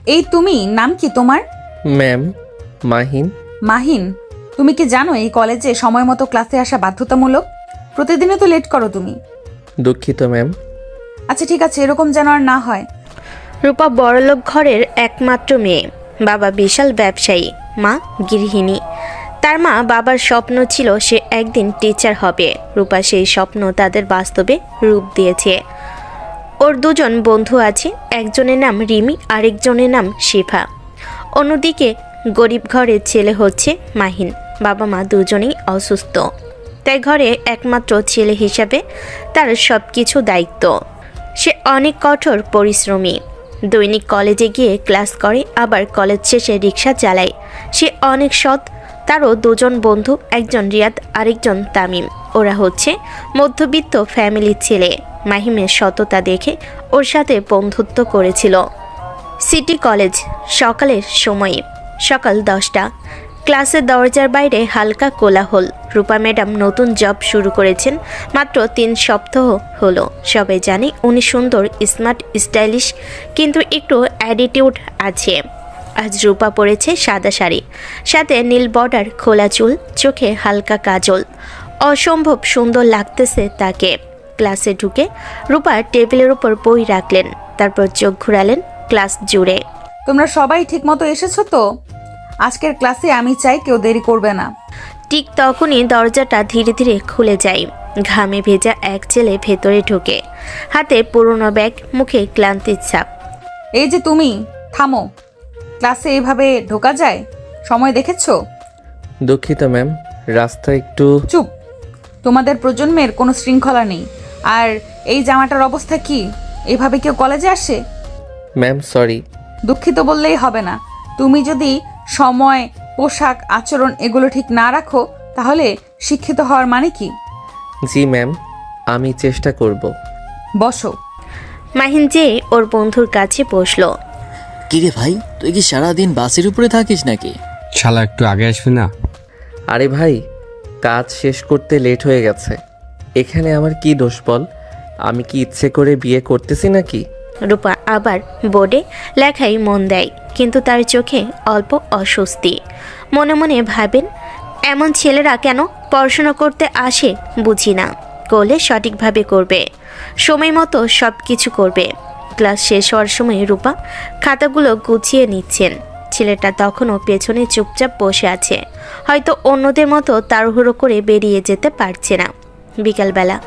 এই তুমি, নাম কি তোমার? ম্যাম, মাহিন। মাহিন, তুমি কি জানো এই কলেজে সময় মতো ক্লাসে আসা বাধ্যতামূলক? প্রতিদিনই তো লেট করো তুমি। দুঃখিত ম্যাম। আচ্ছা ঠিক আছে, এরকম যেন আর না হয়। রূপা বড়লোক ঘরের একমাত্র মেয়ে। বাবা বিশাল ব্যবসায়ী, মা গৃহিণী। তার মা বাবার স্বপ্ন ছিল সে একদিন টিচার হবে। রূপা সেই স্বপ্ন তাদের বাস্তবে রূপ দিয়েছে। ওর দুজন বন্ধু আছে, একজনের নাম রিমি, আরেকজনের নাম শিফা। অন্যদিকে গরিব ঘরের ছেলে হচ্ছে মাহিন। বাবা মা দুজনেই অসুস্থ, তাই ঘরে একমাত্র ছেলে হিসাবে তার সব কিছু দায়িত্ব। সে অনেক কঠোর পরিশ্রমী। দৈনিক কলেজে গিয়ে ক্লাস করে, আবার কলেজ শেষে রিক্সা চালায়। সে অনেক সৎ। তারও দুজন বন্ধু, একজন রিয়াদ, আরেকজন তামিম। ওরা হচ্ছে মধ্যবিত্ত ফ্যামিলির ছেলে। মাহিমের সততা দেখে ওর সাথে বন্ধুত্ব করেছিল। সিটি কলেজ, সকালের সময়ে, সকাল 10টা। ক্লাসের দরজার বাইরে হালকা কোলাহল। রূপা ম্যাডাম নতুন জব শুরু করেছেন, মাত্র 3 সপ্তাহ হলো। সবাই জানে উনি সুন্দর, স্মার্ট, স্টাইলিশ, কিন্তু একটু অ্যাটিটিউড আছে। আজ রূপা পরেছে সাদা শাড়ি, সাথে নীল বর্ডার, খোলা চুল, চোখে হালকা কাজল। অসম্ভব সুন্দর লাগতেছে তাকে। ক্লাসে ঢুকে রূপা টেবিলের উপর বই রাখলেন, তারপর চোখ ঘুরালেন ক্লাস জুড়ে। তোমরা সবাই ঠিকমতো এসেছো তো? আজকের ক্লাসে আমি চাই কেউ দেরি করবে না। ঠিক তখনই দরজাটা ধীরে ধীরে খুলে যায়। ঘামে ভেজা এক ছেলে ভেতরে ঢোকে, হাতে পুরনো ব্যাগ, মুখে ক্লান্তির ছাপ। এই যে তুমি, থামো। ক্লাসে এভাবে ঢোকা যায়? সময় দেখেছো? দুঃখিত ম্যাম, রাস্তা একটু। চুপ। তোমাদের প্রজন্মের কোনো শৃঙ্খলা নেই। আর এই জামাটার অবস্থা কি? এভাবে কেউ কলেজে আসে? Ma'am sorry. দুঃখিত বললেই হবে না। তুমি যদি সময়, পোশাক, আচরণ এগুলো ঠিক না রাখো, তাহলে শিক্ষিত হওয়ার মানে কি? জি ম্যাম, আমি চেষ্টা করব। বসো। মাহিন যেয়ে ওর বন্ধুর কাছে বসলো। কিরে ভাই, তুই কি সারাদিন বাসের উপরে থাকিস নাকি? শালা একটু আগে আসবে না? আরে ভাই, কাজ শেষ করতে লেট হয়ে গেছে। এখানে আমার কি দোষ বল? আমি কি ইচ্ছে করে বিয়ে করতেছি নাকি? রূপা আবার বোর্ডে লেখাই মন দেয়, কিন্তু তার চোখে অল্প অস্বস্তি। মনে মনে ভাবেন, এমন ছেলেরা কেন পড়াশোনা করতে আসে বুঝি না। করলে সঠিকভাবে করবে, সময় মতো সব কিছু করবে। ক্লাস শেষ হওয়ার সময় রূপা খাতাগুলো গুছিয়ে নিচ্ছেন। ছেলেটা তখনও পেছনে চুপচাপ বসে আছে, হয়তো অন্যদের মতো তাড়াহুড়ো করে বেরিয়ে যেতে পারছে না। বিকালবেলা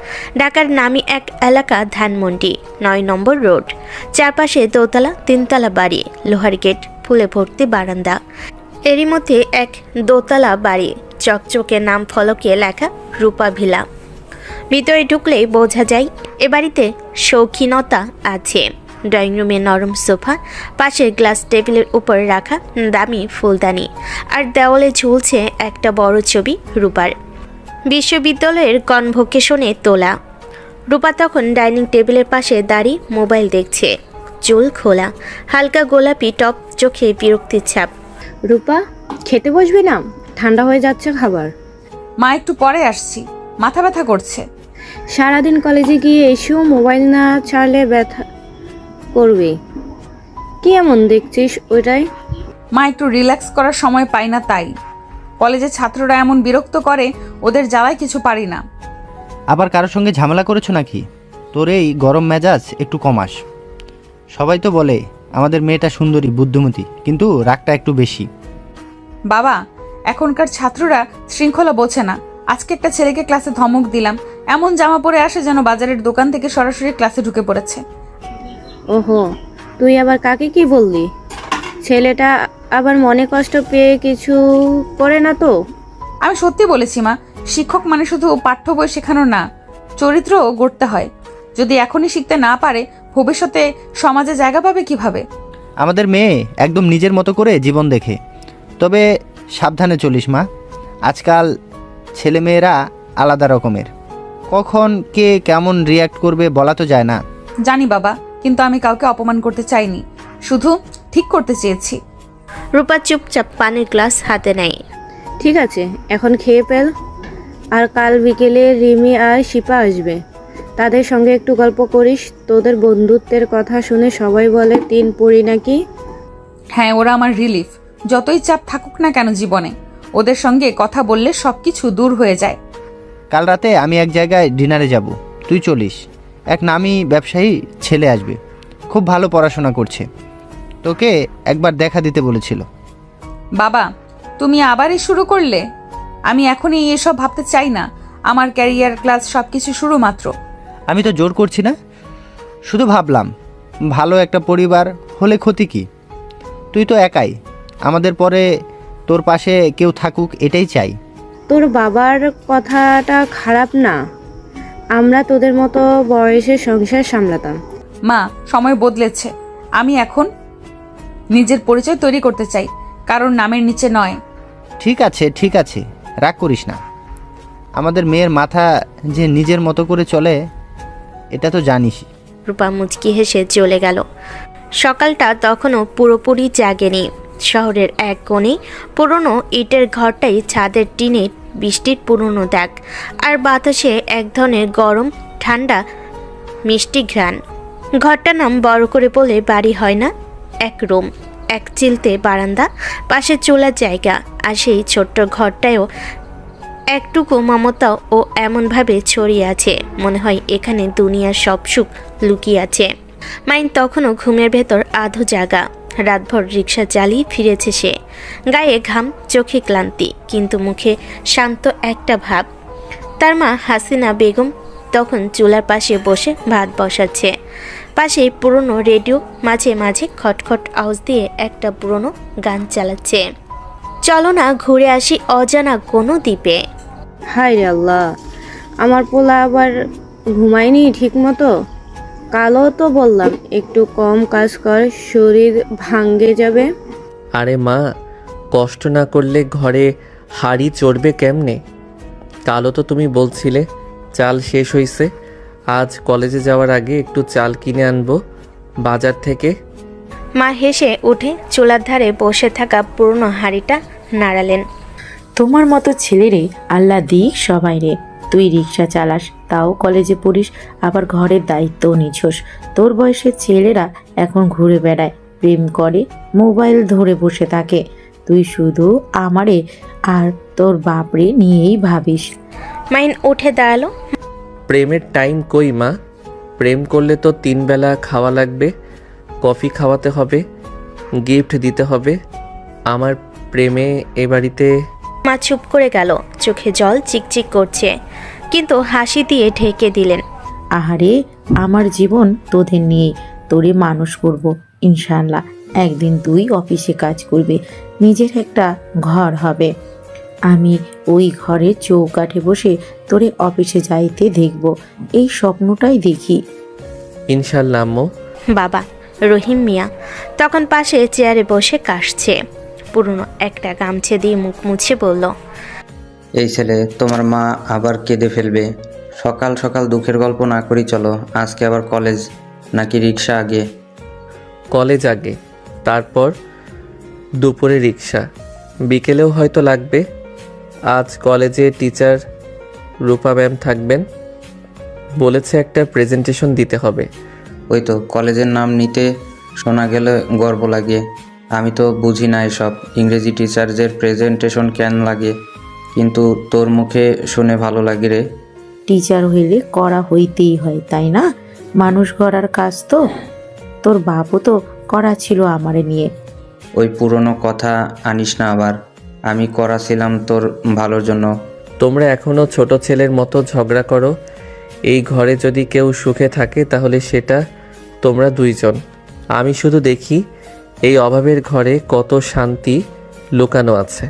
ঢাকার নামি এক এলাকা, ধানমন্ডি, 9 নম্বর রোড। চারপাশে দোতলা, 3তলা বাড়ি, লোহার গেট, ফুলে ভর্তি বারান্দা। এরই মধ্যে এক দোতলা বাড়ি, চকচকে নাম ফলকে লেখা রূপা ভিলা। ভিতরে ঢুকলেই বোঝা যায় এ বাড়িতে শৌখিনতা আছে। ড্রয়িং রুমে নরম সোফা, পাশে গ্লাস টেবিলের উপর রাখা দামি ফুলদানি, আর দেওয়ালে ঝুলছে একটা বড় ছবি রূপার, বিশ্ববিদ্যালয়ের কনভোকেশনে তোলা। রূপা তখন ডাইনিং টেবিলের পাশে দাঁড়িয়ে মোবাইল দেখছে, চুল খোলা, হালকা গোলাপি টপ, চোখে বিরক্তির ছাপ। রূপা, খেতে বসবি না? ঠান্ডা হয়ে যাচ্ছে খাবার। মা, একটু পরে আসছি, মাথা ব্যথা করছে। সারাদিন কলেজে গিয়ে এসেও মোবাইল না ছাড়লে ব্যথা করবে। কি এমন দেখছিস ওইটাই? মা, একটু রিল্যাক্স করার সময় পাই না, তাই। কলেজের ছাত্ররা এমন বিরক্ত করে, ওদের জ্বালায় কিছু পারি না। আবার কারোর সঙ্গে ঝামেলা করেছো নাকি? তোর এই গরম মেজাজ একটু কমাস। সবাই তো বলে আমাদের মেয়েটা সুন্দরী, বুদ্ধিমতী, কিন্তু রাগটা একটু বেশি। বাবা, এখনকার ছাত্ররা শৃঙ্খলা বোঝে না। আজকে একটা ছেলেকে ক্লাসে ধমক দিলাম, এমন জামা পরে আসে যেন বাজারের দোকান থেকে সরাসরি ক্লাসে ঢুকে পড়েছে। ওহো, তুই আবার কাকে কি বললি? ছেলেটা আবার মনে কষ্ট পেয়ে কিছু করে না তো? আমি সত্যি বলেছি মা, শিক্ষক মানে শুধু পাঠ্য বই শেখানো না, চরিত্রও গড়তে হয়। যদি এখনই শিখতে না পারে, ভবিষ্যতে সমাজে জায়গা পাবে কিভাবে? আমাদের মেয়ে একদম নিজের মতো করে জীবন দেখে। তবে সাবধানে চলিস মা, আজকাল ছেলেমেয়েরা আলাদা রকমের, কখন কে কেমন রিয়্যাক্ট করবে বলা তো যায় না। জানি বাবা, কিন্তু আমি কাউকে অপমান করতে চাইনি, শুধু ঠিক করতে চেয়েছি। রূপা চুপচাপ পানির গ্লাস হাতে নেয়। ঠিক আছে, এখন খেয়ে ফেল। আর কাল বিকেলে রিমি আর শিপা আসবে, তাদের সঙ্গে একটু গল্প করিস। তোদের বন্ধুত্বের কথা শুনে সবাই বলে 3 পড়ি নাকি। হ্যাঁ, ওরা আমার রিলিফ। যতই চাপ থাকুক না কেন জীবনে, ওদের সঙ্গে কথা বললে সবকিছু দূর হয়ে যায়। কাল রাতে আমি এক জায়গায় ডিনারে যাব, তুই চলিস। এক নামী ব্যবসায়ী ছেলে আসবে, খুব ভালো পড়াশোনা করছে, তোকে একবার দেখা দিতে বলেছিল। বাবা, তুমি আবারই শুরু করলে? আমি এখনই এসব ভাবতে চাই না। আমার ক্যারিয়ার, ক্লাস সবকিছু শুরু মাত্র। আমি তো জোর করছি না, শুধু ভাবলাম ভালো একটা পরিবার হলে ক্ষতি কি? তুই তো একাই, আমাদের পরে তোর পাশে কেউ থাকুক এটাই চাই। তোর বাবার কথাটা খারাপ না, আমরা তোদের মতো বয়সে সংসার সামলাতাম। মা, সময় বদলেছে। আমি এখন নিজের পরিচয় তৈরি করতে চাই, কারণ নামের নিচে নয়। ঠিক আছে ঠিক আছে, রাগ করিস না। আমাদের মেয়ের মাথা যে নিজের মতো করে চলে এটা তো জানিস। রূপা মুচকি হেসে চলে গেল। সকালটা তখনও পুরোপুরি জাগেনি। শহরের এক কোণে পুরনো ইটের ঘরটাই ছাদের টিনে বৃষ্টির পুরনো দাগ, আর বাতাসে এক ধরনের গরম ঠান্ডা মিষ্টি ঘ্রাণ। ঘরটার নাম বড় করে বলে বাড়ি হয় না, এক রুম, এক চিলতে বারান্দা, পাশে চুলার জায়গা, আর সেই ছোট্ট ঘরটায়ও একটুকু মমতা ও এমনভাবে ছড়িয়ে আছে, মনে হয় এখানে দুনিয়ার সব সুখ লুকিয়ে আছে। মাইন তখনও ঘুমের ভেতর আধো জাগা। রাতভর রিক্সা চালিয়ে ফিরেছে সে। গায়ে ঘাম, চোখে ক্লান্তি, কিন্তু মুখে শান্ত একটা ভাব। তার মা হাসিনা বেগম তখন চুলার পাশে বসে ভাত বসাচ্ছে। পাশেই পুরনো রেডিও মাঝে মাঝে খটখট আওয়াজ দিয়ে একটা পুরনো গান চালাচ্ছে। চলো না ঘুরে আসি অজানা কোনো দ্বীপে। হায় রে আল্লাহ, আমার পোলা আবার ঘুমায়নি ঠিক মতো। কালও তো বললাম একটু কম কাজ কর, শরীর ভাঙ্গে যাবে। আরে মা, কষ্ট না করলে ঘরে হাড়ি চড়বে কেমনে? কালও তো তুমি বলছিলে চাল শেষ হইছে। আজ কলেজে যাওয়ার আগে একটু চাল কিনে আনবো বাজার থেকে। মা হেসে উঠে চুলার ধারে বসে থাকা পুরনো হাঁড়িটা নাড়ালেন। তোমার মতো ছেলেরে আল্লাহ দিক সবাই রে। তুই রিক্সা চালাস, তাও কলেজে পড়িস, আবার ঘরের দায়িত্বও নিছোস। তোর বয়সের ছেলেরা এখন ঘুরে বেড়ায়, প্রেম করে, মোবাইল ধরে বসে থাকে। তুই শুধু আমারে আর তোর বাপরে নিয়েই ভাবিস। মাইন উঠে দাঁড়ালো। প্রেমের টাইম কই মা? প্রেম করলে তো 3 বেলা খাওয়া লাগবে, কফি খাওয়াতে হবে, গিফট দিতে হবে। আমার প্রেমে এ বাড়িতে। মা চুপ করে গেল, চোখে জল চিকচিক করছে, কিন্তু হাসি দিয়ে ঢেকে দিলেন। আহারে, আমার জীবন তোদের নিয়ে, তোরে মানুষ করব ইনশাআল্লাহ। একদিন তুই অফিসে কাজ করবি, নিজের একটা ঘর হবে। আমি ওই ঘরে চৌকাঠে বসে তোরে অফিসে যাইতে দেখব, এই স্বপ্নটাই দেখি। ইনশাল্লাহ আম্মু। বাবা রহিম মিয়া তখন পাশে চেয়ারে বসে কাশছে। পুরনো একটা গামছা দিয়ে মুখ মুছে বলল, এই ছেলে, তোমার মা আবার কেঁদে ফেলবে। সকাল সকাল দুঃখের গল্প না করি, চলো। আজকে আবার কলেজ নাকি রিক্সা আগে? কলেজ আগে, তারপর দুপুরে রিক্সা, বিকেলেও হয়তো লাগবে। আজ কলেজে টিচার রূপা ম্যাম থাকবেন, বলেছে একটা প্রেজেন্টেশন দিতে হবে। ওই তো, কলেজের নাম নিতে শোনা গেলে গর্ব লাগে। আমি তো বুঝি না এসব, ইংরেজি টিচারদের প্রেজেন্টেশন কেন লাগে, কিন্তু তোর মুখে শুনে ভালো লাগে রে। টিচার হইলে করা হইতেই হয়, তাই না? মানুষ গড়ার কাজ তো। তোর বাপও তো করা ছিল আমারে নিয়ে। ওই পুরনো কথা আনিস না আবার। আমি করা ছিলাম তোর ভালোর জন্য। তোমরা এখনও ছোট ছেলের মতো ঝগড়া করো। এই ঘরে যদি কেউ সুখে থাকে তাহলে সেটা তোমরা দুইজন। আমি শুধু দেখি এই অভাবের ঘরে কত শান্তি লুকানো আছে।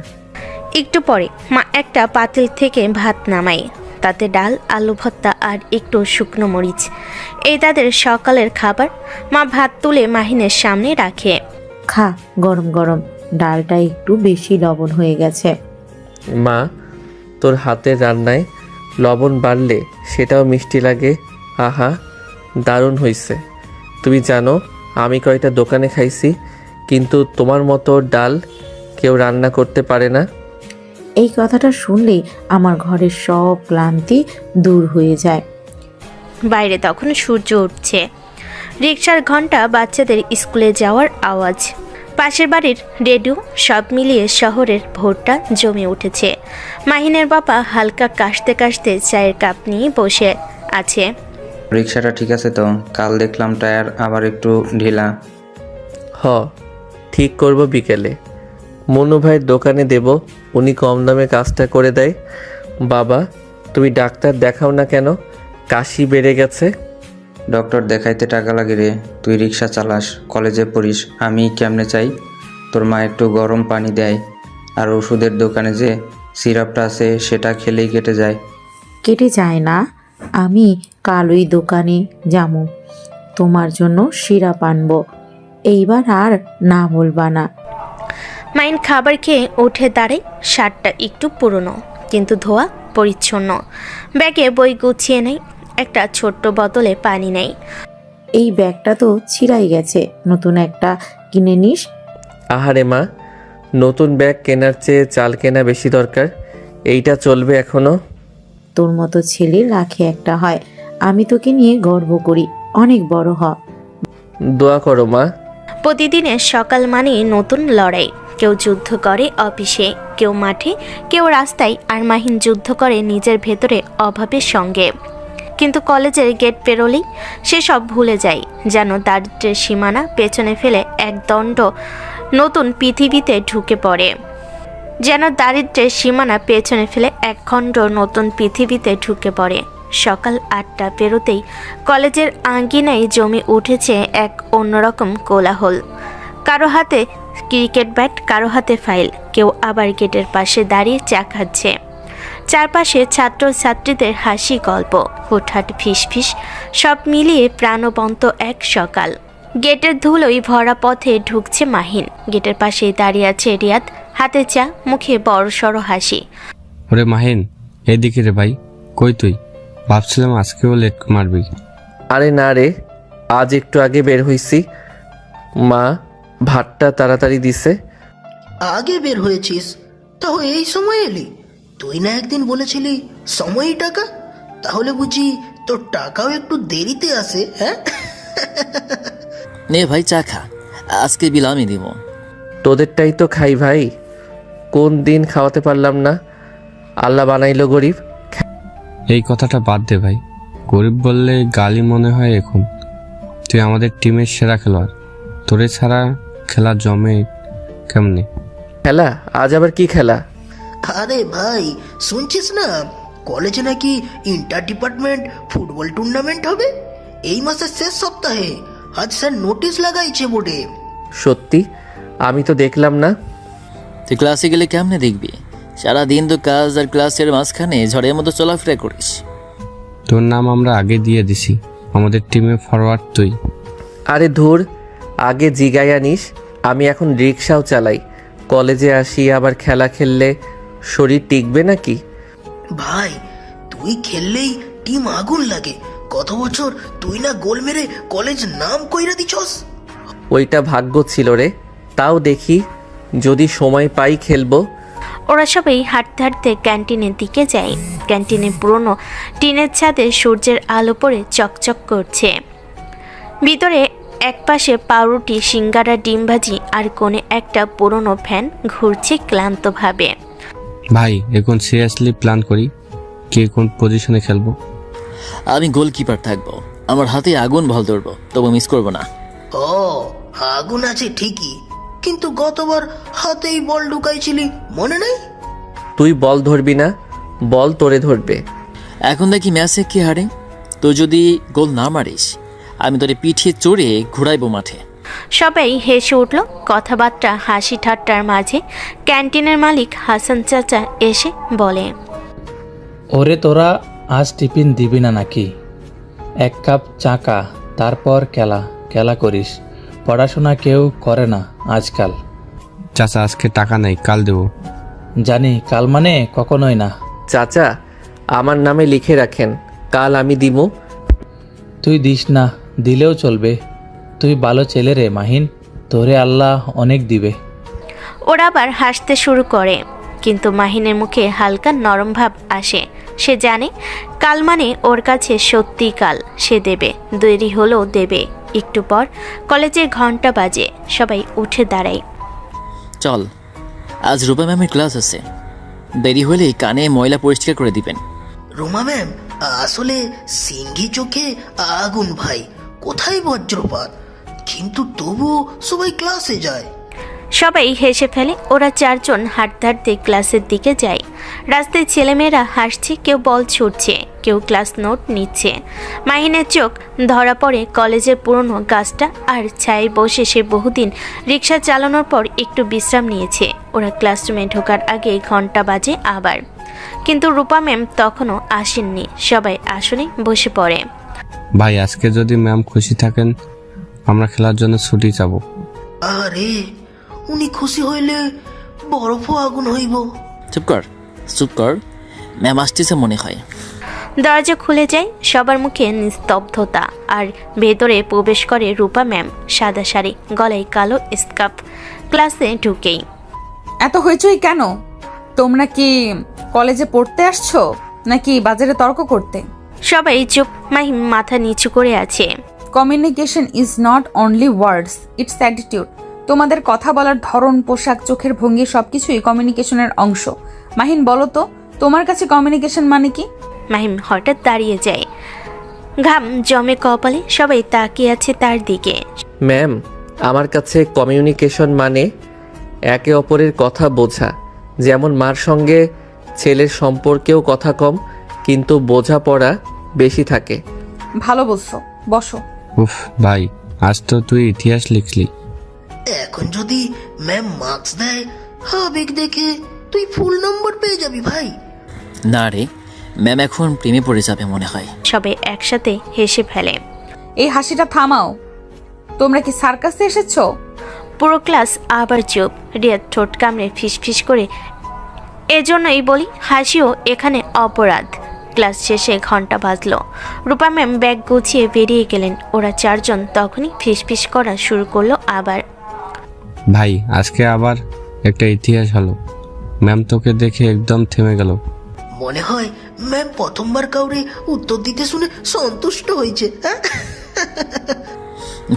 একটু পরে মা একটা পাতিল থেকে ভাত নামায়, তাতে ডাল, আলু ভর্তা আর একটু শুকনো মরিচ। এই তাদের সকালের খাবার। মা ভাত তুলে মাহিনের সামনে রাখে। খা, গরম গরম। ডালটা একটু বেশি লবণ হয়ে গেছে। মা, তোর হাতের রান্নায় লবণ বাড়লে সেটাও মিষ্টি লাগে। আহা, দারুণ হইছে। তুমি জানো আমি কয়টা দোকানে খাইছি, কিন্তু তোমার মতো ডাল কেউ রান্না করতে পারে না। এই কথাটা শুনলে আমার ঘরের সব ক্লান্তি দূর হয়ে যায়। বাইরে তখন সূর্য উঠছে। রিকশার ঘন্টা, বাচ্চাদের স্কুলে যাওয়ার আওয়াজ। পাশের বাড়ির রেডিও সব মিলিয়ে শহরের ভোরটা জমে উঠেছে। মাহিনের বাবা হালকা কাশতে কাশতে চায়ের কাপ নিয়ে বসে আছে। রিক্সাটা ঠিক আছে তো? কাল দেখলাম টায়ার আবার একটু ঢিলা। হ, ঠিক করব বিকেলে। মনু ভাইয়ের দোকানে দেব, উনি কম দামে কাজটা করে দেয়। বাবা, তুমি ডাক্তার দেখাও না কেন? কাশি বেড়ে গেছে। ডক্টর দেখাইতে টাকা লাগে রে। তুই রিক্সা চালাস, কলেজে পড়িস, আমি কেমনে চাই? তোর মা একটু গরম পানি দেয়, আর ওষুধের দোকানে যে সিরাপটা আছে সেটা খেলেই কেটে যায়। কেটে যায় না। আমি কাল ওই দোকানে যাবো, তোমার জন্য সিরাপ আনবো। এইবার আর না বলবা না। মাহিন খাবার খেয়ে উঠে দাঁড়ায়। শার্টটা একটু পুরনো কিন্তু ধোয়া পরিচ্ছন্ন। ব্যাগে বই গুছিয়ে নেয়, একটা ছোট্ট বোতলে পানি নেই। এই ব্যাগটা তো ছিঁড়াই গেছে, নতুন একটা কিনে নিস। আহারে মা, নতুন ব্যাগ কেনার চেয়ে চাল কেনা বেশি দরকার। এইটা চলবে এখনো। তোর মতো ছেলে লাখে একটা হয়। আমি তোকে নিয়ে গর্ব করি, অনেক বড় হ। দোয়া করো মা। প্রতিদিনের সকাল মানে নতুন লড়াই। কেউ যুদ্ধ করে অফিসে, কেউ মাঠে, কেউ রাস্তায়, আর মাহিন যুদ্ধ করে নিজের ভেতরে অভাবের সঙ্গে। কিন্তু কলেজের গেট পেরোলেই সেসব ভুলে যায়, যেন দারিদ্র্যের সীমানা পেছনে ফেলে এক দণ্ড নতুন পৃথিবীতে ঢুকে পড়ে। যেন দারিদ্র্যের সীমানা পেছনে ফেলে এক খণ্ড নতুন পৃথিবীতে ঢুকে পড়ে। সকাল 8টা পেরোতেই কলেজের আঙ্গিনায় জমে উঠেছে এক অন্যরকম কোলাহল। কারো হাতে ক্রিকেট ব্যাট, কারো হাতে ফাইল, কেউ আবার গেটের পাশে দাঁড়িয়ে চা খাচ্ছে। চারপাশে ছাত্রছাত্রীদের হাসি, গল্প, হুটহাট ফিসফিস, সব মিলিয়ে প্রাণবন্ত এক সকাল। গেটের ধুলোয় ভরা পথে ঢুকছে মাহিন। গেটের পাশেই দাঁড়িয়ে আছে রিয়াদ, হাতে চা, মুখে বড়সড় হাসি। ওরে মাহিন, এদিকে রে ভাই। কই তুই? ভাবছিলাম আজকেও লেট মারবি। আরে না রে, আজ একটু আগে বের হইছি। মা ভাতটা তাড়াতাড়ি দিছে। আগে বের হয়েছিস? তাও এই সময় এলি? তুই না একদিন বলেছিলি সময়ই টাকা? তাহলে বুঝি তোর টাকাও একটু দেরিতে আসে, হ্যাঁ? নে ভাই চা খা, আজকে বিল আমি দিব। তোদেরটাই তো খাই ভাই, কোন দিন খাওয়াতে পারলাম না। আল্লাহ বানাইলো গরিব। এই কথাটা বাদ দে ভাই, গরিব বললে গালি মনে হয় এখন। তুই আমাদের টিমের সেরা খেলোয়াড়, তোরে ছাড়া খেলা জমে কেমনে? খেলা? আজ আবার কি খেলা? আরে ভাই, শুনছিস না কলেজে নাকি ইন্টার ডিপার্টমেন্ট ফুটবল টুর্নামেন্ট হবে এই মাসের শেষ সপ্তাহে। আজ স্যার নোটিশ লাগাইছে বোর্ডে। সত্যি? আমি তো দেখলাম না। তুই ক্লাসে গেলে কেমনে দেখবি? সারাদিন তো কাজ আর ক্লাসের মাঝখানে ঝড়ের মতো চলাফেরা করিস। তোর নাম আমরা আগে দিয়ে দিছি, আমাদের টিমে ফরওয়ার্ড তুই। আরে ধুর, আগে জিগাইয়া নিস। আমি এখন রিক্সাও চালাই, কলেজে আসি, আবার খেলা খেললে শরীর টিকবে নাকি? ভাই তুই খেললেই টিম আগুন লাগে। কত বছর তুই না গোল মেরে কলেজ নাম কইরা দিছস। ওইটা ভাগ্য ছিল রে। তাও দেখি যদি সময় পাই খেলবো। ওরা সবাই হাঁটতে হাঁটতে ক্যান্টিনের দিকে যায়। ক্যান্টিনে পুরনো টিনের ছাদে সূর্যের আলো পড়ে চকচক করছে। ভিতরে একপাশে পাউরুটি, সিঙ্গারা, ডিম ভাজি, আর কোণে একটা পুরনো ফ্যান ঘুরছে ক্লান্তভাবে। ভাই এখন সিরিয়াসলি প্ল্যান করি, কে কোন পজিশনে খেলবো। আমি গোলকিপার থাকবো, আমার হাতে আগুন বল ধরবো, তবু মিস করবো না। ও আগুন আছে ঠিকই, কিন্তু গতবার হাতেই বল ঢুকাইছিলি, মনে নেই? তুই বল ধরবি না, বল তোরে ধরবে। এখন দেখি ম্যাচে কে হারে। তুই যদি গোল না মারিস আমি তোরে পিঠে চড়ে ঘুরাইবো মাঠে। সবাই হেসে উঠল। কথাবার্তা হাসি ঠাট্টার মাঝে ক্যান্টিনের মালিক হাসান চাচা এসে বলে, ওরে তোরা আজ টিফিন দিবি না নাকি? 1 কাপ চাকা, তারপর খেলা করিস। পড়াশোনা কেউ করে না আজকাল। চাচা আজকে টাকা নাই, কাল দেবো। জানি, কাল মানে কখনোই না। চাচা আমার নামে লিখে রাখেন, কাল আমি দিব। তুই দিস না, দিলেও চলবে। তুই ভালো ছেলে রে মাহিন, তোরে আল্লাহ অনেক দিবে। ওরা আবার হাসতে শুরু করে, কিন্তু মাহিনের মুখে হালকা নরম ভাব আসে। সে জানে কাল মানে ওর কাছে সত্যি কাল। সে দেবে, দেরি হলেও দেবে। একটু পর কলেজের ঘন্টা বাজে, সবাই উঠে দাঁড়ায়। চল, আজ রূপা ম্যামের ক্লাস আছে, দেরি হলেই কানে ময়লা পরিষ্কার করে দিবেন। রোমা ম্যাম, আসলে সিঙ্গি চোখে আগুন ভাই, কোথায় বজ্রপাত, কিন্তু তবুও সবাই ক্লাসে যায়। সবাই হেসে ফেলে। ওরা চারজন হাঁটতে হাঁটতে ক্লাসের দিকে যায়। রাস্তায় ছেলেমেয়েরা হাসছে, কেউ বল ছুটছে, কেউ ক্লাস নোট নিচ্ছে। মাহিনের চোখ ধরা পড়ে কলেজের পুরনো গাছটা আর ছায়ে বসে সে বহুদিন রিক্সা চালানোর পর একটু বিশ্রাম নিয়েছে। ওরা ক্লাসরুমে ঢোকার আগে ঘন্টা বাজে আবার, কিন্তু রূপা ম্যাম তখনও আসেননি। সবাই আসনে বসে পড়ে। ভাই আজকে যদি ম্যাম খুশি থাকেন আমরা খেলার জন্য ছুটি যাব। আরে উনি খুশি হইলে বরফও আগুন হইব। চুপ কর, চুপ কর, ম্যাম আসতেছে মনে হয়। দরজা খুলে যায়, সবার মুখে নিস্তব্ধতা। আর ভেতরে প্রবেশ করে রূপা ম্যাম, সাদা শাড়ি, গলায় কালো স্কার্ফ। ক্লাসে ঢুকেই এত হইচই কেন? তোমরা কি কলেজে পড়তে আসছো নাকি বাজারে তর্ক করতে? সবাই চুপ। মাহিম মাথা নিচু করে আছে। Communication is not only words, it's attitude. তোমাদের কথা বলার ধরন, পোশাক, চোখের ভঙ্গি সবকিছুই কমিউনিকেশনের অংশ। মাহিন, বলো তো তোমার কাছে কমিউনিকেশন মানে কি? মাহিম হঠাৎ দাঁড়িয়ে যায়, ঘাম জমে কপালে। সবাই তাকিয়ে আছে তার দিকে। ম্যাম, আমার কাছে কমিউনিকেশন মানে একে অপরের কথা বোঝা। যেমন মার সঙ্গে ছেলের সম্পর্কেও কথা কম, কিন্তু বোঝাপড়া বেশি থাকে। ভালো বলছো, বসো। উফ ভাই, আজ তো তুই ইতিহাস লিখলি। এখন যদি ম্যাম মার্কস দেয়, আবেগ দেখে তুই ফুল নম্বর পেয়ে যাবি ভাই। না রে, ম্যাম এখন প্রেমে পড়ে যাবে মনে হয়। সবাই একসাথে হেসে ফেলে। এই হাসিটা থামাও। তোমরা কি সার্কাসে এসেছো? পুরো ক্লাস আবার চুপ। রিয়াদ ঠোঁট কামড়ে ফিসফিস করে, এজন্যই বলি হাসিও এখানে অপরাধ। ক্লাস শেষে ঘন্টা বাজলো। রূপা ম্যাম ব্যাগ গুছিয়ে বেরিয়ে গেলেন। ওরা চারজন তখনই ফিসফিস করা শুরু করলো আবার। ভাই আজকে আবার একটা ইতিহাস হলো। ম্যাম তোকে দেখে একদম থেমে গেল। মনে হয় ম্যাম প্রথমবার কাউরে উত্তর দিতে শুনে সন্তুষ্ট হয়েছে।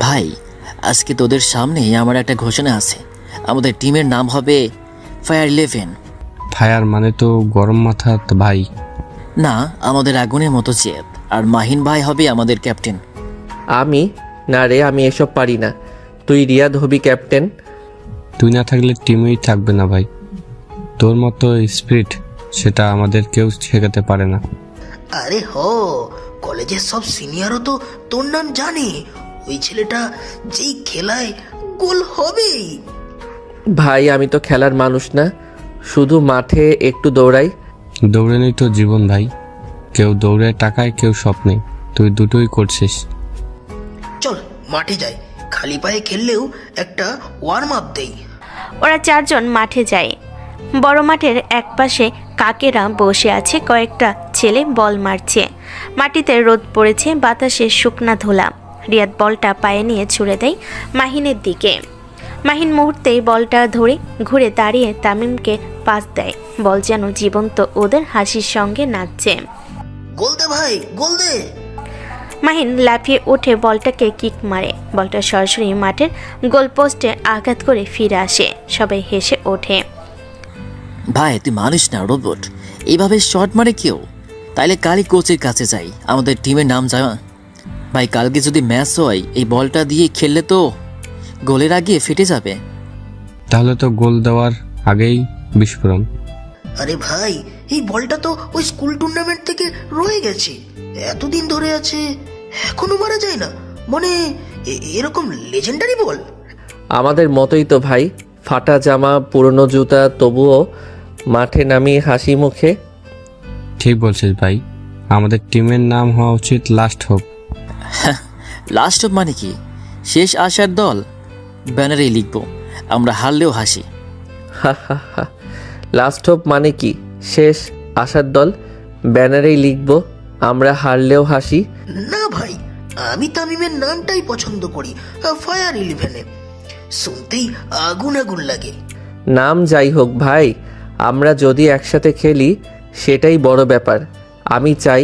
ভাই, আজকে তোদের সামনে আমার একটা ঘোষণা আছে। আমাদের টিমের নাম হবে ফায়ার 11। ফায়ার মানে তো গরম মাথা ভাই। না, আমাদের আগুনের মতো জেদ। আর মাহিন ভাই হবে আমাদের ক্যাপ্টেন। আমি না রে, আমি এসব পারি না। তুই রিয়াদ হবি ক্যাপ্টেন। তুই না থাকলে টিমেই থাকবে না ভাই। তোর মতো স্পিরিট সেটা আমাদের কেউ শেখাতে পারে না। আরে কলেজের সব সিনিয়রও তো তোর নাম জানে। ওই ছেলেটা যেই খেলায় গোল হবেই। ভাই আমি তো খেলার মানুষ না, শুধু মাঠে একটু দৌড়াই। দৌড়ে নেই তো জীবন ভাই। কেউ দৌড়ে টাকায়, কেউ স্বপ্নে। তুই দুটোই করছিস। চল মাঠে যাই, খালি পায়ে খেললেও একটা ওয়ার্ম আপ দেই। ওরা চারজন মাঠে যায়। বড় মাঠের একপাশে কাকেরা বসে আছে, কয়েকটা ছেলে বল মারছে। মাটিতে রোদ পড়েছে, বাতাসে শুকনা ধোলা। রিয়াদ বলটা পায়ে নিয়ে ছুড়ে দেয় মাহিনের দিকে। মাহিন মুহূর্তেই বলটা ধরে ঘুরে দাঁড়িয়ে তামিমকে পাস দেয়। বল যেন জীবন্ত, ওদের হাসির সঙ্গে নাচছে। গোল দে ভাই, গোল দে। মাহিন লাফিয়ে উঠে বলটাকে কিক মারে। বলটা সরাসরি মাঠের গোলপোস্টে আঘাত করে ফিরে আসে। সবাই হেসে ওঠে। ভাই তুই মানুষ না, রোবট। এইভাবে শট মারে কেউ? তাইলে কালই কোচের কাছে যাই, আমাদের টিমের নাম যাওয়া। ভাই কালকে যদি ম্যাচ হয়, এই বলটা দিয়ে খেললে তো গোলের আগে ফেটে যাবে। তাহলে তো গোল দেওয়ার আগেই বিস্ফোরণ। আরে ভাই, এই বলটা তো ওই স্কুল টুর্নামেন্ট থেকে রয়ে গেছে, এতদিন ধরে আছে, এখনো মারা যায় না। মানে এরকম লেজেন্ডারি বল। আমাদের মতোই তো ভাই, ফাটা জামা, পুরনো জুতা, তবুও মাঠে নামিয়ে হাসি মুখে। ঠিক বলছিস ভাই, আমাদের টিমের নাম হওয়া উচিত লাস্ট হোপ। লাস্ট অফ মানে কি? শেষ আশার দল। ব্যানারেই লিখবো, আমরা হারলেও হাসি। হা হা হা। লাস্ট হোপ মানে কি? শেষ আশার দল। ব্যানারেই লিখবো, আমরা হারলেও হাসি। না ভাই, আমি তামিমের নামটাই পছন্দ করি, ফায়ার 11। শুনতেই আগুন আগুন লাগে। নাম যাই হোক ভাই, আমরা যদি একসাথে খেলি সেটাই বড় ব্যাপার। আমি চাই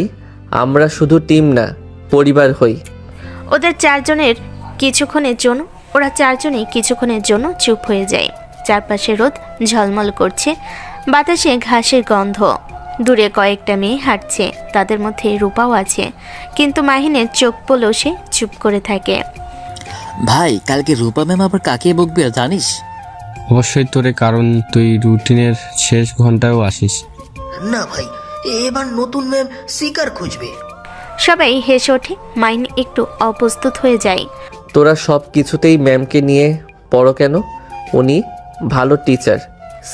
আমরা শুধু টিম না, পরিবার হই। ওদের চারজনের কিছুক্ষণের জন্য ওরা চারজনেই কিছুক্ষণের জন্য চুপ হয়ে যায়। চারপাশে রোদ ঝলমল করছে, বাতাসে ঘাসের গন্ধ। দূরে কয়েকটা মেয়ে হাঁটছে, তাদের মধ্যে রূপাও আছে, কিন্তু মাহিনের চোখ পড়লেও সে চুপ করে থাকে। ভাই কালকে রূপা ম্যাম আবার কাকে বকবে জানিস? অবশ্যই তোরে, কারণ তুই রুটিনের শেষ ঘন্টায়ও আসিস। না ভাই, এবার নতুন ম্যাম শিকার খুঁজবে। সবাই হেসে ওঠে। মাহিন একটু অপ্রস্তুত হয়ে যায়। তোরা সব কিছুতেই ম্যামকে নিয়ে পড়ো কেন? উনি ভালো টিচার,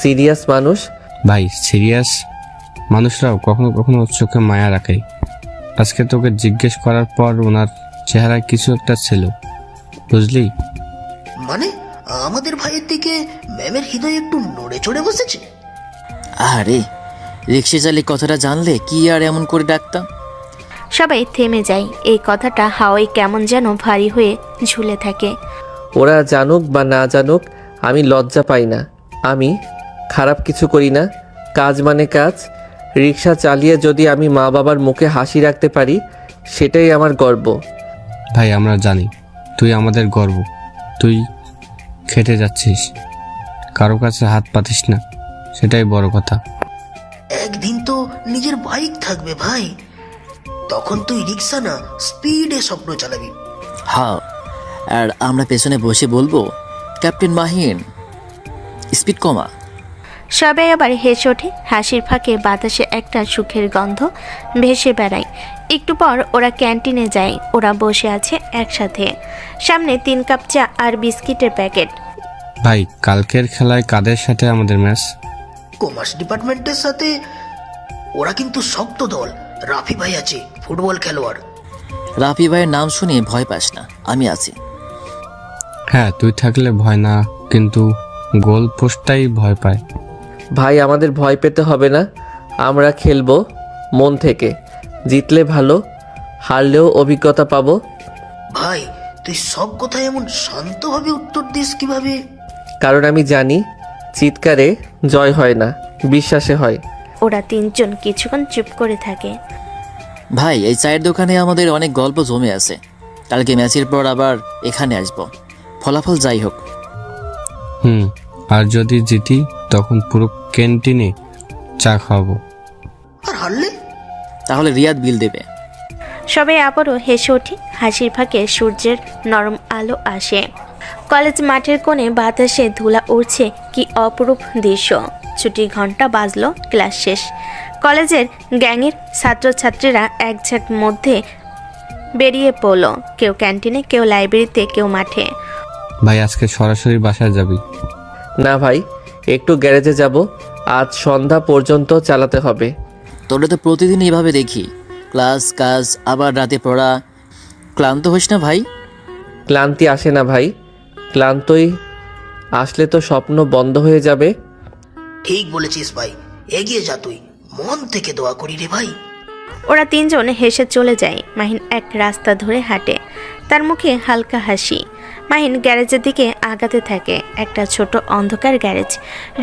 সিরিয়াস মানুষ। ভাই সিরিয়াস মানুষরাও কখনো কখনো চোখে মায়া রাখে। আজকে তোকে জিজ্ঞেস করার পর ওনার চেহারায় কিছু একটা ছিল, বুঝলি? মানে আমাদের ভাইয়ের দিকে ম্যামের হৃদয় একটু নড়ে চড়ে বসেছে। আরে রিক্সা চালিয়ে কথাটা জানলে কি আর এমন করে ডাকতাম। সবাই থেমে যায়। এই কথাটা হাওয়ায় কেমন যেন ভারী হয়ে ঝুলে থাকে। ওরা জানুক বা না জানুক, আমি লজ্জা পাই না। আমি খারাপ কিছু করি না। কাজ মানে কাজ। রিক্সা চালিয়ে যদি আমি মা বাবার মুখে হাসি রাখতে পারি, সেটাই আমার গর্ব। ভাই আমরা জানি তুই আমাদের গর্ব। তুই খেটে যাচ্ছিস, কারো কাছে হাত পাতিস না, সেটাই বড় কথা। একদিন তো নিজের বাইক থাকবে ভাই, তখন তুই রিক্সা না স্পিডে স্বপ্ন চালাবি। হ্যাঁ, আর আমরা পেছনে বসে বলবো, ক্যাপ্টেন মাহিন স্পিড কমা। সবাই আবার হেসে ওঠে। হাসির ফাঁকে বাতাসে একটা সুখের গন্ধ ভেসে বেড়ায়। একটু পর ওরা ক্যান্টিনে যায়। ওরা বসে আছে একসাথে, সামনে 3 কাপ চা আর বিস্কিটের প্যাকেট। ভাই কালকের খেলায় কাদের সাথে আমাদের ম্যাচ? কমার্স ডিপার্টমেন্টের সাথে। ওরা কিন্তু শক্ত দল। রাফি ভাই আছে, ফুটবল খেলোয়াড়। রাফি ভাইয়ের নাম শুনে ভয় পাস না, আমি আছি। হ্যাঁ তুই থাকলে ভয় না, কিন্তু গোল পোস্টটাই ভয় পায়। ভাই আমাদের ভয় পেতে হবে না, আমরা খেলবো মন থেকে। জিতলে ভালো, হারলেও অভিজ্ঞতা পাবো। ভাই তুই সব কথায় এমন শান্তভাবে উত্তর দিস কিভাবে? কারণ আমি জানি চিৎকারে জয় হয় না, বিশ্বাসে হয়। ওরা 3 জন কিছুক্ষণ চুপ করে থাকে। ভাই এই চায়ের দোকানে আমাদের অনেক গল্প জমে আছে। কালকে ম্যাচের পর আবার এখানে আসবো, ফলাফল যাই হোক। আর যদি জিতি তখন পুরো ক্যান্টিনে চা খাওয়াবো। আর হারলে? তাহলে রিয়াদ বিল দেবে। সবাই আবারও হেসে ওঠে। হাসির ফাঁকে সূর্যের নরম আলো আসে। কলেজ মাঠের কোণে বাতাসে ধুলা উড়ছে, কি অপরূপ দৃশ্য। ছুটির ঘন্টা বাজলো, ক্লাস শেষ। কলেজের গ্যাংয়ের ছাত্রছাত্রীরা একঝাঁক মধ্যে বেরিয়ে পড়লো। কেউ ক্যান্টিনে, কেউ লাইব্রেরিতে, কেউ মাঠে। ভাই আজকে সরাসরি বাসায় যাবি? না ভাই, একটু গ্যারেজে যাব। আজ সন্ধ্যা পর্যন্ত চালাতে হবে। তোরা তো প্রতিদিন এইভাবে দেখি, ক্লাস কাজ আবার রাতে পড়া। ক্লান্ত হোস না ভাই? ক্লান্তি আসে না ভাই, ক্লান্তই আসলে তো স্বপ্ন বন্ধ হয়ে যাবে। ঠিক বলেছিস ভাই, এগিয়ে যা তুই, মন থেকে দোয়া করি রে ভাই। ওরা 3 জন হেসে চলে যায়। মাহিন এক রাস্তা ধরে হাঁটে, তার মুখে হালকা হাসি। মাহিন গ্যারেজের দিকে আগাতে থাকে। একটা ছোট অন্ধকার গ্যারেজ,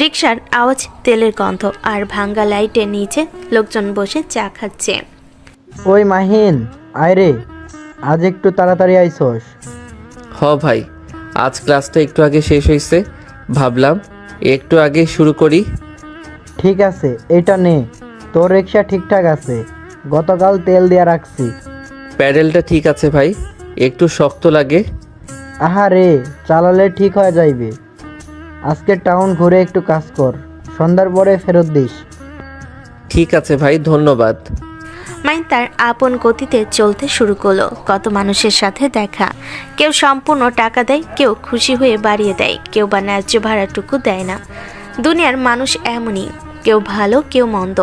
রিকশার আওয়াজ, তেলের গন্ধ আর ভাঙ্গা লাইটের নিচে লোকজন বসে চা খাচ্ছে। ওই মাহিন, আয় রে, আজ একটু তাড়াতাড়ি আইসস। হ ভাই, আজ ক্লাসটা একটু আগে শেষ হয়েছে, ভাবলাম একটু আগে শুরু করি। ঠিক আছে, এটা নে, তোর রিক্সা ঠিকঠাক আছে, গতকাল তেল দিয়া রাখছি। প্যাডেলটা ঠিক আছে ভাই, একটু শক্ত লাগে। আহারে, চালালে ঠিক হয়ে যাইবে। আজকে টাউন ঘুরে একটু কাজ কর, সন্ধ্যার পরে ফেরত দিস। ঠিক আছে ভাই, ধন্যবাদ। মাইন তার আপন গতিতে চলতে শুরু করলো। কত মানুষের সাথে দেখা, কেউ সম্পূর্ণ টাকা দেয়, কেউ খুশি হয়ে বাড়িয়ে দেয়, কেউ বা ন্যায্য ভাড়াটুকু দেয় না। দুনিয়ার মানুষ এমনই, কেউ ভালো কেউ মন্দ।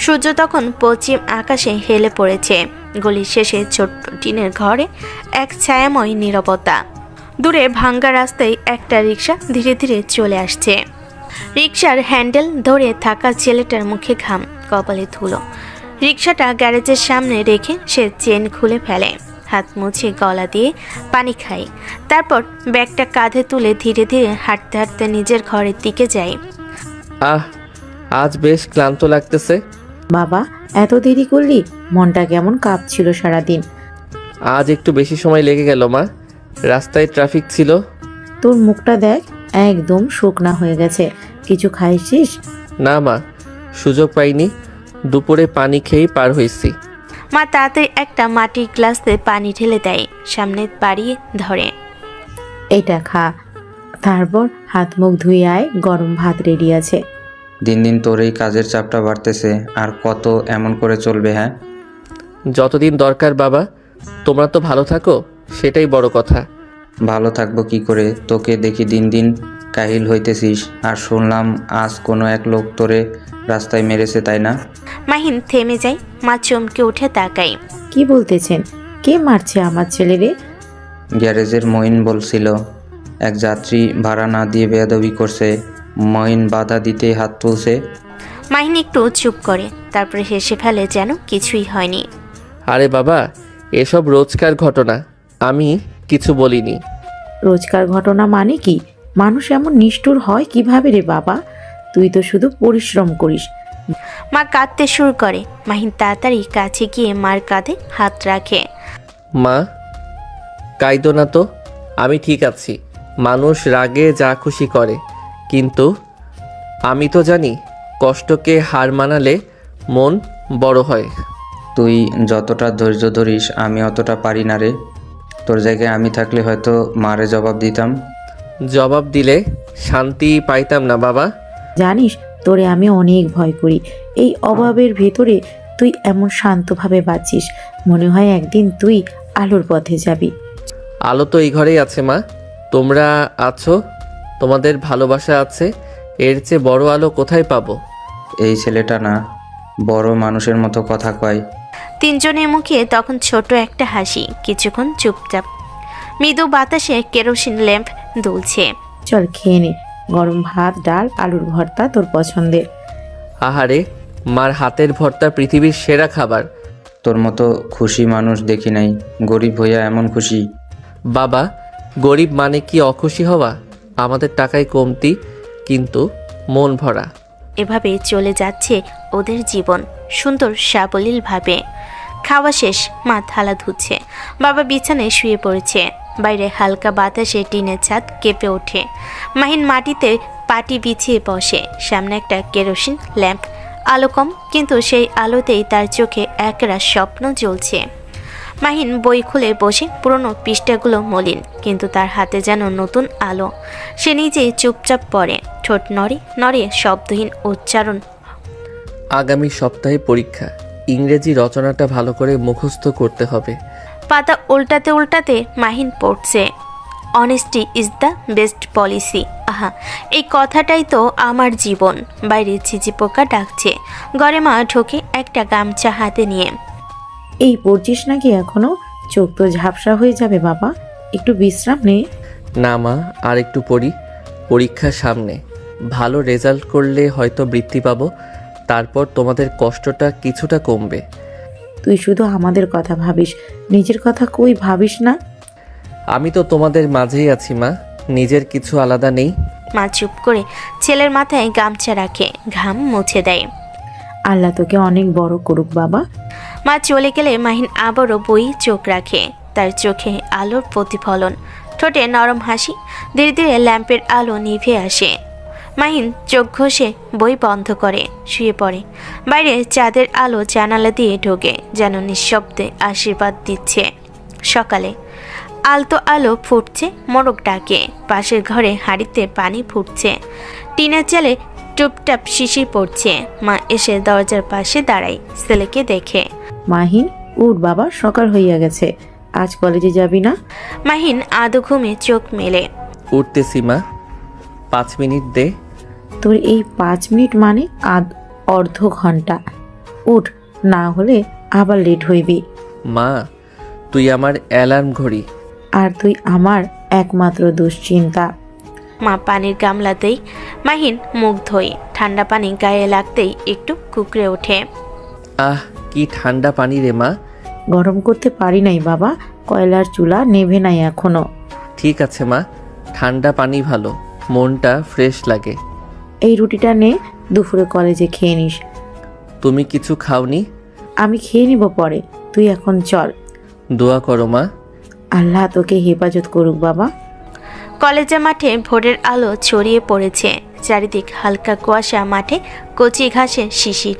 সূর্য তখন পশ্চিম আকাশে হেলে পড়েছে। গলির শেষে ছোট্ট টিনের ঘরে এক ছায়াময় নীরবতা। দূরে ভাঙ্গা রাস্তায় একটা রিক্সা ধীরে ধীরে চলে আসছে। রিক্সার হ্যান্ডেল ধরে থাকা ছেলেটার মুখে ঘাম, কপালে ধুলো। রিক্সাটা গ্যারেজের সামনে রেখে সে চেন খুলে ফেলে, হাত মুছে গলা দিয়ে পানি খায়। তারপর ব্যাগটা কাঁধে তুলে ধীরে ধীরে হাঁটতে হাঁটতে নিজের ঘরের দিকে যায়। আজ বেশ ক্লান্ত লাগতেছে। বাবা এত দেরি করলি? মনটা কেমন কাঁপছিল সারাদিন। আজ একটু বেশি সময় লেগে গেল মা, রাস্তায় ট্রাফিক ছিল। তোর মুখটা দেখ, একদম শুকনা হয়ে গেছে। কিছু খাইছিস? না মা, সুযোগ পাইনি, দুপুরে পানি খেয়েই পার হয়েছি। মা তাড়াতাড়ি একটা মাটির গ্লাসে পানি ঢেলে দেয়, সামনে বাড়িয়ে ধরে। এইটা খা, তারপর হাত মুখ ধুয়ে আয়, গরম ভাত রেডি আছে। দিন দিন তোর এই কাজের চাপটা বাড়তেছে, আর কত এমন করে চলবে? হ্যাঁ, যতদিন দরকার বাবা, তোমরা তো ভালো থাকো, সেটাই বড় কথা। ভালো থাকবো কি করে? তোকে দেখি দিন দিন কাহিল হইতেছিস। আর শুনলাম আজ কোনো এক লোক তোরে রাস্তায় মেরেছে, তাই না? মাহিন থেমে যায়, মা চমকে উঠে তাকায়। কি বলতেছেন? কে মারছে আমার ছেলেরে? গ্যারেজের মঈন বলছিল এক যাত্রী ভাড়া না দিয়ে বেয়াদবি করছে। মঈন বাধা দিতে হাত তুলছে। মাহিন একটু চুপ করে, তারপরে হেসে ফেলে যেন কিছুই হয়নি। আরে বাবা, এসব রোজকার ঘটনা, আমি কিছু বলিনি। রোজকার ঘটনা মানে কি? মানুষ এমন নিষ্ঠুর হয় কিভাবে রে বাবা? তুই তো শুধু পরিশ্রম করিস। মা কাঁদতে শুরু করে। মাহিন তাড়াতাড়ি কাছে গিয়ে মার কাঁধে হাত রাখে। মা, কাইদো না তো, আমি ঠিক আছি। মানুষ রাগে যা খুশি করে, কিন্তু আমি তো জানি কষ্টকে হার মানালে মন বড় হয়। তুই যতটা ধৈর্য ধরিস আমি অতটা পারি না রে। তোর জায়গায় আমি থাকলে হয়তো মারে জবাব দিতাম। জবাব দিলে শান্তি পাইতাম না বাবা। জানিস, তোরে আমি অনেক ভয় করি। এই অভাবের ভেতরে তুই এমন শান্তভাবে বাঁচিস, মনে হয় একদিন তুই আলোর পথে যাবি। আলো তো এই ঘরেই আছে মা, তোমরা আছো, তোমাদের ভালোবাসা আছে, এর চেয়ে বড় আলো কোথায় পাবো? এই ছেলেটা না বড় মানুষের মতো কথা কয়। তিনজনের মুখে তখন ছোট একটা হাসি, কিছুক্ষণ চুপচাপ। মৃদু বাতাসে কেরোসিন ল্যাম্প দুলছে। চল খেয়ে নে, গরম ভাত, ডাল, আলুর ভর্তা তোর পছন্দের। আহারে, মার হাতের ভর্তা পৃথিবীর সেরা খাবার। তোর মতো খুশি মানুষ দেখি নাই। গরিব হইয়া এমন খুশি। বাবা, গরিব মানে কি অখুশি হওয়া? আমাদের টাকায় কমতি, কিন্তু মন ভরা। এভাবে চলে যাচ্ছে ওদের জীবন, সুন্দর সাবলীল ভাবে। খাওয়া শেষ, মা থালা ধুচ্ছে, বাবা বিছানায় শুয়ে পড়েছে। বাইরে হালকা বাতাসে টিনের ছাদ কেঁপে ওঠে। মাহিন মাটিতে পাটি বিছিয়ে বসে, সামনে একটা কেরোসিন ল্যাম্প। আলো কম, কিন্তু সেই আলোতেই তার চোখে একরা স্বপ্ন জ্বলছে। মাহিন বই খুলে বসে, পুরনো পৃষ্ঠাগুলো মলিন, কিন্তু তার হাতে যেন নতুন আলো। সে নিজেই চুপচাপ পড়ে, ঠোঁট নড়ে নড়ে, শব্দহীন উচ্চারণ। আগামী সপ্তাহে পরীক্ষা, ইংরেজি রচনাটা ভালো করে মুখস্থ করতে হবে। পাতা উল্টাতে উল্টাতে মাহিন পড়ছে, honesty is the best policy. আহা, এই কথাটাই তো আমার জীবন। বাইরে ঝিঝি পোকা ডাকছে, ঘরে মা ঢোকে একটা গামছা হাতে নিয়ে। এই পড়ছিস নাকি এখনো? চোখ তো ঝাপসা হয়ে যাবে বাবা, একটু বিশ্রাম নে। না মা, আর একটু পড়ি, পরীক্ষা সামনে, ভালো রেজাল্ট করলে হয়তো বৃত্তি পাবো, তারপর তোমাদের কষ্টটা কিছুটা কমবে। তুই শুধু আমাদের কথা ভাবিস, নিজের কথা কই ভাবিস না? আমি তো তোমাদের মাঝেই আছি মা, নিজের কিছু আলাদা নেই। মা চুপ করে ছেলের মাথায় গামছা রাখে, ঘাম মুছে দেয়। আল্লাহ তোকে অনেক বড় করুক বাবা। মা চলে গেলে মাহিন আবারও বই চোখ রাখে, তার চোখে আলোর প্রতিফলন, ঠোঁটে নরম হাসি। ধীরে ধীরে ল্যাম্পের আলো নিভে আসে। মাহিন চোখ ঘষে বই বন্ধ করে শুয়ে পড়ে। বাইরে চাঁদের আলো জানালা দিয়ে ঢোকে, যেন নিঃশব্দে আশীর্বাদ দিচ্ছে। সকালে আলতো আলো ফুটছে, মোরগ ডাকে, পাশের ঘরে হাঁড়িতে পানি ফুটছে, টিনের চালে টুপটাপ শিশির পড়ছে। মা এসে দরজার পাশে দাঁড়ায়, ছেলেকে দেখে। মাহিন, উঠ বাবা, সকাল হইয়া গেছে, আজ কলেজে যাবি না? মাহিন আদো ঘুমে চোখ মেলে। উঠতেছি মা, 5 মিনিট দে। তোর এই 5 মিনিট মানে অর্ধ ঘন্টা। উঠ, না হলে আবার লেট হইবি। মা, তুই আমার অ্যালার্ম ঘড়ি। আর তুই আমার একমাত্র দুশ্চিন্তা। মা পানির গামলাতেই মাহিন মুখ ধোয়, ঠান্ডা পানি গায়ে লাগতেই একটু কুকড়ে ওঠে। আহ, কি ঠান্ডা পানি রে মা। গরম করতে পারি নাই বাবা, কয়লার চুলা নেভে নাই এখনো। ঠিক আছে মা, ঠান্ডা পানি ভালো, মনটা ফ্রেশ লাগে। এই রুটিটা নে, দুপুরে কলেজে খেয়ে নিস। তুমি কিছু খাওনি? আমি খেয়ে নিব পরে, তুই এখন চল। দোয়া করো মা। আল্লাহ তোকে হেফাজত করুক বাবা। কলেজের মাঠে ভোরের আলো ছড়িয়ে পড়েছে, চারিদিক হালকা কুয়াশা, মাঠে কচি ঘাসে শিশির।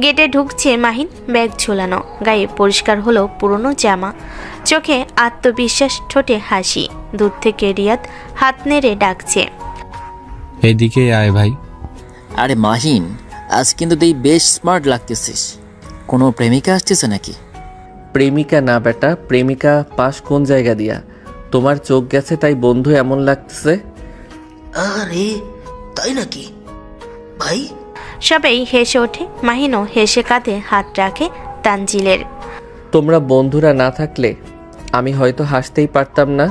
গেটে ঢুকছে মাহিন, ব্যাগ ঝোলানো, গায়ে পরিষ্কার হলো পুরনো জামা, চোখে আত্মবিশ্বাস, ঠোঁটে হাসি। দূর থেকে রিয়াদ হাত নেড়ে ডাকছে। এইদিকে আয় ভাই। আরে মাহিন, আজ কিন্তু তুই বেশ স্মার্ট লাগতেছিস। কোনো প্রেমিকা আসতেছে নাকি? প্রেমিকা না বেটা, প্রেমিকা পাস কোন জায়গা দিয়া? তোমার চোখ গেছে তাই বন্ধু এমন লাগতেছে। আরে তাই নাকি ভাই? সবাই হেসে ওঠে, মাহিনও হেসে কাঁধে হাত রাখে তানজিলের। তোমরা বন্ধুরা না থাকলে আমি হয়তো হাসতেই পারতাম না।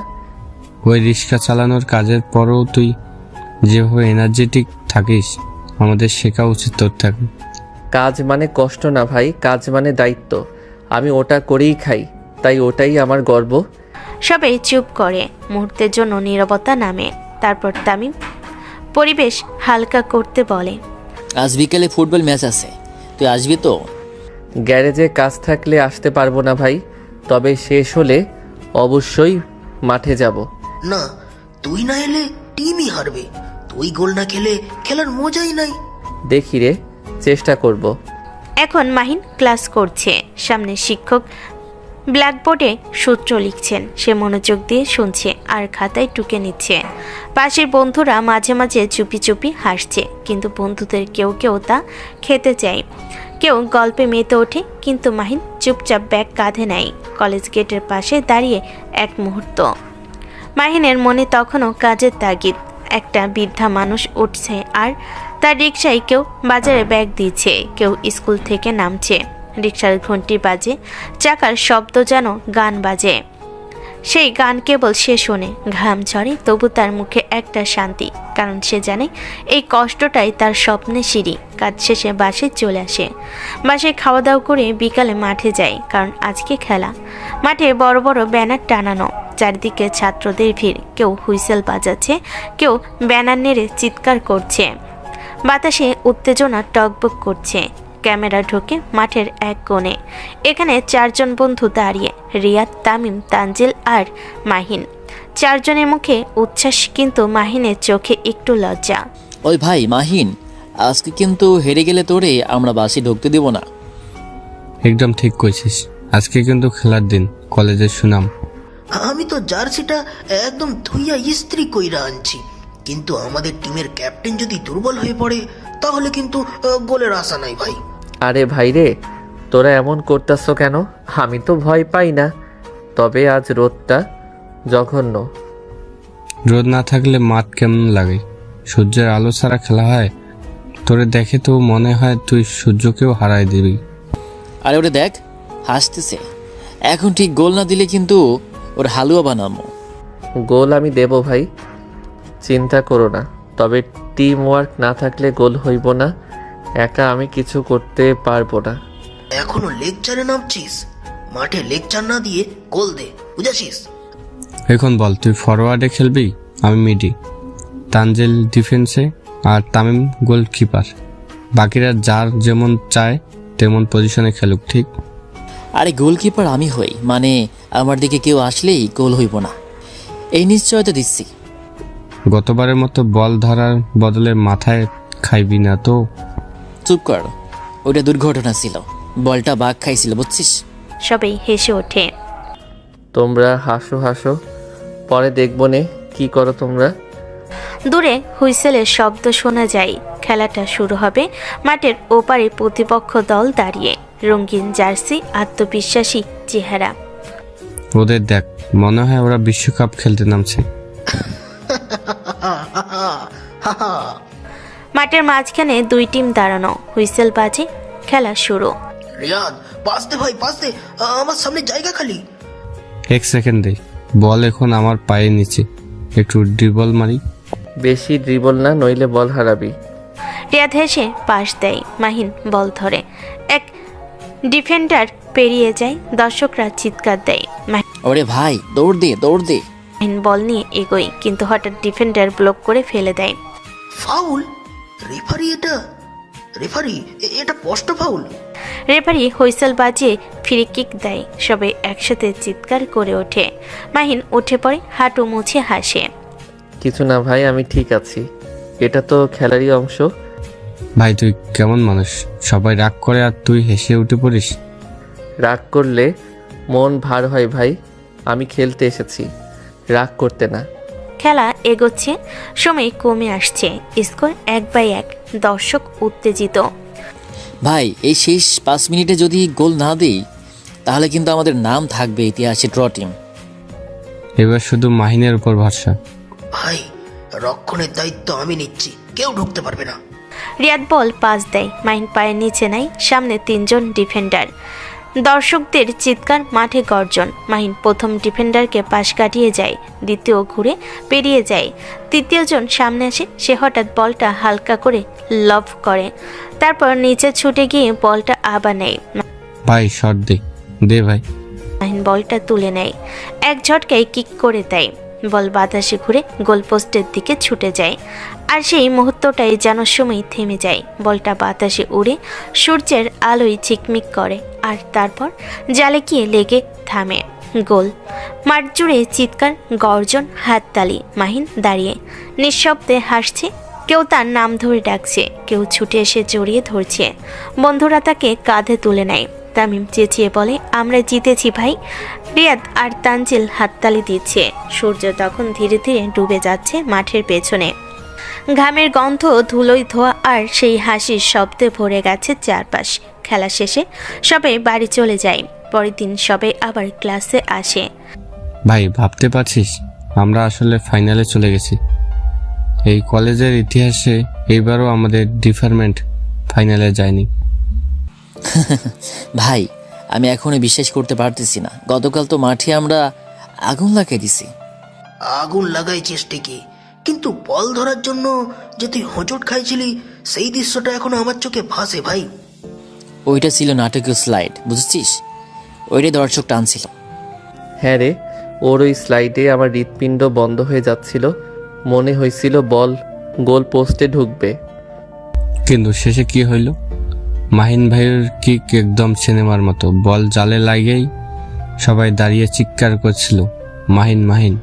ওই রিক্সা চালানোর কাজের পরও তুই যেভাবে এনার্জেটিক থাকিস, আমাদের শেখা উচিত তোর থেকে। কাজ মানে কষ্ট না ভাই, কাজ মানে দায়িত্ব। আমি ওটা করেই খাই, তাই ওটাই আমার গর্ব। সবাই চুপ করে, মুহূর্তের জন্য নীরবতা নামে। তারপর তামিম পরিবেশ হালকা করতে বলে, আজ বিকেলে ফুটবল ম্যাচ আছে, তুই আসবি তো? গ্যারেজে কাজ থাকলে আসতে পারবো না ভাই, তবে শেষ হলে অবশ্যই মাঠে যাব। না, তুই না এলে টিমই হারবে। তুই গোল না খেলে খেলার মজাই নাই। দেখি রে, চেষ্টা করব। এখন মাহিন ক্লাস করছে, সামনে শিক্ষক ব্ল্যাকবোর্ডে সূত্র লিখছেন। সে মনোযোগ দিয়ে শুনছে আর খাতায় টুকে নিচ্ছে। পাশের বন্ধুরা মাঝে মাঝে চুপি চুপি হাসছে, কিন্তু বন্ধুদের কেউ কেউ তা খেতে চায়, কেউ গল্পে মেতে ওঠে। কিন্তু মাহিন চুপচাপ ব্যাগ কাঁধে নেয়, কলেজ গেটের পাশে দাঁড়িয়ে এক মুহূর্ত। মাহিনের মনে তখনও কাজের তাগিদ। একটা বৃদ্ধা মানুষ উঠছে আর তার রিকশায় কেউ বাজারে ব্যাগ দিচ্ছে, কেউ স্কুল থেকে নামছে। রিকশার ঘন্টি বাজে, চাকার শব্দ যেন গান বাজে। সেই গান কেবল সে শোনে, ঘাম ঝরে, তবু তার মুখে একটা শান্তি, কারণ সে জানে এই কষ্টটাই তার স্বপ্নের সিঁড়ি। কাজ শেষে বাসে চলে আসে, বাসে খাওয়া দাওয়া করে বিকালে মাঠে যায়, কারণ আজকে খেলা। মাঠে বড় বড় ব্যানার টানানো, চারিদিকে ছাত্রদের ভিড়, কেউ হুইসেল বাজাচ্ছে, কেউ ব্যানার নেড়ে চিৎকার করছে। বাতাসে উত্তেজনা টকবক করছে। ক্যামেরা ঢোকে মাঠের এক কোণে। এখানে 4 জন বন্ধু দাঁড়িয়ে, রিয়াদ, তামিম, তানজিল আর মাহিন। 4 জনের মুখে উচ্ছ্বাস, কিন্তু মাহিনের চোখে একটু লজ্জা। ওই ভাই মাহিন, আজকে কিন্তু হেরে গেলে তোরে আমরা বাসে ঢুকতে দেব না। একদম ঠিক কইছিস, আজকে কিন্তু খেলার দিন, কলেজের সুনাম। আমি তো জার্সিটা একদম ধুইয়া ইস্ত্রি কইরা আনছি, কিন্তু আমাদের টিমের ক্যাপ্টেন যদি দুর্বল হয়ে পড়ে তাহলে কিন্তু গোলের আশা নাই ভাই। আরে ভাই রে, তোরা এমন করতেছ কেন? আমি তো ভয় পাই না, তবে আজ রোদটা জঘন্য। রোদ না থাকলে মাঠ কেমন লাগে? সূর্যের আলো ছাড়া খেলা হয়? তোরে দেখে তো মনে হয় তুই সূর্যকেও হারাই দিবি। আরে ওরে দেখ, হাসতেছে। এখন ঠিক গোল না দিলে কিন্তু ওর হালুয়া বানাবো। গোল আমি দেব ভাই, চিন্তা করো না। তবে টিম ওয়ার্ক না থাকলে গোল হইব না। একা আমি কিছু করতে পারবো না। এখনো লেকচারে নামছিস? মাঠে লেকচার না দিয়ে গোল দে, বুঝাছিস? এখন বল, তুই ফরওয়ার্ডে খেলবি, আমি মিডি, তানজিল ডিফেন্সে আর তামিম গোলকিপার। বাকিরা যার যেমন চায় তেমন পজিশনে খেলুক, ঠিক? আরে গোলকিপার আমি হই, মানে আমার দিকে কেউ আসলেই গোল হইব না, এই নিশ্চয়তা দিচ্ছি। গতবারের মতো বল ধরার বদলে মাথায় খাইবি না তো? চুপ কর, ওটা দুর্ঘটনা ছিল, বলটা বাঘ খাইছিল, বুঝছিস? সবাই হেসে ওঠে। তোমরা হাসো হাসো, পরে দেখবো নে কি করো তোমরা। দূরে হুইসেলের শব্দ শোনা যায়। খেলাটা শুরু হবে। মাঠের ওপারে প্রতিপক্ষ দল দাঁড়িয়ে, রঙিন জার্সি, আত্মবিশ্বাসী চেহারা। ওদের দেখ, মনে হয় ওরা বিশ্বকাপ খেলতে নামছে। মাঠের মাঝখানে 2 টিম দাঁড়ানো, হুইসেল বাজে, খেলা শুরু। রিয়াদ, পাস দে ভাই, পাস দে, আমার সামনে জায়গা খালি। 1 সেকেন্ড দে, বল এখন আমার পায়ের নিচে, একটু ড্রিবল মারি। বেশি ড্রিবল না, নইলে বল হারাবি। রিয়াদ হেসে পাশ দেয়, মাহিন বল ধরে, এক ডিফেন্ডার পেরিয়ে যায়, দর্শকরা চিৎকার দেয়। ওরে ভাই, দৌড় দে, দৌড় দে। মাহিন বল নিয়ে এগোয়, কিন্তু হঠাৎ ডিফেন্ডার ব্লক করে ফেলে দেয়। ফাউল? রেফারি এটা রেফারি, এটা স্পষ্ট ফাউল। রেফারি হুইসেল বাজিয়ে ফ্রি কিক দেয়। সবাই একসাথে চিৎকার করে ওঠে। মাহিন উঠে পড়ে, হাঁটু মুছে হাসে। কিছু না ভাই, আমি ঠিক আছি। এটা তো খেলারই অংশ। ভাই তুই কেমন মানুষ, সবাই রাগ করে আর তুই হেসে উঠে পড়িস। রাগ করলে মন ভার হয় ভাই। আমি খেলতে এসেছি, রাগ করতে না। খেলা এগোচ্ছে, সময় কমে আসছে। স্কোর 1-1, দর্শক উত্তেজিত। ভাই এই শেষ 5 মিনিটে যদি গোল না দেই তাহলে কিন্তু আমাদের নাম থাকবে ইতিহাসে ড্র টিম। এবার শুধু মাহিনের উপর ভরসা। ভাই রক্ষণের দায়িত্ব আমি নিচ্ছি, কেউ ঢুকতে পারবে না। রিয়াদ বল পাস দেয়, মাহিন পায়ের নিচে নাই, সামনে 3 জন ডিফেন্ডার। দর্শকদের চিৎকার, মাঠে গর্জন। মাহিন প্রথম ডিফেন্ডারকে পাশ কাটিয়ে যায়, দ্বিতীয় ঘুরে পেরিয়ে যায়, তৃতীয় জন সামনে আসে। সে হঠাৎ বলটা হালকা করে লভ করে, তারপর নিচে ছুটে গিয়ে বলটা আবার নেয়। ভাই শট দে ভাই। মাহিন বলটা তুলে নেয়, এক ঝটকায় কিক করে দেয়। বল বাতাসে ঘুরে গোলপোস্টের দিকে ছুটে যায়। আর সেই মুহূর্তটাই যেন সময় থেমে যায়। বলটা বাতাসে উড়ে সূর্যের আলোয় ঝিকমিক করে, আর তারপর জালে গিয়ে লেগে থামে। গোল। মাঠ জুড়ে চিৎকার, গর্জন, হাততালি। মাহিন দাঁড়িয়ে নিঃশব্দে হাসছে। কেউ তার নাম ধরে ডাকছে, কেউ ছুটে এসে জড়িয়ে ধরছে। বন্ধুরা তাকে কাঁধে তুলে নেয়। তামিম চেঁচিয়ে বলে, আমরা জিতেছি ভাই। রিয়াদ আর তানজিল হাততালি দিচ্ছে। সূর্য তখন ধীরে ধীরে ডুবে যাচ্ছে মাঠের পেছনে। ঘামের গন্ধ, ধুলোয় ধোয়া আর সেই হাসির শব্দে ভরে গেছে চারপাশ। খেলা শেষে সবাই বাড়ি চলে যায়। পরের দিন সবাই আবার ক্লাসে আসে। ভাই ভাবতে পারছিস আমরা আসলে ফাইনালে চলে গেছি। এই কলেজের ইতিহাসে এইবারও আমাদের ডিপার্টমেন্ট ফাইনালে যায়নি। ভাই আমি এখনই বিশ্বাস করতে পারতেছি না, গতকাল তো মাঠে আমরা আগুন লাগিয়ে দিছি। আগুন লাগাইছিস ঠিকই, কিন্তু বল ধরার জন্য যে তুই হোঁচট খাইছিলি সেই দৃশ্যটা এখনো আমার চোখে ভাসে ভাই। ওইটা ছিল নাটকীয় স্লাইড, বুঝছিস? ওইটাই দর্শক টানছিল। হ্যাঁ রে, ওর ওই স্লাইডে আমার হৃৎপিণ্ড বন্ধ হয়ে যাচ্ছিল। মনে হয়েছিল বল গোল পোস্টে ঢুকবে। কিন্তু শেষে কি হইল? মাহিন ভাইয়ের কিক একদম সিনেমার মতো। বল জালে লাগেই সবাই দাঁড়িয়ে চিৎকার করছিল, মাহিন মাহিন।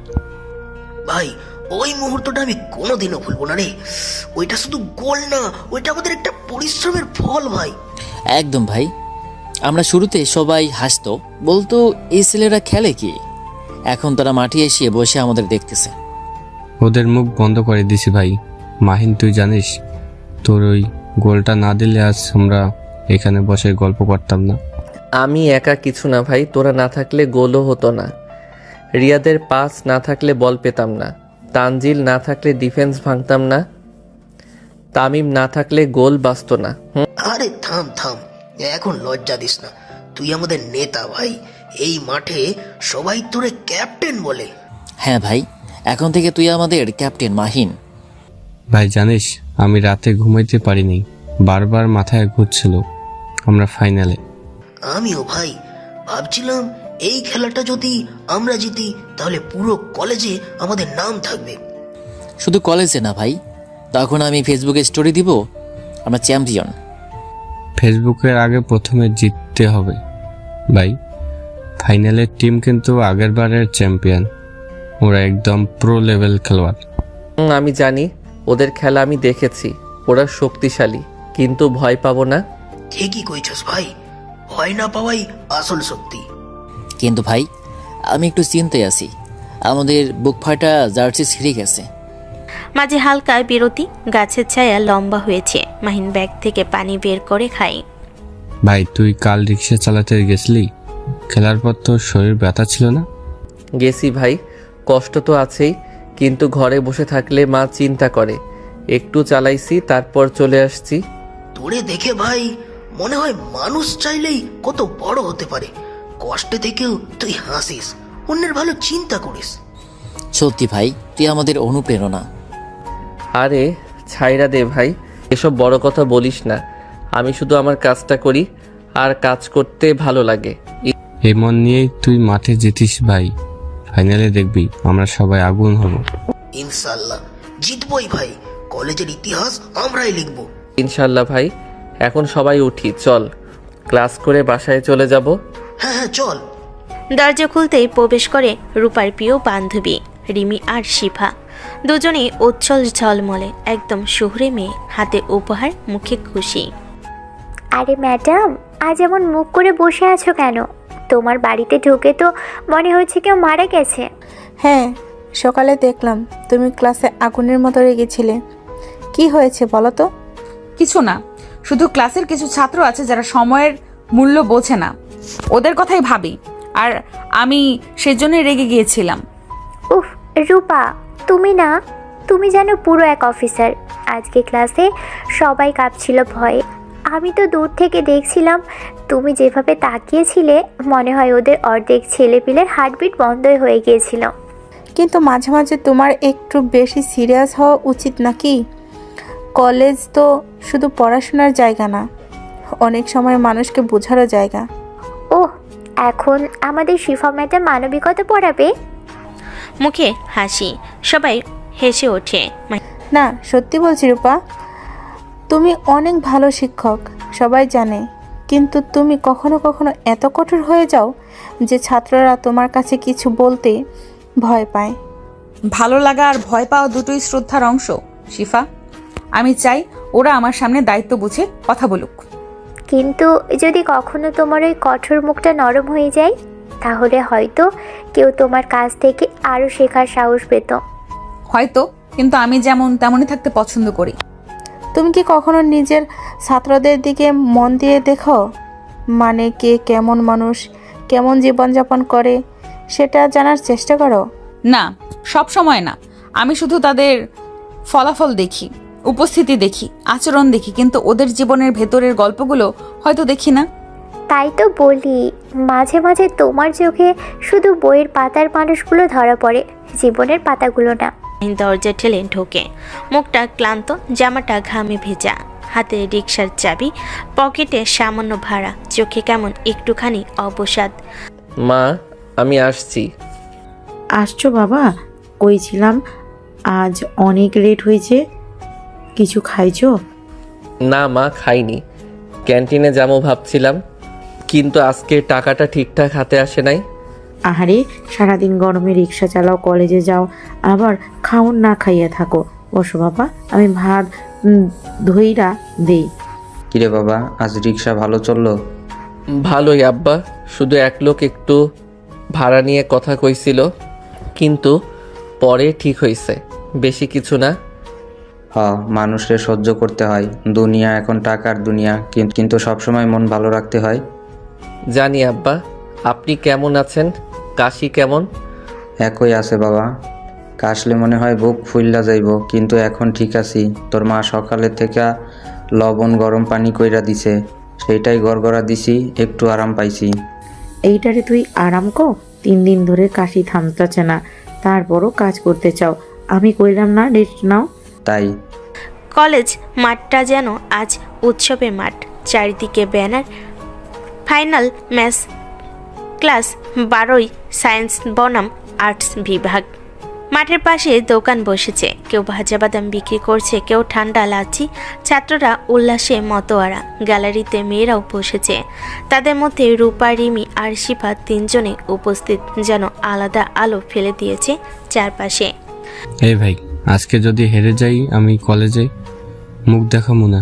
ভাই ওই মুহূর্তটা আমি কোনোদিনও ভুলবো না রে। ওইটা শুধু গোল না, ওইটা আমাদের একটা পরিশ্রমের ফল ভাই। একদম ভাই, আমরা শুরুতে সবাই হাসতো, বলতো এই ছেলেরা খেলে কি। এখন তারা মাঠে এসে বসে আমাদের দেখতেছে। ওদের মুখ বন্ধ করে দিছি ভাই। মাহিন তুই জানিস, তোর ওই গোলটা না দিলে আজ আমরা এখানে বসে গল্প করতাম না। আমি একা কিছু না ভাই, তোরা না থাকলে গোলও হতো না। রিয়াদের পাস না থাকলে বল পেতাম না। তানজিল না থাকলে ডিফেন্স ভাঙতাম না। তামিম না থাকলে গোল বাঁচত না। আরে থাম থাম, এখন লজ্জা দিস না। তুই আমাদের নেতা ভাই, এই মাঠে সবাই তোরে ক্যাপ্টেন বলে। হ্যাঁ ভাই, এখন থেকে তুই আমাদের ক্যাপ্টেন মাহিন। ভাই জানিস আমি রাতে ঘুমাইতে পারিনি, বারবার মাথায় ঘুরছিল আমরা ফাইনালে। আমিও ভাই ভাবছিলাম এই খেলাটা যদি আমরা জিতি তাহলে পুরো কলেজে আমাদের নাম থাকবে। শুধু কলেজে না ভাই, তখন আমি ফেসবুকে স্টোরি দিব আমরা চ্যাম্পিয়ন। ফেসবুকের আগে প্রথমে জিততে হবে ভাই। ফাইনালের টিম কিন্তু আগের বারের চ্যাম্পিয়ন, ওরা একদম প্রো লেভেল খেলোয়াড়। আমি জানি, ওদের খেলা আমি দেখেছি। ওরা শক্তিশালী, কিন্তু ভয় পাবো না। ঠিকই কইছস ভাই, ভয় না পাওয়াই আসল শক্তি। কিন্তু ভাই আমি একটু চিন্তায় আছি, আমাদের বুক ফাটা জার্সি ছিঁড়ে গেছে। মাঝে হালকা বিরতি। গাছের ছায়া লম্বা হয়েছে। মাহিন ব্যাগ থেকে পানি বের করে খায়। ভাই তুই কাল রিক্সা চালাতে গেছলি, খেলার পর তোর শরীর ব্যথা ছিল না? গেছি ভাই, কষ্ট তো আছেই, কিন্তু ঘরে বসে থাকলে মা চিন্তা করে। একটু চালাইছি, তারপর চলে আসছি। তোরে দেখে ভাই মনে হয় মানুষ চাইলেই কত বড় হতে পারে। কষ্টে থেকেও তুই হাসিস, অন্যের ভালো চিন্তা করিস। সত্যি ভাই, তুই আমাদের অনুপ্রেরণা। আরে ছাইরা দে ভাই, এসব বড় কথা বলিস না। আমি শুধু আমার কাজটা করি, আর কাজ করতে ভালো লাগে। এই মন নিয়েই তুই মাঠে জিতিস ভাই। ফাইনালে দেখবি আমরা সবাই আগুন হব। ইনশাল্লাহ জিতবই ভাই, কলেজের ইতিহাস আমরাই লিখবো। ইনশাল্লাহ ভাই, এখন সবাই উঠি, চল ক্লাস করে বাসায় চলে যাব। হ্যাঁ হ্যাঁ চল। দরজা খুলতেই প্রবেশ করে রূপার প্রিয় বান্ধবী রিমি আর শিফা। দুজনেই উজ্জ্বল ঝলমলে, একদম শহুরে মেয়ে, হাতে উপহার, মুখে খুশি। আরে ম্যাডাম, আজ এমন মুখ করে বসে আছো কেন? তোমার বাড়িতে ঢুকে তো মনে হচ্ছে কেউ মারা গেছে। হ্যাঁ, সকালে দেখলাম তুমি ক্লাসে আগুনের মতো রেগেছিলে। কি হয়েছে বলো তো? কিছু না, শুধু ক্লাসের কিছু ছাত্র আছে যারা সময়ের মূল্য বোঝে না, ওদের কথাই ভাবি, আর আমি সেজন্যই রেগে গিয়েছিলাম। উফ রূপা, তুমি জানো পুরো এক অফিসার। আজকে ক্লাসে সবাই কাঁপছিল ভয়ে। আমি তো দূর থেকে দেখছিলাম, তুমি যেভাবে তাকিয়েছিলে মনে হয় ওদের অর্ধেক ছেলেপিলের হার্টবিট বন্ধই হয়ে গিয়েছিল। কিন্তু মাঝে মাঝে তোমার একটু বেশি সিরিয়াস হওয়া উচিত নাকি? কলেজ তো শুধু পড়াশোনার জায়গা না, অনেক সময় মানুষকে বোঝারও জায়গা। ওহ, এখন আমাদের শিফা ম্যাডাম মানবিকতা পড়াবে? মুখে হাসি, সবাই হেসে ওঠে। না, সত্যি বলছি রূপা, তুমি অনেক ভালো শিক্ষক, সবাই জানে। কিন্তু তুমি কখনো কখনো এত কঠোর হয়ে যাও যে ছাত্ররা তোমার কাছে কিছু বলতে ভয় পায়। ভালো লাগা আর ভয় পাওয়া দুটোই শ্রদ্ধার অংশ শিফা। আমি চাই ওরা আমার সামনে দায়িত্ব বুঝে কথা বলুক। কিন্তু যদি কখনো তোমার ওই কঠোর মুখটা নরম হয়ে যায়, তাহলে হয়তো কেউ তোমার কাছ থেকে আরও শেখার সাহস পেত। হয়তো, কিন্তু আমি যেমন তেমনই থাকতে পছন্দ করি। তুমি কি কখনো নিজের ছাত্রদের দিকে মন দিয়ে দেখো? মানে কে কেমন মানুষ, কেমন জীবনযাপন করে, সেটা জানার চেষ্টা করো? না, সব সময় না। আমি শুধু তাদের ফলাফল দেখি, উপস্থিতি দেখি, আচরণ দেখি, কিন্তু ওদের জীবনের ভেতরের গল্পগুলো হয়তো দেখি না। তাই তো বলি, মাঝে মাঝে তোমার চোখে শুধু বইয়ের পাতার মানুষগুলো ধরা পড়ে, জীবনের পাতাগুলো না। দরজা ঠেলে ঢোকে, মুখটা ক্লান্ত, জামাটা ঘামে ভেজা, হাতে রিকশার চাবি, পকেটে সামান্য ভাড়া, চোখে কেমন একটুখানি অবসাদ। মা, আমি আসছি। আসছো বাবা? কই ছিলাম, আজ অনেক লেট হয়েছে, কিছু খাইছো? না মা, খাইনি, ক্যান্টিনে যাবো ভাবছিলাম, কিন্তু আজকে টাকাটা ঠিকঠাক হাতে আসে নাই। আহারে, সারাদিন গরমে রিক্সা চালাও, কলেজে যাও, আবার খাওন না খাইয়া থাকো। বসো বাবা, আমি ভাত ধইরা দেই। কিরে বাবা, আজ রিক্সা ভালো চললো? ভালোই আব্বা, শুধু এক লোক একটু ভাড়া নিয়ে কথা কইছিল, কিন্তু পরে ঠিক হয়েছে, বেশি কিছু না। মানুষের সহ্য করতে হয়, দুনিয়া এখন টাকার দুনিয়া, কিন্তু সবসময় মন ভালো রাখতে হয়। জানি আব্বা। আপনি কেমন আছেন? কাশি কেমন? একই আছে বাবা, কাশলে মনে হয় বুক ফুল্লা যাইব, কিন্তু এখন ঠিক আছি। তোর মা সকালে থেকে লবণ গরম পানি কইরা দিছে, সেইটাই গড়গড়া দিছি, একটু আরাম পাইছি। এইটারে তুই আরাম কো? 3 দিন ধরে কাশি থামতেছে না, তারপরও কাজ করতে চাও। আমি কইলাম না রেস্ট নাও? তাই কলেজ মাঠটা যেন আজ উৎসবের মাঠ, চারিদিকে banner, final match, class 12 science বনাম আর্টস বিভাগ। মাঠের পাশে দোকান বসেছে, কেউ ভাজা বাদাম বিক্রি করছে, কেউ ঠান্ডা লাচ্ছি, ছাত্ররা উল্লাসে মতোয়ারা। গ্যালারিতে মেয়েরাও বসেছে, তাদের মধ্যে রূপা, রিমি আর শিফা তিনজনে উপস্থিত, যেন আলাদা আলো ফেলে দিয়েছে চারপাশে। এই ভাই, আজকে যদি হেরে যাই আমি কলেজে, মুখ দেখাবো না।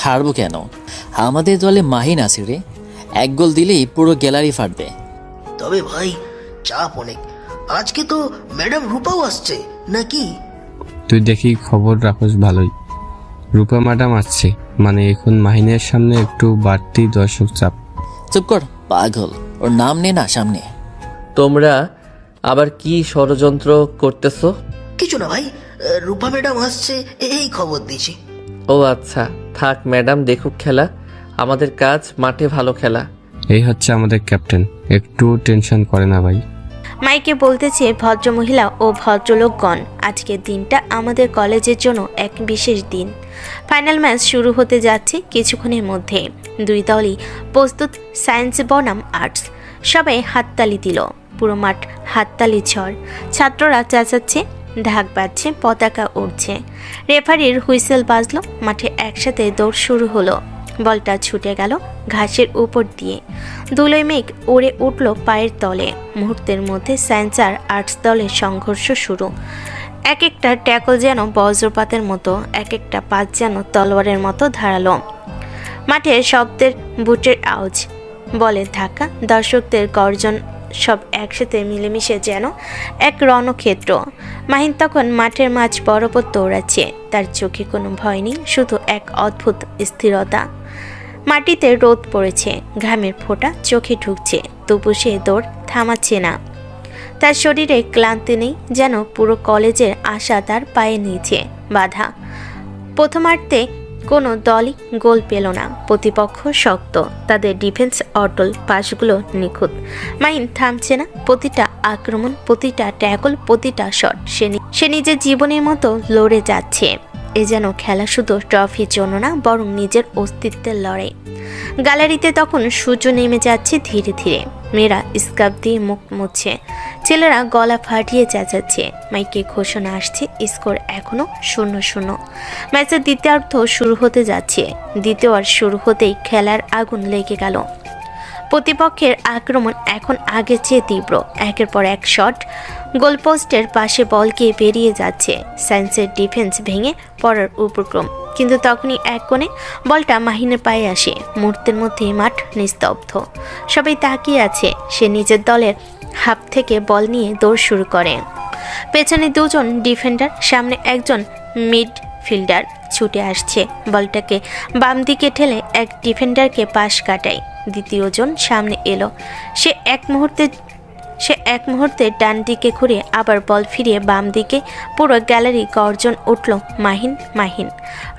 হারবো কেন? আমাদের দলে মাহিন আছে রে, 1 গোল দিলেই পুরো গ্যালারি ফাটবে। তবে ভাই, চাপ অনেক। আজকে তো ম্যাডাম রূপাও আসছে নাকি? তুই দেখি খবর রাখোস ভালোই। রূপা ম্যাডাম আসছে মানে এখন মাহিনের সামনে একটু বাড়তি দর্শক চাপ। চুপ কর পাগল, ওর নাম নে না সামনে। তোমরা আবার কি ষড়যন্ত্র করতেছো? কিছু না ভাই, রূপা ম্যাডাম আসছে এই খবর দিছি। ও আচ্ছা, থাক, ম্যাডাম দেখুক খেলা, আমাদের কাজ মাঠে ভালো খেলা। এই হচ্ছে আমাদের ক্যাপ্টেন, একটু টেনশন করে না ভাই। মাইকে বলতেছে ভদ্রমহিলা ও ভদ্রলোকগণ, আজকের দিনটা আমাদের কলেজের জন্য এক বিশেষ দিন। ফাইনাল ম্যাচ শুরু হতে যাচ্ছে কিছুক্ষণের মধ্যে। 2 দলই প্রস্তুত, সায়েন্স বনাম আর্টস। সবাই হাততালি দিল, পুরো মাঠ হাততালি ঝড়। ছাত্ররা চেঁচাচ্ছে, ঢাক বাজছে, পতাকা উড়ছে, রেফারির হুইসেল বাজলো, মাঠে একসাথে দৌড় শুরু হলো। বলটা ছুটে গেল ঘাসের উপর দিয়ে। ধুলোয় মেঘ উড়ে উঠল পায়ের তলে। মুহূর্তের মধ্যে সায়েন্স আর আর্টস দলের সংঘর্ষ শুরু। এক একটা ট্যাকল যেন বজ্রপাতের মতো, এক একটা পাত যেন তলোয়ারের মতো ধারালো। মাঠে শব্দের বুটের আওয়াজ, বলের ধাক্কা, দর্শকদের গর্জন সব একসাথে মিলেমিশে যেন এক রণক্ষেত্র। মাহিন তখন মাঠের মাঝ বরাবর দৌড়াচ্ছে। তার চোখে কোনো ভয় নেই, শুধু এক অদ্ভুত স্থিরতা। মাটিতে রোদ পড়েছে, ঘামের ফোঁটা চোখে ঢুকছে, তবু সে দৌড় থামাচ্ছে না। তার শরীরে ক্লান্তি নেই, যেন পুরো কলেজের আশা তার পায়ে নিচে বাধা। প্রথমার্ধে কোনো দলই গোল পেল না। প্রতিপক্ষ শক্ত, তাদের ডিফেন্স অটল, পাশগুলো নিখুঁত। মাহিন থামছে না। প্রতিটা আক্রমণ, প্রতিটা ট্যাকল, প্রতিটা শট সে নিজের জীবনের মতো লড়ে যাচ্ছে। এ যেন খেলা শুধু ট্রফির জন্য না, বরং নিজের অস্তিত্বের লড়াই। গ্যালারিতে তখন সূর্য নেমে যাচ্ছে ধীরে ধীরে। মেয়েরা স্কার্ফ দিয়ে মুখ মুছছে, ছেলেরা গলা ফাটিয়ে চেঁচাচ্ছে। মাইকে ঘোষণা আসছে, স্কোর এখনো 0-0। ম্যাচের দ্বিতীয়ার্ধ শুরু হতে যাচ্ছে। দ্বিতীয়ার্ধ শুরু হতেই খেলার আগুন লেগে গেল। প্রতিপক্ষের আক্রমণ এখন আগের চেয়ে তীব্র। একের পর এক শট, গোলপোস্টের পাশে বল গিয়ে বেরিয়ে যাচ্ছে। সায়েন্সের ডিফেন্স ভেঙে পড়ার উপক্রম, কিন্তু তখনই এক কোণে বলটা মাহিনের পায়ে আসে। মুহূর্তের মধ্যেই মাঠ নিস্তব্ধ। সবাই তাকিয়ে আছে। সে নিজের দলের হাফ থেকে বল নিয়ে দৌড় শুরু করে। পেছনে দুজন ডিফেন্ডার, সামনে একজন মিডফিল্ডার ছুটে আসছে। বলটাকে বাম দিকে ঠেলে এক ডিফেন্ডারকে পাশ কাটায়। দ্বিতীয়জন সামনে এলো। সে এক মুহূর্তে ডান দিকে ঘুরে আবার বল ফিরিয়ে বাম দিকে। পুরো গ্যালারি গর্জন উঠল, মাহিন, মাহিন।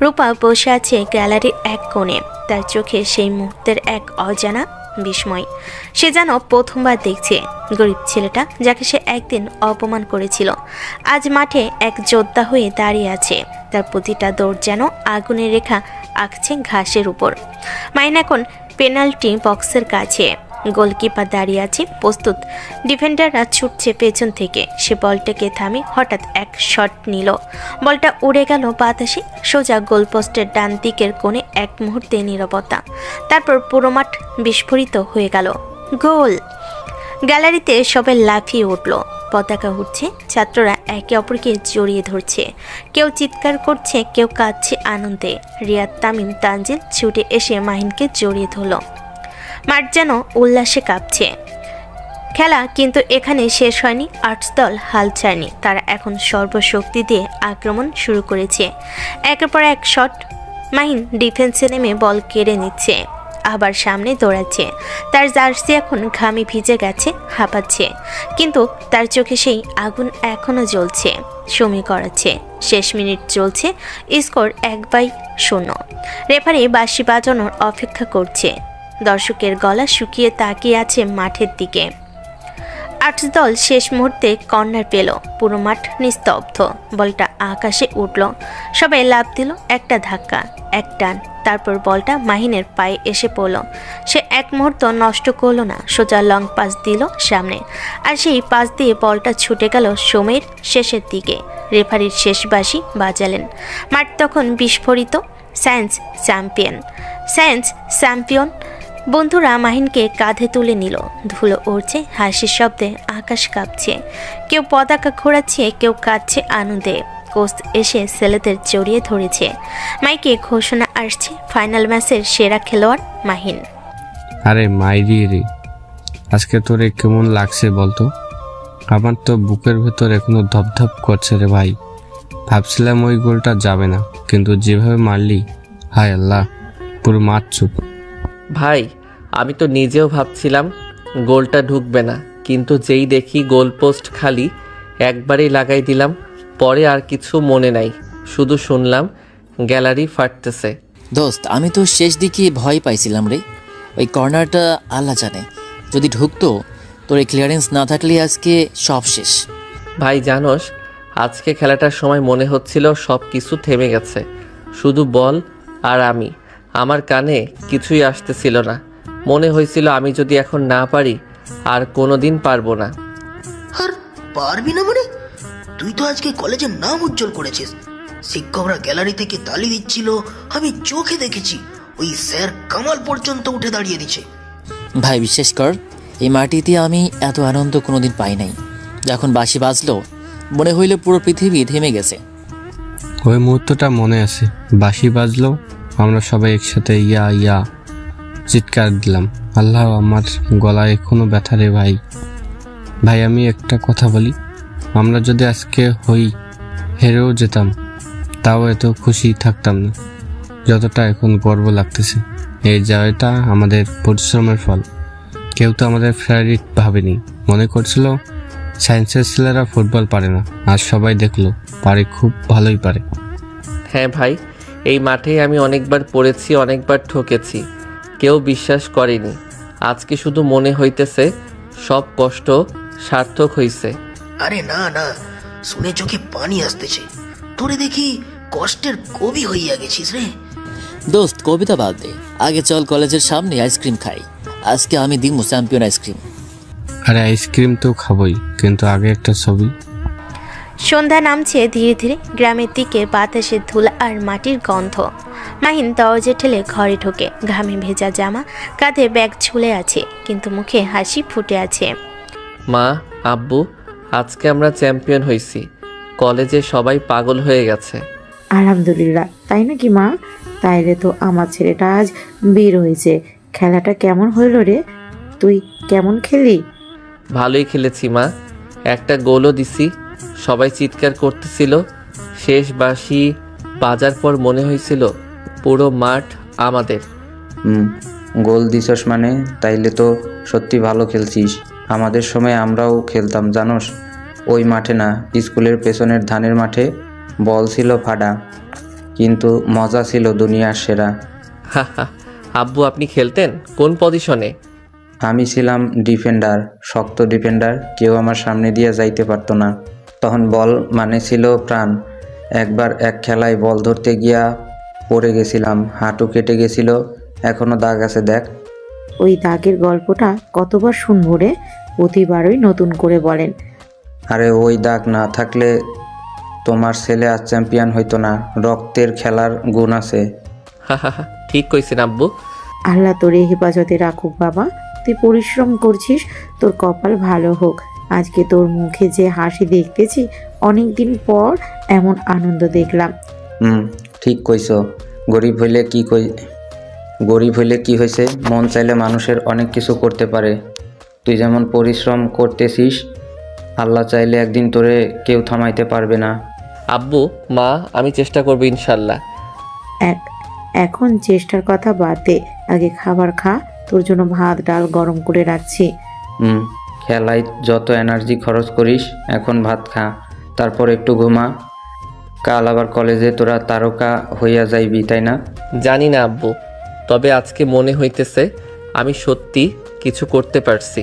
রূপা বসে আছে গ্যালারির এক কোণে। তার চোখে সেই মুহূর্তের এক অজানা বিস্ময়। সে যেন প্রথমবার দেখছে গরিব ছেলেটা, যাকে সে একদিন অপমান করেছিল, আজ মাঠে এক যোদ্ধা হয়ে দাঁড়িয়ে আছে। তার প্রতিটা দৌড় যেন আগুনের রেখা আঁকছে ঘাসের উপর। মাহিন এখন পেনাল্টি বক্সের কাছে। গোলকিপার দাঁড়িয়ে আছে প্রস্তুত। ডিফেন্ডাররা ছুটছে পেছন থেকে। সে বলটাকে থামে। হঠাৎ এক শট নিল। বলটা উড়ে গেল বাতাসে, সোজা গোলপোস্টের ডান দিকের কোণে। এক মুহূর্তে নীরবতা, তারপর পুরো মাঠ বিস্ফোরিত হয়ে গেল। গোল! গ্যালারিতে সবাই লাফিয়ে উঠল। পতাকা উঠছে, ছাত্ররা একে অপরকে জড়িয়ে ধরছে। কেউ চিৎকার করছে, কেউ কাঁদছে আনন্দে। রিয়াদ, তামিম, তানজিল ছুটে এসে মাহিনকে জড়িয়ে ধরল। মাঠ যেন উল্লাসে কাঁপছে। খেলা কিন্তু এখানে শেষ হয়নি। আর্টস দল হাল ছাড়েনি। তারা এখন সর্বশক্তি দিয়ে আক্রমণ শুরু করেছে। একের পর এক শট। মাহিন ডিফেন্সে নেমে বল কেড়ে নিচ্ছে, আবার সামনে দৌড়াচ্ছে। তার জার্সি এখন ঘামে ভিজে গেছে, হাঁপাচ্ছে, কিন্তু তার চোখে সেই আগুন এখনো জ্বলছে, সময় করাচ্ছে। শেষ মিনিট চলছে, স্কোর 1/0। রেফারি বাঁশি বাজানোর অপেক্ষা করছে। দর্শকের গলা শুকিয়ে তাকিয়ে আছে মাঠের দিকে। আর্টস দল শেষ মুহূর্তে কর্নার পেল। পুরো মাঠ নিস্তব্ধ। বলটা আকাশে উঠল। সবাই লাফ দিল। একটা ধাক্কা, এক টান, তারপর বলটা মাহিনের পায়ে এসে পড়ল। সে এক মুহূর্ত নষ্ট করলো না, সোজা লং পাস দিল সামনে। আর সেই পাস দিয়ে বলটা ছুটে গেল সময়ের শেষের দিকে। রেফারির শেষ বাঁশি বাজালেন। মাঠ তখন বিস্ফোরিত। Science champion, science champion. বন্ধুরা মাহিনকে কাঁধে তুলে নিল। ধুলো উড়ছে, হাসির শব্দে আকাশ কাঁপছে। কেউ পতাকা ঘোরাচ্ছে, কেউ কাঁদছে আনন্দে। কোচ এসে ছেলেদের জড়িয়ে ধরেছে। মাইকে ঘোষণা আসছে, ফাইনাল ম্যাচের সেরা খেলোয়াড় মাহিন। আরে মাইরি রে, আজকে তোরে কেমন লাগছে বলতো? আমার তো বুকের ভেতর এখনো ধপধপ করছে রে ভাই। ভাবছিলাম ওই গোলটা যাবে না, কিন্তু যেভাবে মারলি, হায় আল্লাহ, পুরো মাঠ চুপ। ভাই, আমি তো নিজেও ভাবছিলাম গোলটা ঢুকবে না, কিন্তু যেই দেখি গোল পোস্ট খালি, একবারেই লাগাই দিলাম। পরে আর কিছু মনে নাই, শুধু শুনলাম গ্যালারি ফাটতেছে। দোস্ত, আমি তো শেষ দিকে ভয় পাইছিলাম রে। ওই কর্নারটা আল্লাহ জানে যদি ঢুকতো। তোর এই ক্লিয়ারেন্স না থাকলে আজকে সব শেষ। ভাই জানোস, আজকে খেলাটার সময় মনে হচ্ছিল সব কিছু থেমে গেছে, শুধু বল আর আমি। আমার কানে কিছুই আসতেছিল না। মনে হয়েছিল আমি যদি এখন না পারি, আর কোনোদিন পারবো না। আর পারবি না মানে? তুই তো আজকে কলেজের নাম উজ্জ্বল করেছিস। শিক্ষকরা গ্যালারি থেকে তালি দিচ্ছিল, আমি চোখে দেখেছি। ওই স্যার কামাল পর্যন্ত উঠে দাঁড়িয়ে দিছে। ভাই বিশ্বাস কর, এই মাটিতে আমি এত আনন্দ কোনোদিন পাই নাই। যখন বাঁশি বাজলো মনে হইল পুরো পৃথিবী থেমে গেছে। ওই মুহূর্তটা মনে আছে, বাঁশি বাজলো, আমরা সবাই একসাথে ইয়া ইয়া চিৎকার দিলাম। আল্লাহ, আমার গলায় এখনো ব্যথা রে ভাই। ভাই আমি একটা কথা বলি, আমরা যদি আজকে হেরেও যেতাম তাও এত খুশি থাকতাম না যতটা এখন গর্ব লাগতেছে। এই জয়টা আমাদের পরিশ্রমের ফল। কেউ তো আমাদের ফেভারিট ভাবেনি, মনে করছিল সায়েন্সের ছেলেরা ফুটবল পারে না, আর সবাই দেখলো পারে, খুব ভালোই পারে। হ্যাঁ ভাই, এই মাঠেই আমি অনেকবার পড়েছি, অনেকবার ঠকেছি, কেউ বিশ্বাস করেনি। আজকে শুধু মনে হইতেছে সব কষ্ট সার্থক হইছে। আরে না না, শুনে চোখে পানি আসতেছে। তোরে দেখি কষ্টের কবি হইয়া গেছিস রে। দোস্ত কবিতা বাদ দে, আগে চল কলেজের সামনে আইসক্রিম খাই। আজকে আমি দিমু চ্যাম্পিয়ন আইসক্রিম। আরে আইসক্রিম তো খাবই, কিন্তু আগে একটা ছবি। সন্ধ্যা নামছে ধীরে ধীরে, গ্রামের দিকে বাতাসের ধুলা আর মাটির গন্ধ। মাহিন দরজা ঠেলে ঘরে ঢোকে, ঘামে ভেজা জামা, কাঁধে ব্যাগ ঝুলে আছে, কিন্তু মুখে হাসি ফুটে আছে। মা, আব্বু, আজকে আমরা চ্যাম্পিয়ন হইছি। কলেজে সবাই পাগল হয়ে গেছে। আলহামদুলিল্লাহ, তাই নাকি মা? তাইলে তো আমার ছেলেটা আজ বের হয়েছে। খেলাটা কেমন হইল রে? তুই কেমন খেলি? ভালোই খেলেছি মা, একটা গোলও দিছি। সবাই চিৎকার করতেছিল। শেষ বাঁশি বাজার পর মনে হয়েছিল পুরো মাঠ আমাদের। গোল দিছস মানে? তাইলে তো সত্যি ভালো খেলছিস। আমাদের সময় আমরাও খেলতাম জানোস, ওই মাঠে না, স্কুলের পেছনের ধানের মাঠে। বল ছিল ফাডা, কিন্তু মজা ছিল দুনিয়ার সেরা। আব্বু, আপনি খেলতেন কোন পজিশনে? আমি ছিলাম ডিফেন্ডার, শক্ত ডিফেন্ডার, কেউ আমার সামনে দিয়ে যাইতে পারতো না। তখন বল মানে ছিল প্রাণ। একবার এক খেলায় বল ধরতে গিয়া পড়ে গেছিলাম, হাঁটু কেটে গেছিল, এখনো দাগ আছে দেখ। ওই দাগের গল্পটা কতবার শুনবো রে? প্রতিবারই নতুন করে বলেন। আরে ওই দাগ না থাকলে তোমার ছেলে আজ চ্যাম্পিয়ন হইতো না। রক্তের খেলার গুণ আছে। ঠিক কইছেন আব্বু। আল্লাহ তোর হেফাজতে রাখুক বাবা। তুই পরিশ্রম করছিস, তোর কপাল ভালো হোক। আজকে তোর মুখে যে হাসি দেখতেছি, অনেক দিন পর এমন আনন্দ দেখলাম। ঠিক কইছো। গরিব হইলে কি হয়েছে, মন চাইলে মানুষের অনেক কিছু করতে পারে। তুই যেমন পরিশ্রম করতেছিস, আল্লাহ চাইলে একদিন তোরে কেউ থামাইতে পারবে না। আব্বু, মা, আমি চেষ্টা করবো ইনশাল্লাহ। এখন চেষ্টার কথা বাদ দে, আগে খাবার খা। তোর জন্য ভাত ডাল গরম করে রাখছি। খেলায় যত এনার্জি খরচ করিস, এখন ভাত খা, তারপর একটু ঘুমা। কাল আবার কলেজে তোরা তারকা হইয়া যাইবি, তাই না? জানি না আব্বু, তবে আজকে মনে হইতেছে আমি সত্যি কিছু করতে পারছি।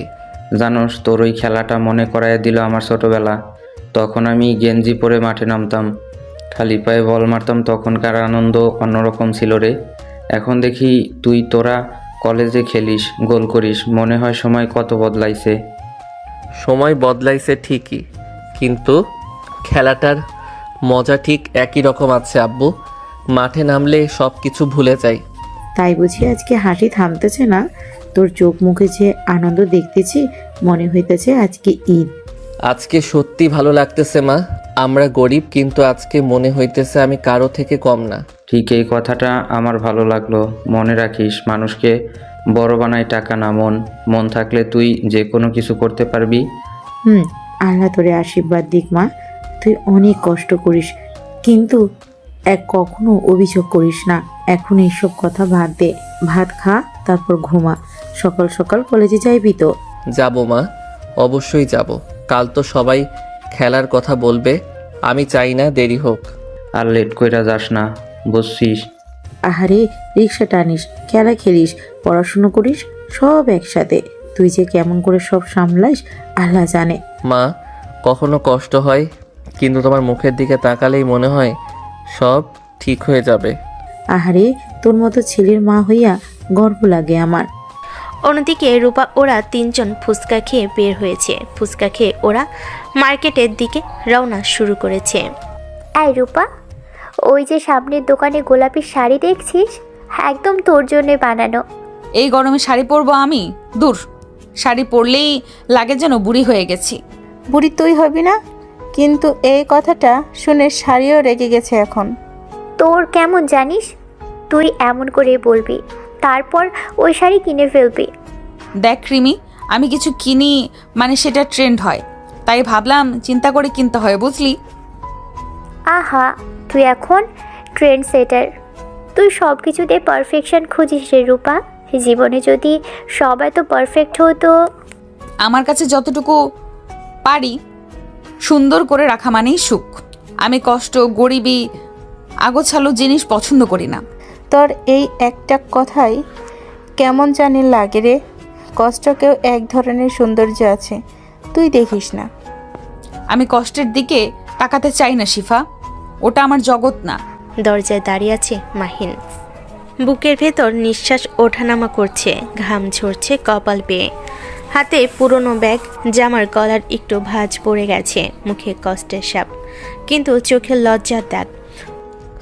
জানোস, তোর ওই খেলাটা মনে করাইয়া দিল আমার ছোটবেলা। তখন আমি গেঞ্জি পরে মাঠে নামতাম, খালি পায়ে বল মারতাম। তখনকার আনন্দ অন্যরকম ছিল রে। এখন দেখি তোরা কলেজে খেলিস, গোল করিস, মনে হয় সময় কত বদলাইছে। সময় বদলাইছে ঠিকই, কিন্তু খেলাটার মজা ঠিক একই রকম আছে আব্বু। মাঠে নামলে সব কিছু ভুলে যাই। তাই বুঝি আজকে হাসি থামতেছে না? তোর চোখ মুখে যে আনন্দ দেখতেছি, মনে হইতেছে আজকে ঈদ। আজকে সত্যি ভালো লাগতেছে মা। আমরা গরিব, কিন্তু আজকে মনে হইতেছে আমি কারো থেকে কম না। ঠিক এই কথাটা আমার ভালো লাগলো। মনে রাখিস, মানুষকে বড় বানায় টাকা না, মন থাকলে তুই যে কোনো কিছু করতে পারবি। আল্লাহ তোরে আশীর্বাদ দিক মা। তুই অনেক কষ্ট করিস, কিন্তু কখনো অভিযোগ করিস না। এখন এইসব কথা বাদ দে, ভাত খা, তারপর ঘুমা। সকাল সকাল কলেজে যাইবি তো? যাবো মা, অবশ্যই যাব। কাল তো সবাই খেলার কথা বলবে, আমি চাই না দেরি হোক। আর লেট কইরা যাস না, বুঝছিস? আহারে, রিক্সা টানিস, খেলা খেলিস, পড়াশুনো করিস, সব একসাথে। তুই যে কেমন করে সব সামলাইস আল্লাহ জানে। মা, কখনো কষ্ট হয়, কিন্তু তোমার মুখের দিকে তাকালেই মনে হয় সব ঠিক হয়ে যাবে। আহারে, তোর মতো ছেলের মা হইয়া গর্ব লাগে আমার। অন্যদিকে রূপা ওরা তিনজন ফুচকা খেয়ে বের হয়েছে। ফুচকা খেয়ে ওরা মার্কেটের দিকে রওনা শুরু করেছে। এই রূপা, ওই যে সামনের দোকানে গোলাপি শাড়ি দেখছিস, একদম তোর জন্যে বানানো। এই গরমে শাড়ি পরবো আমি? দূর, শাড়ি পরলেই লাগে যেন বুড়ি হয়ে গেছি। বুড়ি তুই হবি না, কিন্তু এই কথাটা শুনে শাড়িও রেগে গেছে এখন। তোর কেমন জানিস, তুই এমন করে বলবি, তারপর ওই শাড়ি কিনে ফেলবি। দেখ রিমি, আমি কিছু কিনি মানে সেটা ট্রেন্ড হয়, তাই ভাবলাম চিন্তা করে কিনতে হয়, বুঝলি? আহা, তুই এখন ট্রেন্ড সেটার। তুই সব কিছুতে পারফেকশন খুঁজিস রে রূপা। জীবনে যদি সবাই তো পারফেক্ট হতো। আমার কাছে যতটুকু পারি সুন্দর করে রাখা মানেই সুখ। আমি কষ্ট, গরিবি, আগোছালো জিনিস পছন্দ করি না। তোর এই একটা কথাই কেমন জানি লাগে রে। কষ্টকেও এক ধরনের সৌন্দর্য আছে, তুই দেখিস না। আমি কষ্টের দিকে তাকাতে চাই না শিফা, ওটা আমার জগৎ না। দরজায় দাঁড়িয়ে আছে মাহিন। বুকের ভেতর নিঃশ্বাস ওঠানামা করছে, ঘাম ঝরছে কপাল বেয়ে। হাতে পুরনো ব্যাগ, জামার গলার একটু ভাঁজ পড়ে গেছে, মুখে কষ্টের সাপ, কিন্তু চোখে লজ্জার দাগ।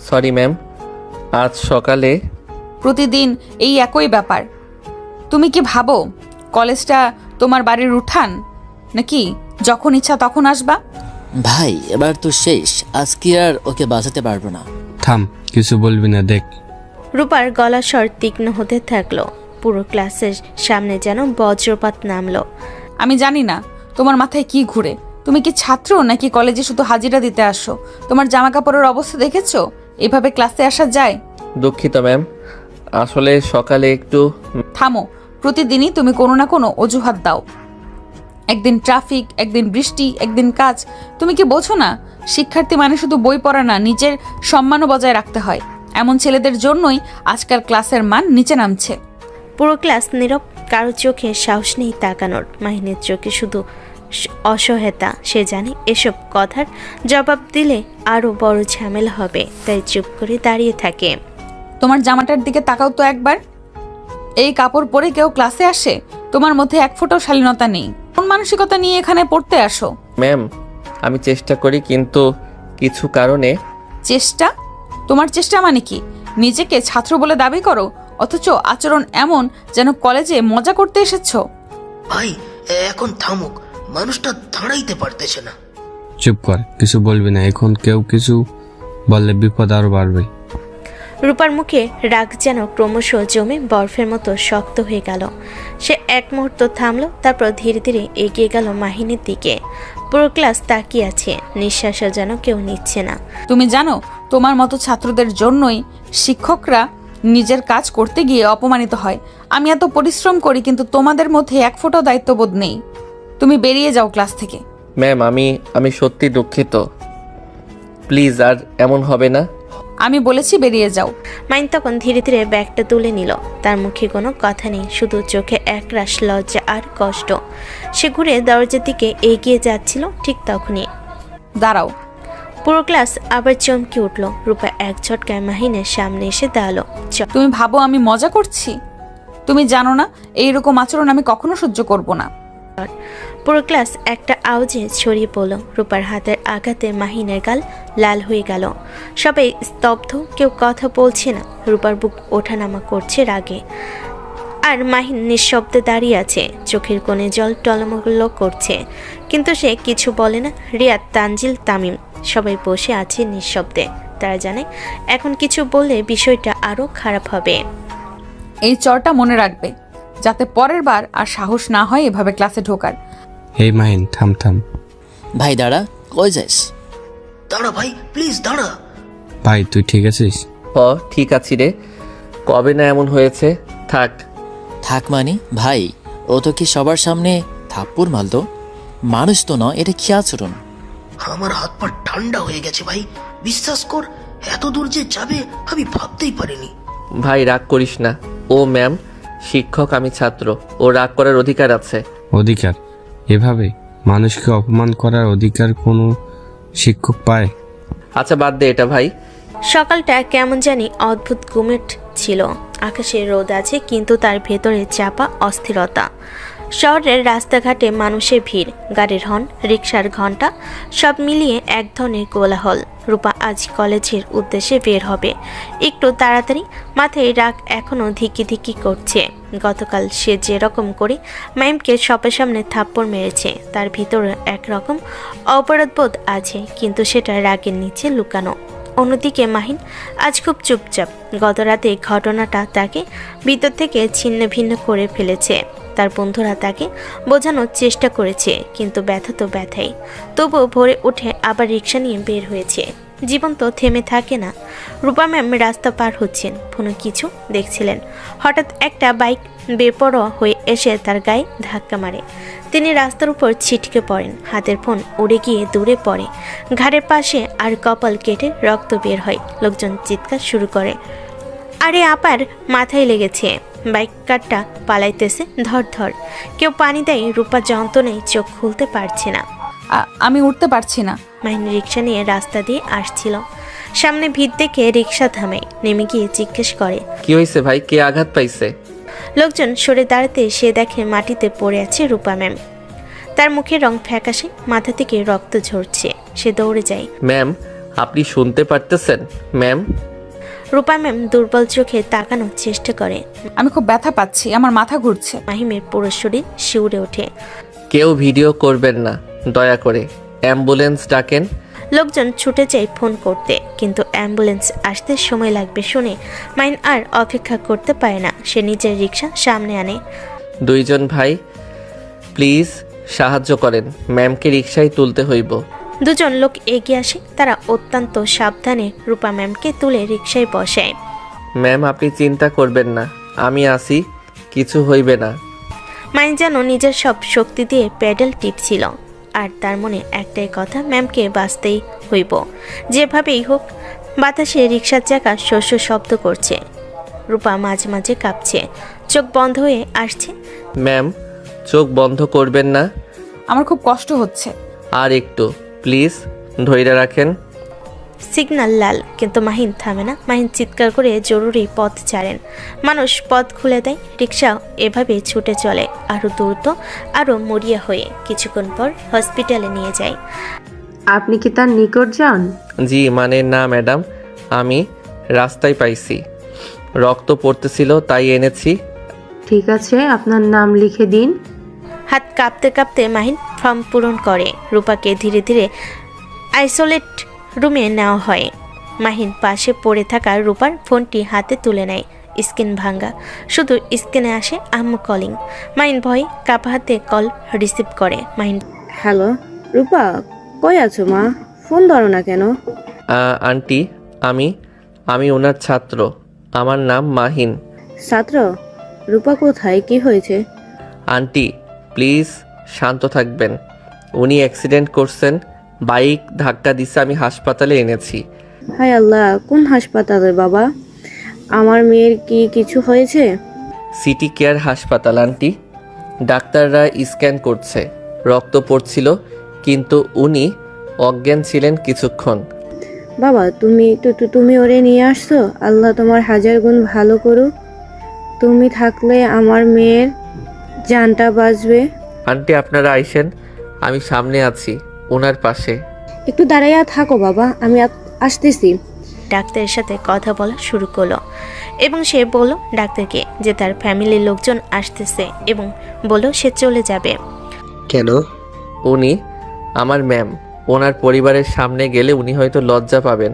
সরি ম্যাম, আজ সকালে প্রতিদিন এই একই ব্যাপার। তুমি কি ভাবো কলেজটা তোমার বাড়ির উঠান নাকি যখন ইচ্ছা তখন আসবা? ভাই এবার তো শেষ, আজকে আর ওকে বাঁচাতে পারবো না। থাম, কিছু বলবি না, দেখ। রূপার গলা স্বর তীক্ষ্ণ হতে থাকলো। পুরো ক্লাসের সামনে যেন বজ্রপাত নামলো। আমি জানি না তোমার মাথায় কি ঘুরে। তুমি কি ছাত্র নাকি কলেজে শুধু হাজিরা দিতে আসো? তোমার জামা কাপড়ের অবস্থা দেখেছো? এভাবে ক্লাসে আসা যায়? দুঃখিত ম্যাম, আসলে সকালে একটু। থামো, প্রতিদিনই তুমি কোনো না কোনো অজুহাত দাও। একদিন ট্রাফিক, একদিন বৃষ্টি, একদিন কাজ। তুমি কি বোঝো না শিক্ষার্থী মানে শুধু বই পড়া না, নিজের সম্মানও বজায় রাখতে হয়। এমন ছেলেদের জন্যই আজকাল ক্লাসের মান নিচে নামছে। পুরো ক্লাস নীরব, কারো চোখে সাহস নেই তাকানোর। মাহিনের চোখে শুধু অসহায়তা। সে জানে এসব কথার জবাব দিলে আরো বড় ঝামেলা হবে, তাই চুপ করে দাঁড়িয়ে থাকে। তোমার জামাটার দিকে তাকাও তো একবার। এই কাপড় পরে কেউ ক্লাসে আসে? তোমার মধ্যে এক ফোঁটাও শালীনতা নেই। কোন মানসিকতা নিয়ে এখানে পড়তে আসো? ম্যাম, আমি চেষ্টা করি, কিন্তু কিছু কারণে। চেষ্টা? তোমার চেষ্টা মানে কি? নিজেকে ছাত্র বলে দাবি করো, অথচ আচরণ এমন যেন কলেজে মজা করতে এসেছো। ভাই এখন থামুক, মানুষটা দাঁড়াইতে পারতেছে না। চুপ কর, কিছু বলবি না। এখন কেউ কিছু বললে বিপদ আরো বাড়বে। রূপার মুখে রাগ যেন ক্রমশ জমে বরফের মতো শক্ত হয়ে গেল। সে এক মুহূর্ত থামলো, তারপর ধীরে ধীরে এগিয়ে গেল মাহিনের দিকে। পুরো ক্লাস তাকিয়ে আছে, নিঃশ্বাসও যেন কেউ নিচ্ছে না। তুমি জানো তোমার মতো ছাত্রদের জন্যই শিক্ষকরা নিজের কাজ করতে গিয়ে অপমানিত হয়। আমি এত পরিশ্রম করি, কিন্তু তোমাদের মধ্যে এক ফোঁটাও দায়িত্ববোধ নেই। তুমি বেরিয়ে যাও ক্লাস থেকে। ম্যাম, আমি সত্যি দুঃখিত, প্লিজ আর এমন হবে না। আমি বলেছি বেরিয়ে যাও। মাইন তখন ধীরে ধীরে ব্যাগটা তুলে নিল। তার মুখে কোনো কথা নেই, শুধু চোখে একরাশ লজ্জা আর কষ্ট। সে ঘুরে দরজার দিকে এগিয়ে যাচ্ছিল, ঠিক তখনই দাঁড়াও। পুরো ক্লাস আবার চমকে উঠল। রূপা এক ঝটকায় মাহিনের সামনে এসে দাঁড়ালো। তুমি ভাবো আমি মজা করছি? তুমি জানো না এইরকম আচরণ আমি কখনো সহ্য করব না। পুরো ক্লাস একটা আওয়াজে ছড়িয়ে পড়ল। রূপার হাতের আঘাতে মাহিনের গাল লাল হয়ে গেল। সবাই স্তব্ধ, কেউ কথা বলছে না। রূপার বুক ওঠানামা করছে রাগে, আর মাহিন নিঃশব্দে দাঁড়িয়ে আছে, চোখের কোণে জল টলমল করছে, কিন্তু সে কিছু বলে না। রিয়াদ, তানজিল, তামিম সবাই বসে আছে নিঃশব্দে। তারা জানে এখন কিছু বললে বিষয়টা আরো খারাপ হবে। এই চরটা মনে রাখবে, যাতে পরের বার আর সাহস না হয় এভাবে ক্লাসে ঢোকার। এই মাহিন, থাম থাম। ভাই দাঁড়া, কই যাস? দাঁড়া ভাই, প্লিজ দাঁড়া। ভাই তুই ঠিক আছিস? ঠিক আছি রে, কবে না এমন হয়েছে। থাক। থাক মানে? ভাই ও তো কি সবার সামনে থাপ্পড় মারলো? মানুষ তো নয়, এটা কি আচরণ? আমার হাত পা ঠান্ডা হয়ে গেছে ভাই, বিশ্বাস কর, এত দূর যে যাবে আমি ভাবতেই পারিনি। ভাই রাগ করিস না, ও ম্যাম শিক্ষক, আমি ছাত্র, ও রাগ করার অধিকার আছে। অধিকার? এভাবে মানুষকে অপমান করার অধিকার কোনো শিক্ষক পায়? আচ্ছা বাদ দে এটা ভাই। সকালটা কেমন জানি অদ্ভুত গুমেট ছিল। আকাশে রোদ আছে, কিন্তু তার ভেতরে চাপা অস্থিরতা। শহরের রাস্তাঘাটে মানুষের ভিড়, গাড়ির হর্ন, রিকশার ঘণ্টা, সব মিলিয়ে এক ধরনের কোলাহল। রূপা আজ কলেজের উদ্দেশ্যে বের হবে একটু তাড়াতাড়ি। মাথায় রাগ এখনও ধিকি ধিকি করছে। গতকাল সে যেরকম করে মাইমকে সবার সামনে থাপ্পড় মেরেছে, তার ভিতরে একরকম অপরাধবোধ আছে, কিন্তু সেটা রাগের নিচে লুকানো। অন্যদিকে মাহিন আজ খুব চুপচাপ। গত রাতে ঘটনাটা তাকে ভিতর থেকে ছিন্ন ভিন্ন করে ফেলেছে। তার বন্ধুরা তাকে বোঝানোর চেষ্টা করেছে, কিন্তু ব্যথা তো ব্যথাই। তবুও ভোরে উঠে আবার রিক্সা নিয়ে বের হয়েছে। জীবন তো থেমে থাকে না। রূপা ম্যাম রাস্তা পার হচ্ছেন, ফোনে কিছু দেখছিলেন। হঠাৎ একটা বাইক বেপরোয়া হয়ে এসে তার গায়ে ধাক্কা মারে। তিনি রাস্তার উপর ছিটকে পড়েন, হাতের ফোন উড়ে গিয়ে দূরে পড়ে ঘাড়ের পাশে, আর কপাল কেটে রক্ত বের হয়। লোকজন চিৎকার শুরু করে, আরে আপার মাথায় লেগেছে। বাইক কারটা পালাইতেছে ধর ধর। কেউ পানি দেয়। রূপা যন্ত্রণায় চোখ খুলতে পারছে না। আমি উঠতে পারছি না। মাহিন রিক্সা নিয়ে রাস্তা দিয়ে আসছিল। সামনে ভিড় দেখে রিক্সা থামে, নেমে গিয়ে জিজ্ঞেস করে, কি হয়েছে ভাই, কে আঘাত পাইছে? লোকজন সরে দাঁড়াতে সে দেখে মাটিতে পড়ে আছে রূপা ম্যাম। তার মুখের রং ফ্যাকাশে, মাথা থেকে রক্ত ঝরছে। সে দৌড়ে যায়। ম্যাম, আপনি শুনতে পারতেছেন? ম্যাম। রূপা ম্যাম দুর্বল চোখে তাকানোর চেষ্টা করে। আমি খুব ব্যথা পাচ্ছি, আমার মাথা ঘুরছে। মাহিমের পুরো শরীর শিউরে ওঠে। কেউ ভিডিও করবেন না দয়া করে, অ্যাম্বুলেন্স ডাকেন। লোকজন ছুটে যায় ফোন করতে, কিন্তু অ্যাম্বুলেন্স আসতে সময় লাগবে শুনে মাইন আর অপেক্ষা করতে পারে না। সে নিজের রিক্সা সামনে আনে। দুইজন ভাই প্লিজ সাহায্য করেন, ম্যামকে রিক্সায় তুলতে হইব। দুজন লোক এগিয়ে আসে। তারা অত্যন্ত সাবধানে রূপা ম্যামকে তুলে রিক্সায় বসায়। ম্যাম, আপনি চিন্তা করবেন না, আমি আসি, কিছু হইবে না। মাইন যেন নিজের সব শক্তি দিয়ে প্যাডেল টিপছিল, আর তার মনে একটাই কথা, ম্যামকে বাঁচতেই হইব যেভাবেই হোক। বাতাসে রিক্সার চাকা শস্য শব্দ করছে। রূপা মাঝে মাঝে কাঁপছে, চোখ বন্ধ হয়ে আসছে। ম্যাম, চোখ বন্ধ করবেন না, আমার খুব কষ্ট হচ্ছে। আর একটু প্লিজ ধৈর্য রাখেন। সিগন্যাল লাল, কিন্তু মাহিন থামে না। মাহিন চিৎকার করে জরুরি পথ ছাড়েন। মানুষ পথ খুলে দেয়। রিক্সা এভাবে ছুটে চলে, আরও দ্রুত, আরও মরিয়া হয়ে। কিছুক্ষণ পর হসপিটালে নিয়ে যায়। আপনি কি তার নিকট যান? জি মানে না ম্যাডাম, আমি রাস্তায় পাইছি, রক্ত পড়তেছিল তাই এনেছি। ঠিক আছে, আপনার নাম লিখে দিন। হাত কাঁপতে কাঁপতে মাহিন ফর্ম পূরণ করে। রূপাকে ধীরে ধীরে আইসোলেট রুমে নেওয়া হয়। মাহিন পাশে পড়ে থাকা রূপার ফোনটি হাতে তুলে নেয়। স্ক্রিন ভাঙ্গা, শুধু স্ক্রিনে আসে আম্মু কলিং। মাহিন ভয় কাপা হাতে কল রিসিভ করে। মাহিন, হ্যালো রূপা, কই আছো মা? ফোন ধরো না কেন? আন্টি, আমি ওনার ছাত্র, আমার নাম মাহিন। ছাত্র? রূপা কোথায়, কি হয়েছে? আন্টি প্লিজ শান্ত থাকবেন, উনি অ্যাক্সিডেন্ট করছেন, বাইক ধাক্কা দিছে, আমি হাসপাতালে এনেছি। হায় আল্লাহ, কোন হাসপাতালে বাবা? আমার মেয়ের কি কিছু হয়েছে? সিটি কেয়ার হাসপাতাল আন্টি, ডাক্তাররা স্ক্যান করছে, রক্ত পড়ছিল, কিন্তু উনি অজ্ঞান ছিলেন কিছুক্ষণ। বাবা, তুমি ওরে নিয়ে আসছো? আল্লাহ তোমার হাজার গুণ ভালো করুক। তুমি থাকলে আমার মেয়ের জানটা বাঁচবে। আন্টি আপনারা আইসেন, আমি সামনে আছি ওনার পাশে। একটু দাঁড়াইয়া থাকো বাবা, আমি আসতেছি। ডাক্তারের সাথে কথা বলা শুরু করলো, এবং সে বলল ডাক্তারকে যে তার ফ্যামিলির লোকজন আসতেছে, এবং বলল সে চলে যাবে। কেন? উনি আমার ম্যাম, ওনার পরিবারের সামনে গেলে উনি হয়তো লজ্জা পাবেন,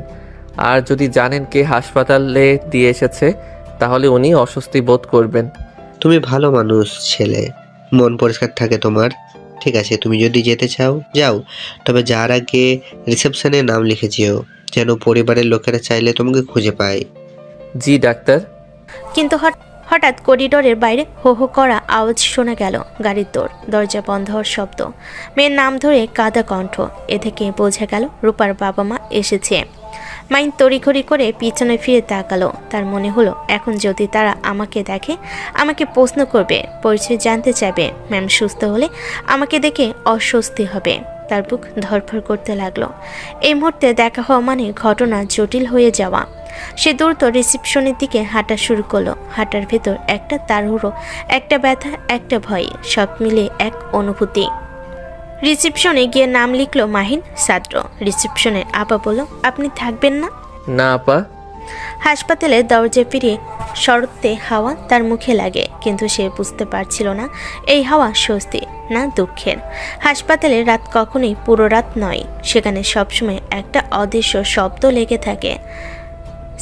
আর যদি জানেন কে হাসপাতালে দিয়ে এসেছে তাহলে উনি অস্বস্তি বোধ করবেন। তুমি ভালো মানুষ ছেলে, মন পরিষ্কার থাকে তোমার। ঠিক আছে, তুমি যদি যেতে চাও যাও, তবে যার আগে রিসেপশনে নাম লিখে যেও, যেন পরিবারের লোকেরা চাইলে তোমাকে খুঁজে পায়। জি ডাক্তার। কিন্তু হঠাৎ করিডোরের বাইরে হো হো করা আওয়াজ শোনা গেল। গাড়ির দরজা বন্ধ হওয়ার শব্দ, মেয়ের নাম ধরে কাঁদা কণ্ঠ। এ থেকে বোঝা গেল রূপার বাবা মা এসেছে। মাইন তড়িঘড়ি করে পিছনে ফিরে তাকালো। তার মনে হলো এখন যদি তারা আমাকে দেখে, আমাকে প্রশ্ন করবে, পরিচয় জানতে চাইবে। ম্যাম সুস্থ হলে আমাকে দেখে অস্বস্তি হবে। তার বুক ধরফর করতে লাগলো। এই মুহূর্তে দেখা হওয়া মানে ঘটনা জটিল হয়ে যাওয়া। সে দ্রুত রিসেপশনের দিকে হাঁটা শুরু করলো। হাঁটার ভেতর একটা তাড়াহুড়ো, একটা ব্যথা, একটা ভয়, সব মিলে এক অনুভূতি। রিসেপশনে গিয়ে নাম লিখলো মাহিন ছাত্র। রিসেপশনের আপা বলল, আপনি থাকবেন না? না আপা। হাসপাতালে দরজা ফিরিয়ে শরতে হাওয়া তার মুখে লাগে, কিন্তু সে বুঝতে পারছিল না এই হাওয়া স্বস্তি না দুঃখের। হাসপাতালে রাত কখনোই পুরো রাত নয়, সেখানে সবসময় একটা অদৃশ্য শব্দ লেগে থাকে।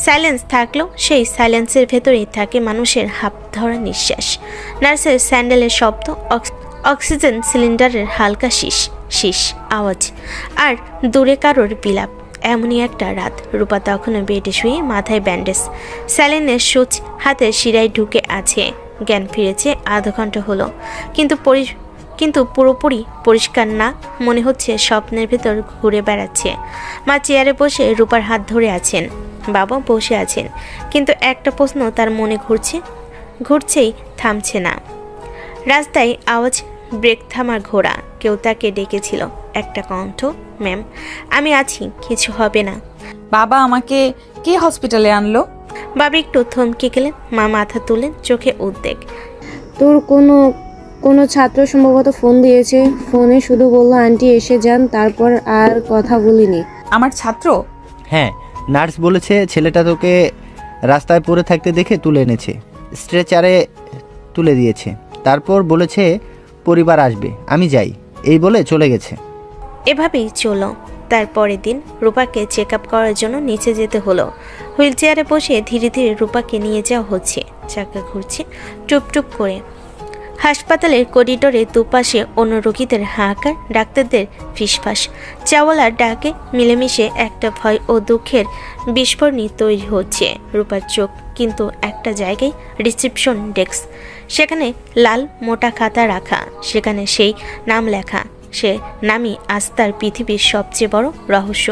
সাইলেন্স থাকলেও সেই সাইলেন্সের ভেতরেই থাকে মানুষের হাঁপ ধরা নিঃশ্বাস, নার্সের স্যান্ডেলের শব্দ, অক্সিজেন সিলিন্ডারের হালকা শীষ আওয়াজ, আর দূরে কারোর বিলাপ। এমনই একটা রাত। রূপা তখনও বেডে শুয়ে, মাথায় ব্যান্ডেজ, স্যালিনের সুচ হাতে শিরায় ঢুকে আছে। জ্ঞান ফিরেছে আধা ঘন্টা হলো, কিন্তু পুরোপুরি পরিষ্কার না, মনে হচ্ছে স্বপ্নের ভেতর ঘুরে বেড়াচ্ছে। মা চেয়ারে বসে রূপার হাত ধরে আছেন, বাবা বসে আছেন, কিন্তু একটা প্রশ্ন তার মনে ঘুরছেই থামছে না। রাস্তায় আওয়াজ, ব্রেক থামার ঘোড়া, কেউ তাকে ডেকেছিল। একটা কণ্ঠ, ম্যাম আমি আছি, কিছু হবে না। বাবা, আমাকে কে হসপিটালে আনলো? বাবা একটু থমকে গেলেন, মা মাথা তুলেন, চোখে উদ্বেগ। তোর কোনো ছাত্র সম্ভবত ফোন দিয়েছে, ফোনে শুধু বললো আন্টি এসে যান, তারপর আর কথা বলিনি। আমার ছাত্র? হ্যাঁ, নার্স বলেছে ছেলেটা তোকে রাস্তায় পড়ে থাকতে দেখে তুলে এনেছে, স্ট্রেচারে তুলে দিয়েছে, তারপর বলেছে পরিবার আসবে, আমি যাই, এই বলে চলে গেছে। এভাবেই চলো। তারপরের দিন রূপাকে চেক আপ করার জন্য নিচে যেতে হলো। হুইল চেয়ারে বসে ধীরে ধীরে রূপাকে নিয়ে যাওয়া হচ্ছে, চাকা ঘুরছে টুপটুপ করে। হাসপাতালের করিডোরে দুপাশে অন্য রোগীদের হাহাকার, ডাক্তারদের ফিসফাস, চাওয়ালার ডাকে মিলেমিশে একটা ভয় ও দুঃখের বিস্ফোরণী তৈরি হচ্ছে। রূপার চোখ কিন্তু একটা জায়গায়, রিসেপশন ডেস্ক। সেখানে লাল মোটা খাতা রাখা, সেখানে সেই নাম লেখা। সে নামই আজ তার পৃথিবীর সবচেয়ে বড় রহস্য।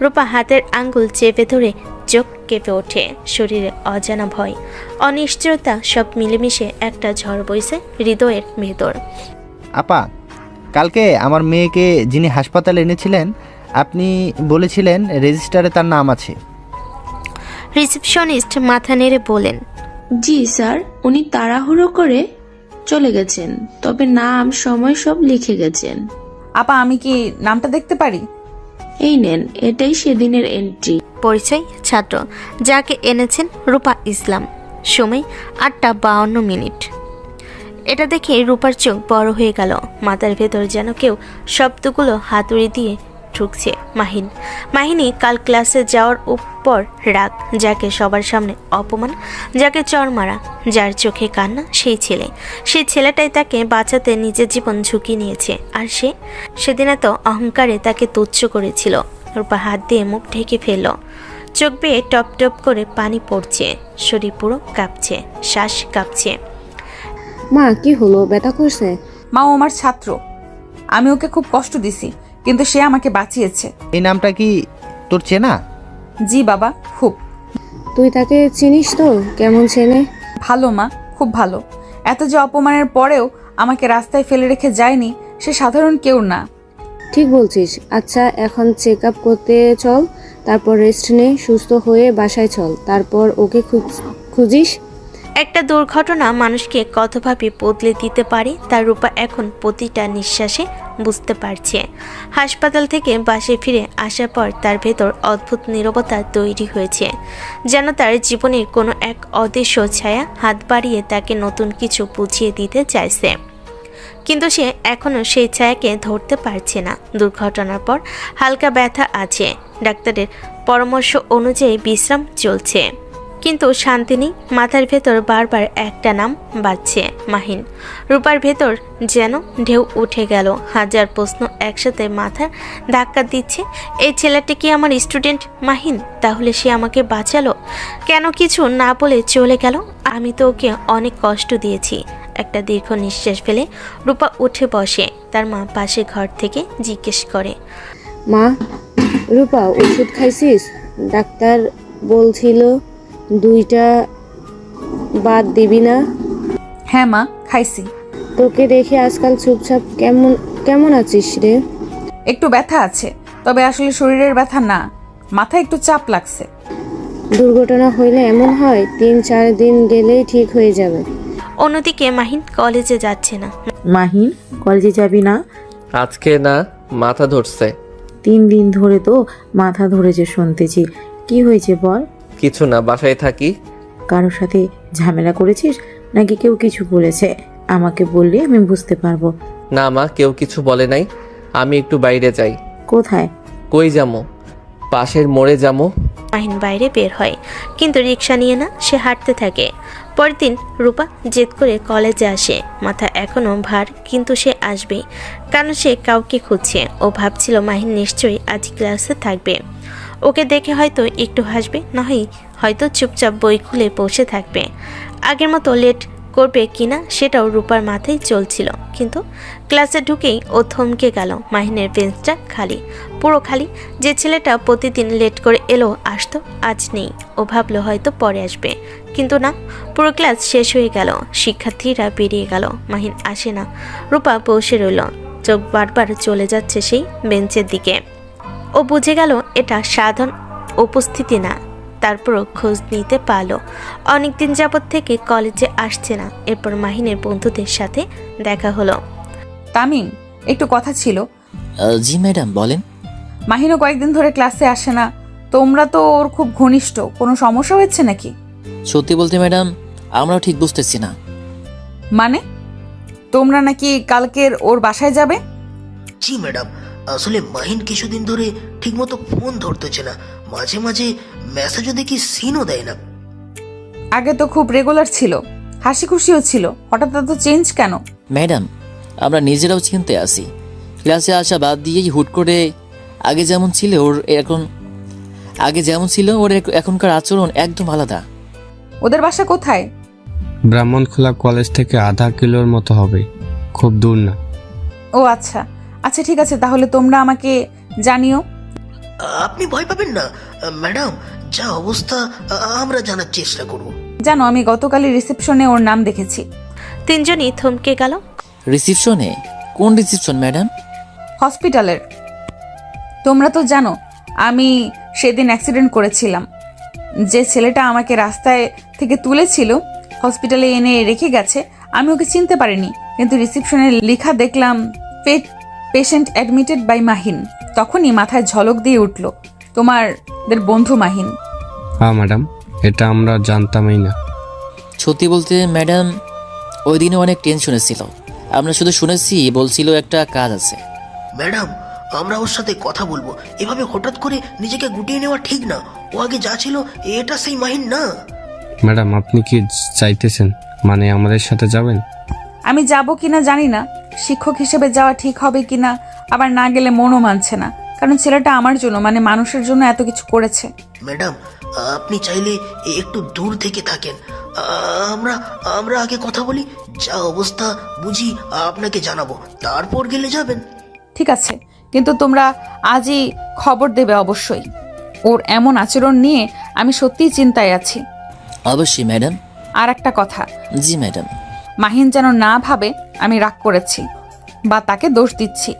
রূপা হাতের আঙ্গুল চেপে ধরে চোখ কেঁপে ওঠে, শরীরে অজানা ভয়, অনিশ্চয়তা সব মিলেমিশে একটা ঝড় বইছে হৃদয়ের ভেতর। আপা, কালকে আমার মেয়েকে যিনি হাসপাতালে এনেছিলেন, আপনি বলেছিলেন রেজিস্টারে তার নাম আছে। রিসেপশনিস্ট মাথা নেড়ে বলেন, জি স্যার, উনি তাড়াহুড়ো করে চলে গেছেন, তবে নাম সময় সব লিখে গেছেন। আপা, আমি কি নামটা দেখতে পারি? এই নেন, এটাই সেদিনের এন্ট্রি। পরিচয়, ছাত্র যাকে এনেছেন রূপা ইসলাম। সময় 8:52। এটা দেখে রূপার চোখ বড় হয়ে গেল, মাথার ভেতর যেন কেউ শব্দগুলো হাতুড়ি দিয়ে ঠুকছে। মাহিনী কাল ক্লাসে যাওয়ার উপর রাগ, যাকে সবার সামনে অপমান, যাকে চর মারা, যার চোখে কান্না, সেই ছেলেটাই তাকে বাঁচাতে নিজের জীবন ঝুঁকি নিয়েছে। আর সেদিন এত অহংকারে তাকে তুচ্ছ করেছিল। রূপা হাত দিয়ে মুখ ঢেকে ফেলল, চোখ বেয়ে টপ টপ করে পানি পড়ছে, শরীর পুরো কাঁপছে, শ্বাস কাঁপছে। মা কি হলো, ব্যথা করছে? মা, ও আমার ছাত্র, আমি ওকে খুব কষ্ট দিছি, কিন্তু সে আমাকে বাঁচিয়েছে। এই নামটা কি তোর চেনা? জি বাবা, খুব। তুই তাকে চিনিস তো? কেমন ছেলে? ভালো মা, খুব ভালো। এত যে অপমানের পরেও আমাকে রাস্তায় ফেলে রেখে যায়নি, সে সাধারণ কেউ না। ঠিক বলছিস। আচ্ছা, এখন চেক আপ করতে চল, তারপর রেস্ট নে, সুস্থ হয়ে বাসায় চল, তারপর ওকে খুঁজিস। একটা দুর্ঘটনা মানুষকে কতভাবে বদলে দিতে পারে তার রূপা এখন প্রতিটা নিঃশ্বাসে বুঝতে পারছে। হাসপাতাল থেকে বাসে ফিরে আসার পর তার ভেতর অদ্ভুত নীরবতা তৈরি হয়েছে, যেন তার জীবনের কোনো এক অদৃশ্য ছায়া হাত বাড়িয়ে তাকে নতুন কিছু বুঝিয়ে দিতে চাইছে, কিন্তু সে এখনও সেই ছায়াকে ধরতে পারছে না। দুর্ঘটনার পর হালকা ব্যথা আছে, ডাক্তারের পরামর্শ অনুযায়ী বিশ্রাম চলছে, কিন্তু শান্তি নেই। মাথার ভেতর বারবার একটা নাম বাজছে, মাহিন। রূপার ভেতর যেন ঢেউ উঠে গেল, হাজার প্রশ্ন একসাথে মাথা ধাক্কা দিচ্ছে। এই ছেলেটি কি আমার স্টুডেন্ট মাহিন? তাহলে সে আমাকে বাঁচালো কেন? কিছু না বলে চলে গেল। আমি তো ওকে অনেক কষ্ট দিয়েছি। একটা দীর্ঘ নিঃশ্বাস ফেলে রূপা উঠে বসে। তার মা পাশে ঘর থেকে জিজ্ঞেস করে, মা, রূপা ওষুধ খাইছিস? ডাক্তার বলছিল 2টা বাদ দিবি না। হ্যাঁ মা, খাইছি। তোকে দেখে আজকাল চুপচাপ কেমন আছিস রে? একটু ব্যথা আছে, তবে আসলে শরীরের ব্যথা না, মাথায় একটু চাপ লাগছে। দুর্ঘটনা হইলে এমন হয় 3-4 দিন গেলেই ঠিক হয়ে যাবে। অন্যদিকে মাহিন কলেজে যাচ্ছে না। মাহিন, কলেজে যাবি না? আজকে না, মাথা ধরছে। 3 দিন ধরে তো মাথা ধরেছে শুনতেছি। কি হয়েছে বল? কিছু না, বাসায় থাকি। কারোর সাথে ঝামেলা করেছিস নাকি কেউ কিছু বলেছে? আমাকে বললে আমি বুঝতে পারবো। না মা, কেউ কিছু বলে নাই। আমি একটু বাইরে যাই। কোথায়? কই যামো? পাশের মোড়ে যামো। মাহিন বাইরে বের হয়, কিন্তু রিক্সা নিয়ে না, সে হাঁটতে থাকে। পরের দিন রূপা জেদ করে কলেজে আসে। মাথা এখনো ভার, কিন্তু সে আসবেই, কারণ সে কাউকে খুঁজছে। ও ভাবছিল মাহিন নিশ্চয়ই আজ ক্লাসে থাকবে। ওকে দেখে হয়তো একটু হাসবে, নয় হয়তো চুপচাপ বই খুলে বসে থাকবে। আগের মতো লেট করবে কিনা সেটাও রূপার মাথায় চলছিল। কিন্তু ক্লাসে ঢুকেই ও থমকে গেল। মাহিনের বেঞ্চটা খালি, পুরো খালি। যে ছেলেটা প্রতিদিন লেট করে এলো আসতো, আজ নেই। ও ভাবলো হয়তো পরে আসবে, কিন্তু না, পুরো ক্লাস শেষ হয়ে গেল। শিক্ষার্থীরা বেরিয়ে গেল, মাহিন আসে না। রূপা বসে রইল, চোখ বারবার চলে যাচ্ছে সেই বেঞ্চের দিকে। ও বুঝে গেল এটা সাধারণ উপস্থিতি না। তারপরও খোঁজ নিতে পারলো। অনেকদিন যাবৎ থেকে কলেজে আসছে না। এরপর মাহিনের বন্ধুদের সাথে দেখা হলো। তামিম, একটু কথা ছিল। জি ম্যাডাম, বলেন। মাহিনও কয়েকদিন ধরে ক্লাসে আসে না। তোমরা তো ওর খুব ঘনিষ্ঠ, কোনো সমস্যা হয়েছে নাকি? সত্যি বলতে ম্যাডাম, আমরাও ঠিক বুঝতেছি না। মানে তোমরা নাকি কালকের ওর বাসায় যাবে? জি ম্যাডাম, আসলে মাহিন কিছুদিন ধরে ঠিকমতো ফোন ধরতেছে না, মাঝে মাঝে মেসেজও দেখি সিনও দেয় না। আগে তো খুব রেগুলার ছিল, হাসি খুশিও ছিল, হঠাৎ এত চেঞ্জ কেন? ম্যাডাম, আমরা নিজেরাও চিনতে আসি। ক্লাসে আসা বাদ দিয়েই হুট করে আগে যেমন ছিল ওর এখনকার আচরণ একদম আলাদা। ওদের বাসা কোথায়? ব্রাহ্মণখোলা কলেজ থেকে আধা কিলোর মতো হবে, খুব দূর না। ও আচ্ছা আচ্ছা, ঠিক আছে, তাহলে তোমরা আমাকে জানিও। আপনি ভয় পাবেন না ম্যাডাম, যা অবস্থা আমরা জানার চেষ্টা করব। জানো, আমি গতকালই রিসেপশনে ওর নাম দেখেছি। তিনজনই থমকে গেল। রিসেপশনে? কোন রিসেপশন ম্যাডাম? হসপিটালের। তোমরা তো জানো আমি সেদিন অ্যাক্সিডেন্ট করেছিলাম। যে ছেলেটা আমাকে রাস্তায় থেকে তুলেছিল, হসপিটালে এনে রেখে গেছে। আমি ওকে চিনতে পারিনি, কিন্তু রিসেপশনে লেখা দেখলাম পেশেন্ট অ্যাডমিটেড বাই মাহিন। তখনই মাথায় ঝলক দিয়ে উঠল তোমাদের বন্ধু মাহিন। হ্যাঁ ম্যাডাম, এটা আমরা জানতামই না। সত্যি বলতে ম্যাডাম, ওই দিনে অনেক টেনশনে ছিল। আমরা শুধু শুনেছি বলছিল একটা কাজ আছে। ম্যাডাম, আমরা ওর সাথে কথা বলবো। এভাবে হঠাৎ করে নিজেকে গুটিয়ে নেওয়া ঠিক না। ও আগে যা ছিল এটা সেই মাহিন না। ম্যাডাম, আপনি কি চাইতেছেন, মানে আমাদের সাথে যাবেন? আমি যাব কিনা জানি না, শিক্ষক হিসেবে যাওয়া ঠিক হবে কিনা, আবার না গেলে মনও মানছে না, কারণ ছেলেটা আমার জন্য, মানে মানুষের জন্য এত কিছু করেছে। ম্যাডাম, আপনি চাইলে একটু দূর থেকে থাকেন। আমরা আগে কথা বলি, যা অবস্থা বুঝি আপনাকে জানাবো, তারপর গেলে যাবেন। ঠিক আছে, কিন্তু তোমরা আজই খবর দেবে অবশ্যই। ওর এমন আচরণ নিয়ে আমি সত্যিই চিন্তায় আছি। অবশ্যই ম্যাডাম। আর একটা কথা। জি ম্যাডাম। মাহিন যেন না ভাবে আমি রাগ করেছি বা তাকে দোষ দিচ্ছি।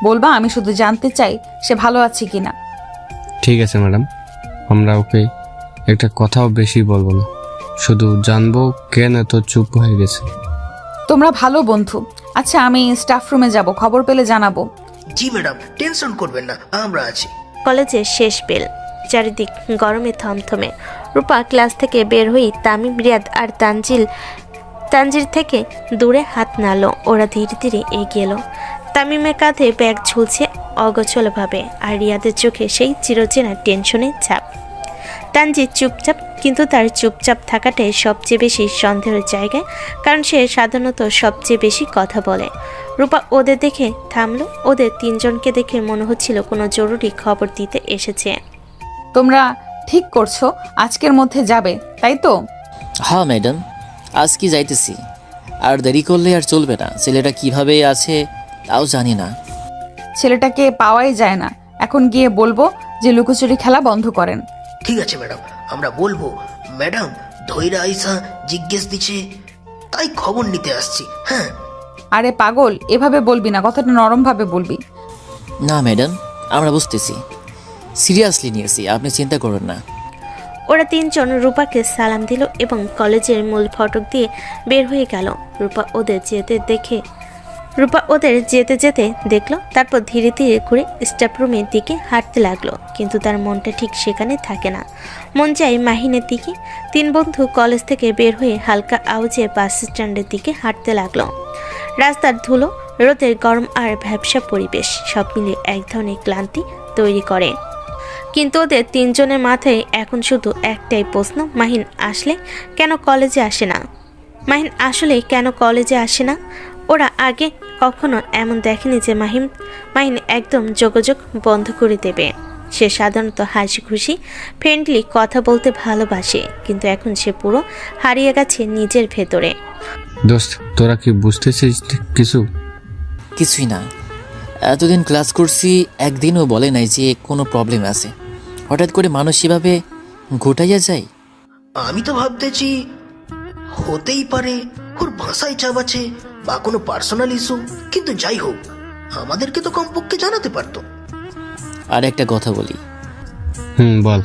বলবা আমি শুধু জানতে চাই সে ভালো আছে কিনা। ঠিক আছে ম্যাডাম, আমরা ওকে একটা কথাও বেশি বলবো না, শুধু জানবো কেন এত চুপ হয়ে গেছে। তোমরা ভালো বন্ধু। আচ্ছা, আমি স্টাফ রুমে যাব, খবর পেলে জানাবো। জি ম্যাডাম, টেনশন করবেন না, আমরা আছি। কলেজের শেষ বেল, চারিদিক গরমে থমথমে। রূপা ক্লাস থেকে বের হই তামিম, রিয়াদ আর তানজির থেকে দূরে হাত নাড়ল। ওরা ধীরে ধীরে এগিয়ে এলো। তামিমের কাঁধে ব্যাগ ঝুলছে অগোছলভাবে, আর রিয়াদের চোখে সেই চিরচেনা টেনশনের ছাপ। তানজির চুপচাপ, কিন্তু তার চুপচাপ থাকাটাই সবচেয়ে বেশি সন্দেহের জায়গায়, কারণ সে সাধারণত সবচেয়ে বেশি কথা বলে। রূপা ওদের দেখে থামলো। ওদের তিনজনকে দেখে মনে হচ্ছিল কোনো জরুরি খবর দিতে এসেছে। তোমরা ঠিক করছো আজকের মধ্যে যাবে, তাই তো? হ্যাঁ ম্যাডাম, আজ কি যাইতেছি। আর দেরি করলে আর চলবে না। ছেলেটা কিভাবে আছে তাও জানি না। ছেলেটাকে পাওয়াই যায় না। এখন গিয়ে বলবো যে লুকোচুরি খেলা বন্ধ করেন। ঠিক আছে ম্যাডাম, আমরা বলবো। ম্যাডাম, ধৈর্য আইসা জিজ্ঞেস দিচ্ছে, তাই খবর নিতে আসছি। হ্যাঁ। আরে পাগল, এভাবে বলবি না, কথাটা নরম ভাবে বলবি। না ম্যাডাম, আমরা বুঝতেছি, সিরিয়াসলি নিয়েছি, আপনি চিন্তা করুন না। ওরা তিনজন রূপাকে সালাম দিল এবং কলেজের মূল ফটক দিয়ে বের হয়ে গেল। রূপা ওদের যেতে যেতে দেখলো, তারপর ধীরে ধীরে ঘুরে স্টাফ রুমের দিকে হাঁটতে লাগলো। কিন্তু তার মনটা ঠিক সেখানে থাকে না, মন যায় মাহিনের দিকে। তিন বন্ধু কলেজ থেকে বের হয়ে হালকা আওয়াজে বাস স্ট্যান্ডের দিকে হাঁটতে লাগলো। রাস্তার ধুলো, রোদের গরম আর ভ্যাবসা পরিবেশ সব মিলিয়ে এক ধরনের ক্লান্তি তৈরি করে। কিন্তু ওদের তিনজনের মাথায় এখন শুধু একটাই প্রশ্ন, মাহিন আসলে কেন কলেজে আসে না? মাহিন আসলে কেন কলেজে আসে না? ওরা আগে কখনো এমন দেখেনি যে মাহিন একদম যোগাযোগ বন্ধ করে দেবে। সে সাধারণত হাসি খুশি ফ্রেন্ডলি কথা বলতে ভালোবাসে, কিন্তু এখন সে পুরো হারিয়ে গেছে নিজের ভেতরে। দোস্ত, তোরা কি বুঝতেছিস কিছুই না। এতদিন ক্লাস করছি, একদিনও বলে নাই যে কোনো প্রবলেম আছে। হঠাৎ করে মানুষ এভাবে ঘটাইয়া যায়। আমি তো ভাবতেছি হতেই পারে ওর ভাষায় চাপ আছে বা কোনো পার্সোনাল ইস্যু, কিন্তু যাই হোক আমাদেরকে তো কমপক্ষে জানাতে পারতো। আর একটা কথা বলি। বল।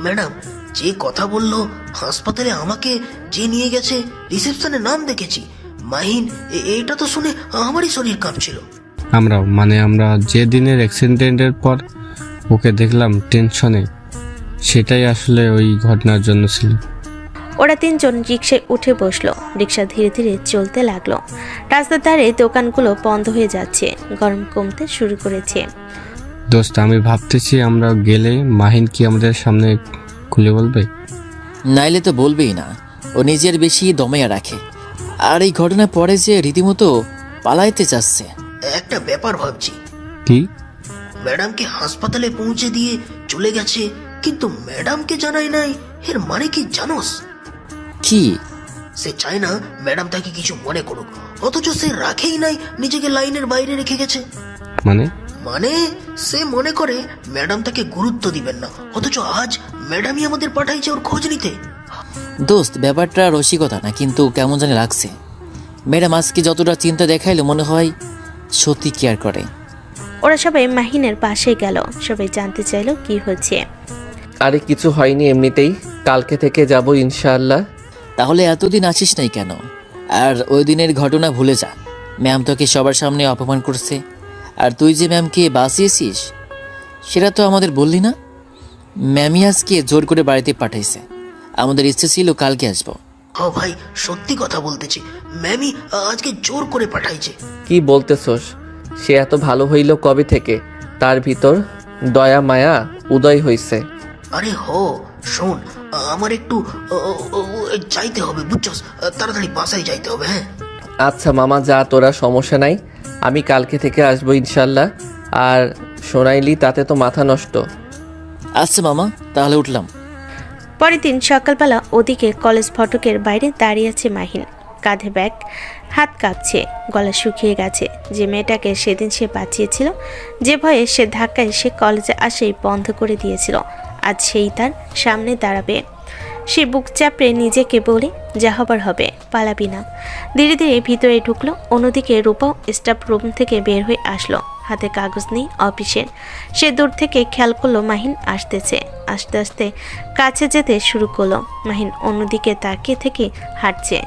ম্যাডাম যে কথা বললো, হাসপাতালে আমাকে যে নিয়ে গেছে, রিসেপশনে নাম দেখেছি মাহিন, এইটা তো শুনে আমারই শরীর কাঁপছিল। আমরা যে দিনের অ্যাক্সিডেন্টের পর ওকে দেখলাম টেনশনে, সেটাই আসলে ওই ঘটনার জন্য ছিল। ওরা তিনজন রিকশায় উঠে বসলো। রিকশা ধীরে ধীরে চলতে লাগলো। রাস্তার ধারে দোকানগুলো বন্ধ হয়ে যাচ্ছে, গরম কমতে শুরু করেছে। দোস্ত, আমি ভাবতেছি আমরা গেলে মাহিন কি আমাদের সামনে খুলে বলবে? নাইলে তো বলবেই না, ও নিজের বেশি দমাইয়া রাখে। আর এই ঘটনা পরে যে রীতিমতো পালাইতে চাচ্ছে। একটা ব্যাপার ভাবছি। কি? ম্যাডামকে হাসপাতালে পৌঁছে দিয়ে চলে গেছে, কিন্তু ম্যাডামকে জানাই নাই। এর মানে কি জানোস? কি? সে চায় না ম্যাডাম তাকে কিছু মনে করুক, অথচ সে রাখেই নাই, নিজেকে লাইনের বাইরে রেখে গেছে। মানে সে মনে করে ম্যাডাম তাকে গুরুত্ব দিবেন না, অথচ আজ ম্যাডামই আমাদের পাঠাইছে ওর খোঁজ নিতে। দোস্ত, ব্যাপারটা রসিকতা না, কিন্তু কেমন জানি লাগছে। ম্যাডাম আজকে যতটা চিন্তা দেখাইলো, মনে হয় সত্যি কেয়ার করে। ওরা সবাই মাহিনের পাশে গেল। সবাই জানতে চাইলো কি হচ্ছে। আরে কিছু হয়নি, এমনিতেই কালকে থেকে যাব ইনশাআল্লাহ। তাহলে এতদিন আসিস নাই কেন? আর ওই দিনের ঘটনা ভুলে যা। ম্যাম তোকে সবার সামনে অপমান করছে, আর তুই যে ম্যামকে বাঁচিয়েছিস সেটা তো আমাদের বললি না। ম্যামই আজকে জোর করে বাড়িতে পাঠাইছে। আমাদের ইচ্ছে ছিল কালকে আসবো। ও ভাই, সত্যি কথা বলতেছি, ম্যামই আজকে জোর করে পাঠাইছে। কি বলতেছস? সে এত ভালো হইল কবে থেকে? তার ভিতর দয়া মায়া উদয় হইছে। আরে শোন, আমার একটু যাইতে হবে, বুঝছস? তাড়াতাড়ি বাসায় যাইতে হবে। হ্যাঁ আচ্ছা মামা, যা তোরা, সমস্যা নাই। আমি কালকে থেকে আসবো ইনশাল্লাহ। আর শোনাইলি তাতে তো মাথা নষ্ট। আচ্ছা মামা, তাহলে উঠলাম। পরের দিন সকালবেলা ওদিকে কলেজ ফটকের বাইরে দাঁড়িয়ে আছে মাহিন। কাঁধে ব্যাগ, হাত কাঁপছে, গলা শুকিয়ে গেছে। যে মেয়েটাকে সেদিন সে বাঁচিয়েছিল, যে ভয়ে সে ধাক্কায় সে কলেজে আসেই বন্ধ করে দিয়েছিল, আজ সেই তার সামনে দাঁড়াবে। সে বুক চাপড়ে নিজেকে বলে, যা হবার হবে, পালাবি না। ধীরে ধীরে ভিতরে ঢুকলো। অন্যদিকে রূপাও স্টাফ রুম থেকে বের হয়ে আসলো, হাতে কাগজ নেই অফিসের। সে দূর থেকে খেয়াল করলো মাহিন আসতেছে। আস্তে আস্তে কাছে যেতে শুরু করলো। মাহিন অন্যদিকে তাকিয়ে থেকে হাঁটছে,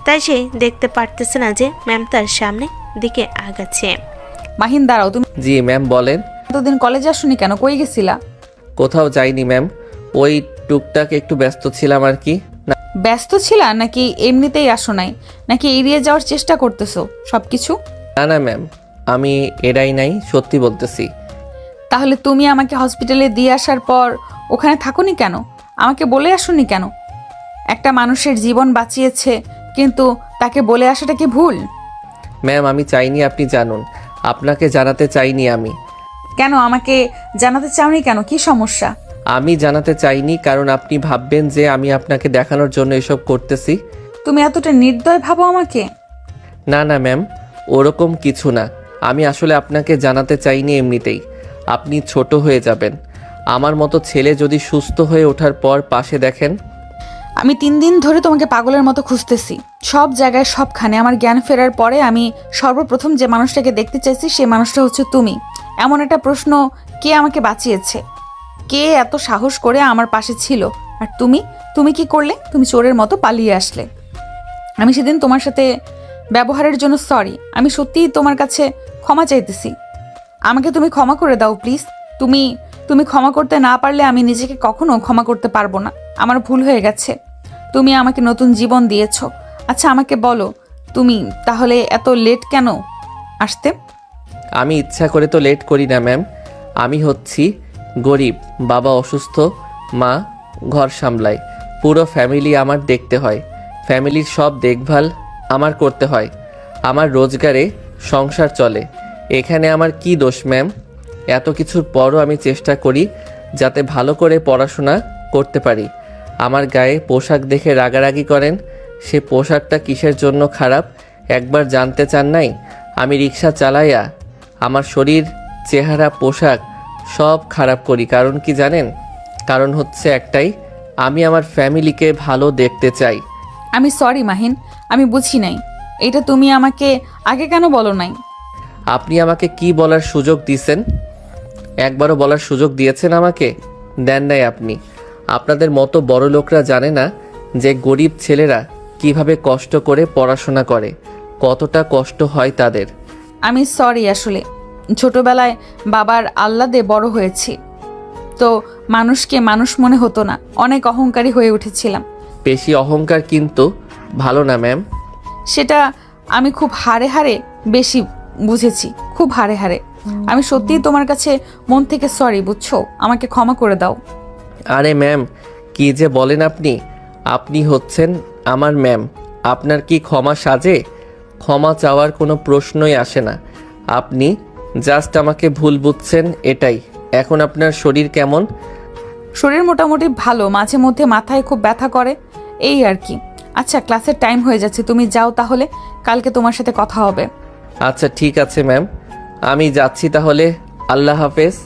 তাই সে দেখতে পারতেছে না যে ম্যাম তার সামনে দিকে আগাচ্ছে। মাহিন দাঁড়াও, তুমি জি ম্যাম বলেন। এতদিন কলেজে আসোনি কেন? কই গেছিলা? কোথাও যাইনি ম্যাম, ওই টুকটাক একটু ব্যস্ত ছিলাম আর কি। ব্যস্ত ছিলা নাকি এমনিতেই আসো নাই, নাকি এড়িয়ে যাওয়ার চেষ্টা করতেছো সবকিছু? না না ম্যাম, আমি এড়াই নাই, সত্যি বলতেছি। তাহলে তুমি আমাকে হসপিটালে দিয়ে আসার পর ওখানে থাকোনি কেন? আমাকে বলে আসোনি কেন? একটা মানুষের জীবন বাঁচিয়েছে, কিন্তু তাকে বলে আসাটা কি ভুল? ম্যাম আমি চাইনি আপনি জানুন, আপনাকে জানাতে চাইনি আমি। কেন আমাকে জানাতে চাওনি কেন? কি সমস্যা? আমি জানাতে চাইনি কারণ আপনি ভাববেন যে আমি আপনাকে দেখানোর জন্য এসব করতেছি। তুমি এতটা নির্দয় ভাবো আমাকে? না না ম্যাম, ওরকম কিছু না। আমি আসলে আপনাকে জানাতে চাইনি এমনিতেই। আপনি ছোট হয়ে যাবেন। আমার মতো ছেলে যদি সুস্থ হয়ে ওঠার পর পাশে দেখেন। আমি 3 দিন ধরে তোমাকে পাগলের মতো খুঁজতেছি, সব জায়গায় সবখানে। আমার জ্ঞান ফেরার পরে আমি সর্বপ্রথম যে মানুষটাকে দেখতে চাইছি সেই মানুষটা হচ্ছে তুমি। এমন একটা প্রশ্ন, কে আমাকে বাঁচিয়েছে? কে এত সাহস করে আমার পাশে ছিল? আর তুমি তুমি কি করলে? তুমি চোরের মতো পালিয়ে আসলে। আমি সেদিন তোমার সাথে ব্যবহারের জন্য সরি। আমি সত্যিই তোমার কাছে ক্ষমা চাইতেছি। আমাকে তুমি ক্ষমা করে দাও প্লিজ। তুমি তুমি ক্ষমা করতে না পারলে আমি নিজেকে কখনো ক্ষমা করতে পারবো না। আমার ভুল হয়ে গেছে। তুমি আমাকে নতুন জীবন দিয়েছো। আচ্ছা আমাকে বলো, তুমি তাহলে এত লেট কেন আসতে? আমি ইচ্ছা করে তো লেট করি না ম্যাম। আমি হচ্ছি গরিব, বাবা অসুস্থ, মা ঘর সামলায়, পুরো ফ্যামিলি আমার দেখতে হয়, ফ্যামিলির সব দেখভাল আমার করতে হয়, আমার রোজগারে সংসার চলে। এখানে আমার কি দোষ ম্যাম? এত কিছুর পরও আমি চেষ্টা করি যাতে ভালো করে পড়াশোনা করতে পারি। আমার গায়ে পোশাক দেখে রাগারাগি করেন, সে পোশাকটা কিসের জন্য খারাপ একবার জানতে চান নাই? আমি রিক্সা চালাইয়া আমার শরীর, চেহারা, পোশাক সব খারাপ করি। কারণ কি জানেন? কারণ হচ্ছে একটাই, আমি আমার ফ্যামিলিকে ভালো দেখতে চাই। আমি সরি মাহিন, আমি বুঝি নাই। এটা তুমি আমাকে আগে কেন বলো নাই? আপনি আমাকে কি বলার সুযোগ দিয়েছেন? একবারও বলার সুযোগ দিয়েছেন আমাকে? দেন নাই আপনি। আপনাদের মতো বড় লোকরা জানে না যে গরিব ছেলেরা কিভাবে কষ্ট করে পড়াশোনা করে, কতটা কষ্ট হয় তাদের। আমি সরি। আসলে ছোটবেলায় বাবার আহ্লাদে বড় হয়েছি, তো মানুষকে মানুষ মনে হতো না। অনেক অহংকারী হয়ে উঠেছিলাম। বেশি অহংকার কিন্তু ভালো না ম্যাম। সেটা আমি খুব হারে হারে বেশি বুঝেছি, খুব হারে হারে। আমি সত্যিই তোমার কাছে মন থেকে সরি, বুঝছো? আমাকে ক্ষমা করে দাও। আরে ম্যাম, কি যে বলেন আপনি? আপনি হচ্ছেন আমার ম্যাম। আপনার কি ক্ষমা সাজে? ক্ষমা চাওয়ার কোনো প্রশ্নই আসে না। আপনি জাস্ট আমাকে ভুল বুঝছেন, এটাই। এখন আপনার শরীর কেমন? শরীর মোটামুটি ভালো, মাঝে মধ্যে মাথায় খুব ব্যথা করে, এই আর কি। আচ্ছা ক্লাসের টাইম হয়ে যাচ্ছে, তুমি যাও তাহলে, কালকে তোমার সাথে কথা হবে। আচ্ছা ঠিক আছে ম্যাম, আমি যাচ্ছি তাহলে। আল্লাহ হাফেজ।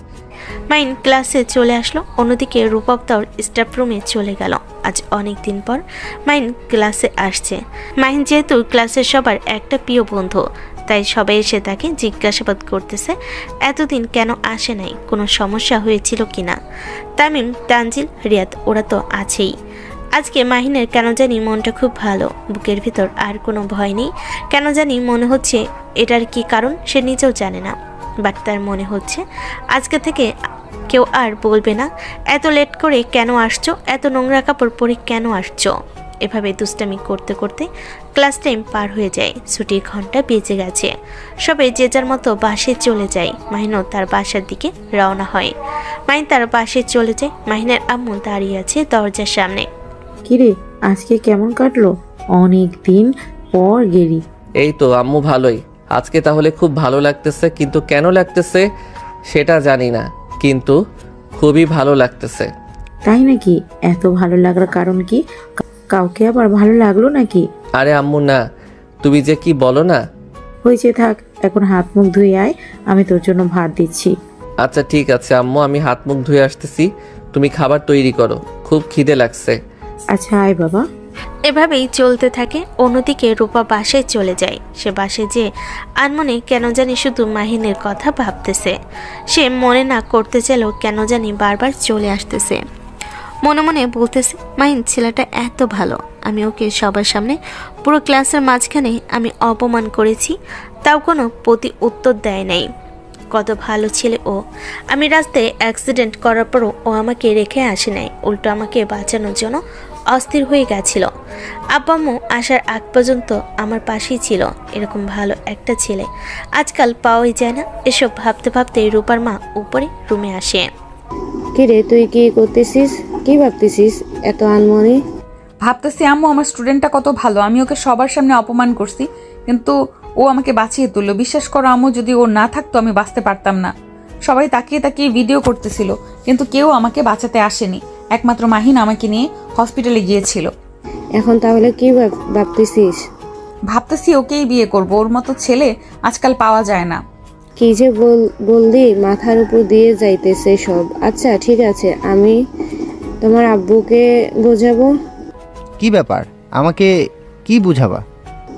মাইন ক্লাসে চলে আসলো, অন্যদিকে রূপক তার স্টাফ রুমে চলে গেল। আজ অনেক দিন পর মাইন ক্লাসে আসছে। মাইন যেহেতু ক্লাসের সবার একটা প্রিয় বন্ধু, তাই সবাই এসে তাকে জিজ্ঞাসাবাদ করতেছে এতদিন কেন আসে নাই, কোনো সমস্যা হয়েছিল কিনা। তামিম, তানজিল, রিয়াদ ওরা তো আছেই। আজকে মাহিনের কেন জানি মনটা খুব ভালো, বুকের ভিতর আর কোনো ভয় নেই। কেন জানি মনে হচ্ছে এটার কি কারণ সে নিজেও জানে না, বাট তার মনে হচ্ছে আজকে থেকে কেউ আর বলবে না এত লেট করে কেন আসছো, এত নোংরা কাপড় পরে কেন আসছো। এভাবে দুষ্টামি করতে করতে ক্লাস টাইম পার হয়ে যায়। ছুটির ঘন্টা বেজে গেছে, সবাই যে যার মতো বাসে চলে যায়। মাহিনও তার বাসার দিকে রওনা হয়। মাহিন তার বাসে চলে যায়। মাহিনের আম্মু দাঁড়িয়ে আছে দরজার সামনে। কিরে, আজকে কেমন কাটলো? অনেক দিন পর গেলি। এই তো আম্মু, ভালোই। আজকে তাহলে খুব ভালো লাগতেছে, কিন্তু কেন লাগতেছে সেটা জানি না, কিন্তু খুবই ভালো লাগতেছে। তাই নাকি? এত ভালো লাগার কারণ কি? কাউকে আবার ভালো লাগলো নাকি? আরে আম্মু না, তুমি যে কি বলো না। হয়েছে, থাক, এখন হাত মুখ ধুয়ে আয়, আমি তোর জন্য ভাত দিচ্ছি। আচ্ছা ঠিক আছে আম্মু, আমি হাত মুখ ধুয়ে আসতেছি, তুমি খাবার তৈরি করো, খুব খিদে লাগছে। আচ্ছা আয় বাবা। এভাবেই চলতে থাকে। অন্যদিকে রূপা বাসায় চলে যায়। সে বাসে যে আনমনে কেন জানি শুধু মাহিনের কথা ভাবতেছে। সে মনে না করতে চাইলেও কেন জানি বারবার চলে আসতেছে। মনে মনে বলতেছে, মাহিন ছেলেটা এত ভালো, আমি ওকে সবার সামনে পুরো ক্লাসের মাঝখানে আমি অপমান করেছি, তাও কোনো প্রতি উত্তর দেয় নাই। কত ভালো ছেলে ও। আমি রাস্তায় অ্যাক্সিডেন্ট করার পরও ও আমাকে রেখে আসে নাই, উল্টো আমাকে বাঁচানোর জন্য অস্থির হয়ে গেছিল। আব্বা আম্মু আসার আগ পর্যন্ত আমার পাশেই ছিল। এরকম ভালো একটা ছেলে আজকাল পাওয়াই যায় না। এসব ভাবতে ভাবতে রূপার মা উপরে রুমে আসে। কিরে, তুই কি করতেছিস? কি ভাবতেছিস এত আনমনে? ভাবতেছি আম্মু, আমার স্টুডেন্টটা কত ভালো, আমি ওকে সবার সামনে অপমান করছি, কিন্তু ও আমাকে বাঁচিয়ে তুললো। বিশ্বাস করো আম্মু, যদি ও না থাকতো আমি বাঁচতে পারতাম না। সবাই তাকিয়ে তাকিয়ে ভিডিও করতেছিল, কিন্তু কেউ আমাকে বাঁচাতে আসেনি। একমাত্র মাহিন আমাকে নিয়ে হসপিটালে গিয়েছিল। এখন তাহলে কি ভাবতেছিস? ভাবতেছি ওকেই বিয়ে করব, ওর মতো ছেলে আজকাল পাওয়া যায় না। কি যে বললি, মাথার উপর দিয়ে যাইতেছে সব। আচ্ছা ঠিক আছে, আমি তোমার আব্বুকে বোঝাবো। কি ব্যাপার, আমাকে কি বুঝাবা?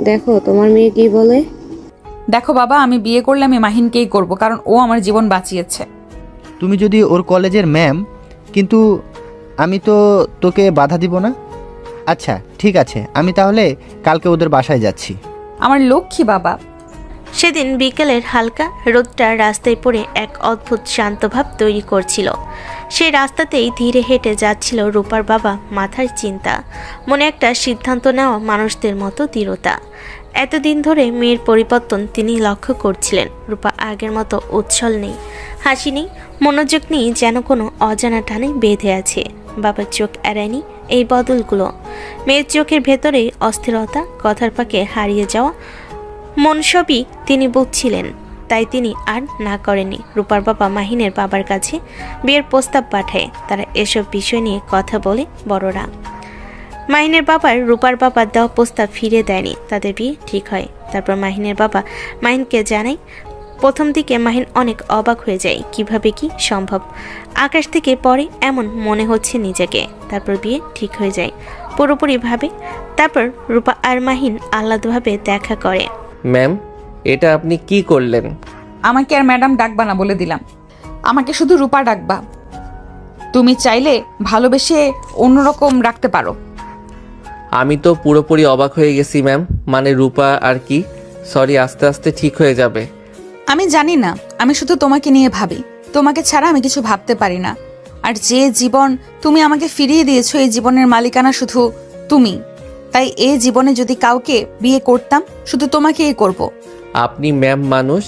দেখো তোমার মেয়ে কি বলে। দেখো বাবা, আমি বিয়ে করলে আমি মাহিনকেই করব, কারণ ও আমার জীবন বাঁচিয়েছে। তুমি যদি ওর কলেজের ম্যাম, কিন্তু আমি তো তোকে বাধা দিব না। আচ্ছা ঠিক আছে, আমি তাহলে কালকে ওদের বাসায় যাচ্ছি। আমার লক্ষ্মী বাবা। সেদিন বিকেলের হালকা রোদটা রাস্তায় পড়ে এক অদ্ভুত শান্তভাব তৈরি করছিল। সেই রাস্তাতেই ধীরে হেঁটে যাচ্ছিল রূপার বাবা। মাথার চিন্তা, মনে একটা সিদ্ধান্ত নেওয়া মানুষদের মতো দৃঢ়তা। এতদিন ধরে মেয়ের পরিবর্তন তিনি লক্ষ্য করছিলেন। রূপা আগের মতো উচ্ছল নেই, হাসি নেই, মনোযোগ নেই, যেন কোনো অজানা টানে বেঁধে আছে। বাবার চোখ এড়ায়নি এই বদলগুলো। মেয়ের চোখের ভেতরে অস্থিরতা, কথার পাকে হারিয়ে যাওয়া মন সবই তিনি বুঝছিলেন। তাই তিনি আর না করেনি। রূপার বাবা মাহিনের বাবার কাছে বিয়ের প্রস্তাব পাঠায়। তারা এসব বিষয় নিয়ে কথা বলে বড়রা। মাহিনের বাবার রূপার বাবার দেওয়া প্রস্তাব ফিরে দেয়নি। তাদের বিয়ে ঠিক হয়। তারপর মাহিনের বাবা মাহিনকে জানায়। প্রথম দিকে মাহিন অনেক অবাক হয়ে যায়, কিভাবে কি সম্ভব, আকাশ থেকে পড়ে এমন মনে হচ্ছে নিজেকে। তারপর বিয়ে ঠিক হয়ে যায় পুরোপুরিভাবে। তারপর রূপা আর মাহিন আলাদাভাবে দেখা করে। ম্যাম, এটা আপনি কি করলেন? আমাকে আর ম্যাডাম ডাকবা না বলে দিলাম, আমাকে শুধু রূপা ডাকবা। তুমি চাইলে ভালোবেসে অন্যরকম রাখতে পারো। আমি তো পুরোপুরি অবাক হয়ে গেছি ম্যাম। মানে রূপা আর কি? সরি, আস্তে আস্তে ঠিক হয়ে যাবে। আমি জানি না, আমি শুধু তোমাকে নিয়ে ভাবি। তোমাকে ছাড়া আমি কিছু ভাবতে পারি না। আর যে জীবন তুমি আমাকে ফিরিয়ে দিয়েছো, এই জীবনের মালিকানা শুধু তুমি। তাই এই জীবনে যদি কাউকে বিয়ে করতাম, শুধু তোমাকেই করব। আপনি ম্যাম মানুষ,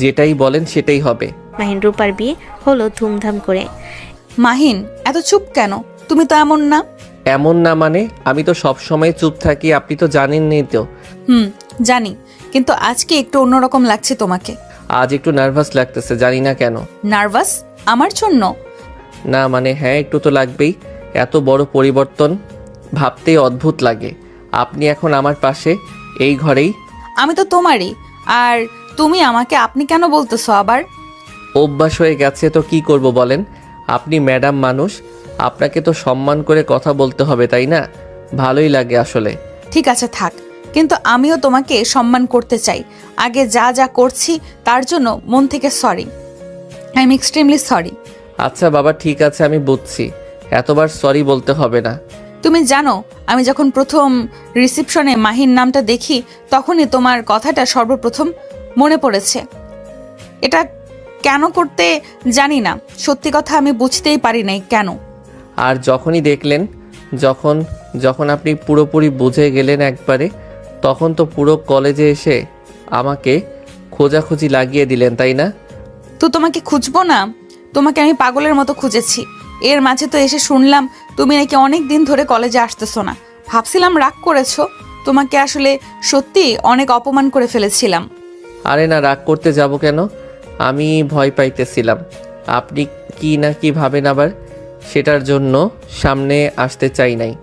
যেটাই বলেন সেটাই হবে। মাহিন রূপার বিয়ে হলো ধুমধাম করে। মাহিন, এত চুপ কেন? তুমি তো এমন না। এমন না মানে? আমি তো সব সময় চুপ থাকি, আপনি তো জানেনই তো। জানি, কিন্তু আজকে একটু অন্যরকম লাগছে তোমাকে। আজ একটু নার্ভাস লাগতেছে, জানি না কেন। নার্ভাস? আমার জন্য? না মানে হ্যাঁ, একটু তো লাগবেই। এত বড় পরিবর্তন ভাবতেই অদ্ভুত লাগে। আপনি এখন আমার পাশে, এই ঘরেই। আমি তো তোমারই, আর তুমি আমাকে আপনি কেন বলতেছো আবার? অভ্যাস হয়ে গেছে তো কি করব বলেন। আপনি ম্যাডাম মানুষ, আপনাকে তো সম্মান করে কথা বলতে হবে, তাই না? ভালোই লাগে আসলে। ঠিক আছে থাক, কিন্তু আমিও তোমাকে সম্মান করতে চাই। আগে যা যা করছি তার জন্য মন থেকে sorry. I am extremely sorry. আচ্ছা বাবা, ঠিক আছে, আমি বুঝছি। এতবার সরি বলতে হবে না। তুমি জানো, আমি যখন প্রথম রিসেপশনে মাহিন নামটা দেখি, তখনই তোমার কথাটা সর্বপ্রথম মনে পড়েছে। এটা কেন করতে জানি না, সত্যি কথা আমি বুঝতেই পারি নাই কেন। আর যখনই দেখলেন, যখন আপনি পুরোপুরি বুঝে গেলেন একবারে, তখন তো পুরো কলেজে এসে আমাকে খোঁজাখুঁজি লাগিয়ে দিলেন, তাই না? তো তোমাকে খুঁজবো না? তোমাকে আমি পাগলের মতো খুঁজেছি। এর মাঝে তো এসে শুনলাম তুমি নাকি অনেক দিন ধরে কলেজে আসতেছো না। ভাবছিলাম রাগ করেছো। তোমাকে আসলে সত্যি অনেক অপমান করে ফেলেছিলাম। আরে না, রাগ করতে যাব কেন? আমি ভয় পাইতেছিলাম আপনি কি না কি ভাবেন আবার, সেটার জন্য সামনে আসতে চাই নাই।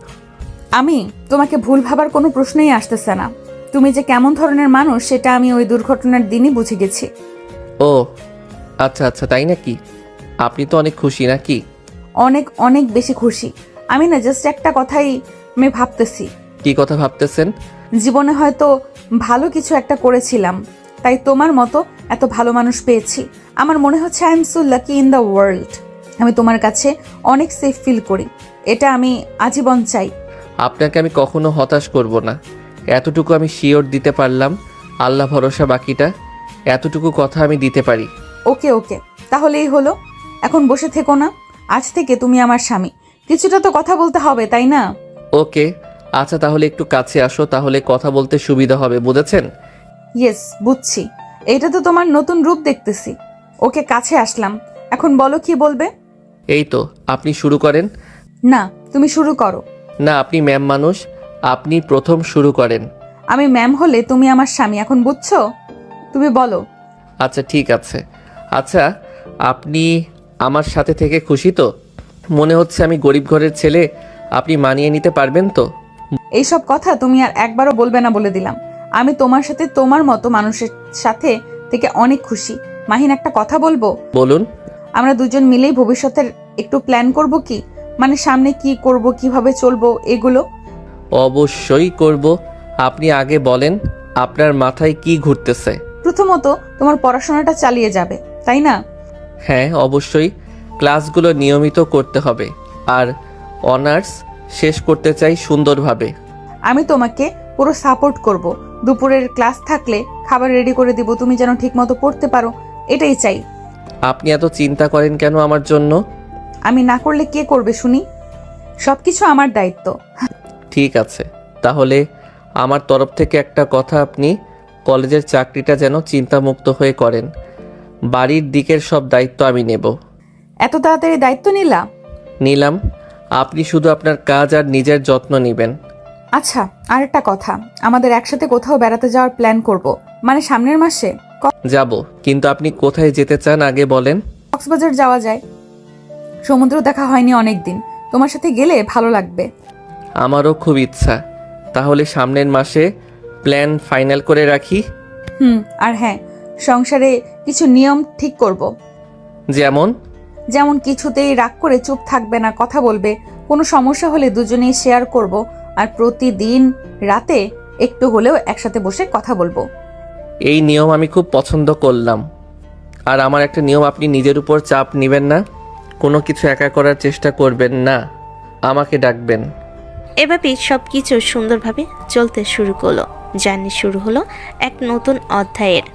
আমি তোমাকে ভুল ভাবার কোনো প্রশ্নই আসতেছে না। তুমি যে কেমন ধরনের মানুষ সেটা আমি ওই দুর্ঘটনার দিনই বুঝে গেছি। ও আচ্ছা আচ্ছা, তাই নাকি? আপনি তো অনেক খুশি নাকি? অনেক অনেক বেশি খুশি। আমি না জাস্ট একটা কথাই আমি ভাবতেছি। কি কথা ভাবতেছেন? জীবনে হয়তো ভালো কিছু একটা করেছিলাম, তাই তোমার মতো এত ভালো মানুষ পেয়েছি। আমার মনে হচ্ছে I am so lucky in the world. আমি তোমার কাছে অনেক সেফ ফিল করি। এটা আমি আজীবন চাই। আপনাকে আমি কখনো হতাশ করব না, এতটুকু আমি শিওর দিতে পারলাম। আল্লাহ ভরসা, বাকিটা এতটুকু কথা আমি দিতে পারি। ওকে ওকে, তাহলেই হলো। এখন বসে থেকো না, আজ থেকে তুমি আমার স্বামী। কিছুটা তো কথা বলতে হবে, তাই না? ওকে আচ্ছা, তাহলে একটু কাছে আসো, তাহলে কথা বলতে সুবিধা হবে, বুঝেছেন? ইয়েস, বুঝছি। এইটা তো তোমার নতুন রূপ দেখতেছি। ওকে, কাছে আসলাম। এখন বলো কি বলবে? এই তো, আপনি শুরু করেন। না, তুমি শুরু করো। না, আপনি ম্যাম মানুষ, আপনি প্রথম শুরু করেন। আমি ম্যাম হলে তুমি আমার স্বামী, এখন বুঝছো? তুমি বলো। আচ্ছা ঠিক আছে। আচ্ছা, আপনি আমার সাথে থেকে খুশি তো? মনে হচ্ছে আমি গরিব ঘরের ছেলে, আপনি মানিয়ে নিতে পারবেন তো? এইসব কথা তুমি আর একবারও বলবে না বলে দিলাম। আমি তোমার সাথে তোমার মতো মানুষের সাথে থেকে অনেক খুশি। মাহিন, একটা কথা বলবো? বলুন। আমরা দুজন মিলেই ভবিষ্যতের একটু প্ল্যান করব কি? মানে সামনে কি করব, কিভাবে চলবো, এগুলো। অবশ্যই করব। আপনি আগে বলেন, আপনার মাথায় কি ঘুরতেছে? প্রথমত তোমার পড়াশোনাটা চালিয়ে যাবে, তাই না? হ্যাঁ অবশ্যই, ক্লাসগুলো নিয়মিত করতে হবে। আর অনার্স শেষ করতে চাই সুন্দরভাবে। আমি তোমাকে পুরো সাপোর্ট করব। দুপুরের ক্লাস থাকলে খাবার রেডি করে দিব, তুমি যেন ঠিকমতো পড়তে পারো, এটাই চাই। আপনি এত চিন্তা করেন কেন আমার জন্য? আমি না করলে কে করবে শুনি? সবকিছু আমার দায়িত্ব। ঠিক আছে, তাহলে আমার তরফ থেকে একটা কথা, আপনি কলেজের চাকরিটা যেন চিন্তামুক্ত হয়ে করেন। বাড়ির দিকের সব দায়িত্ব আমি নেব। এত তাড়াতাড়ি দায়িত্ব নিলাম, আপনি শুধু আপনার কাজ আর নিজের যত্ন নেবেন। আচ্ছা, আরেকটা কথা, আমাদের একসাথে কোথাও বেড়াতে যাওয়ার প্ল্যান করব, মানে সামনের মাসে। যাব, কিন্তু আপনি কোথায় যেতে চান আগে বলেন। কক্সবাজার যাওয়া যায়, সমুদ্র দেখা হয়নি অনেক দিন, তোমার সাথে গেলে ভালো লাগবে। আমারও খুব ইচ্ছা। তাহলে সামনের মাসে প্ল্যান ফাইনাল করে রাখি। আর হ্যাঁ, সংসারে কিছু নিয়ম ঠিক করব। যেমন কিছুতেই রাগ করে চুপ থাকবে না, কথা বলবে, কোনো সমস্যা হলে দুজনেই শেয়ার করব, আর প্রতিদিন রাতে একটু হলেও একসাথে বসে কথা বলবো। এই নিয়ম আমি খুব পছন্দ করলাম। আর আমার একটা নিয়ম, আপনি নিজের উপর চাপ নেবেন না, কোনো কিছু একা করার চেষ্টা করবেন না, আমাকে ডাকবেন। এভাবেই সব কিছু সুন্দরভাবে চলতে শুরু করলো। জার্নি শুরু হলো এক নতুন অধ্যায়ের।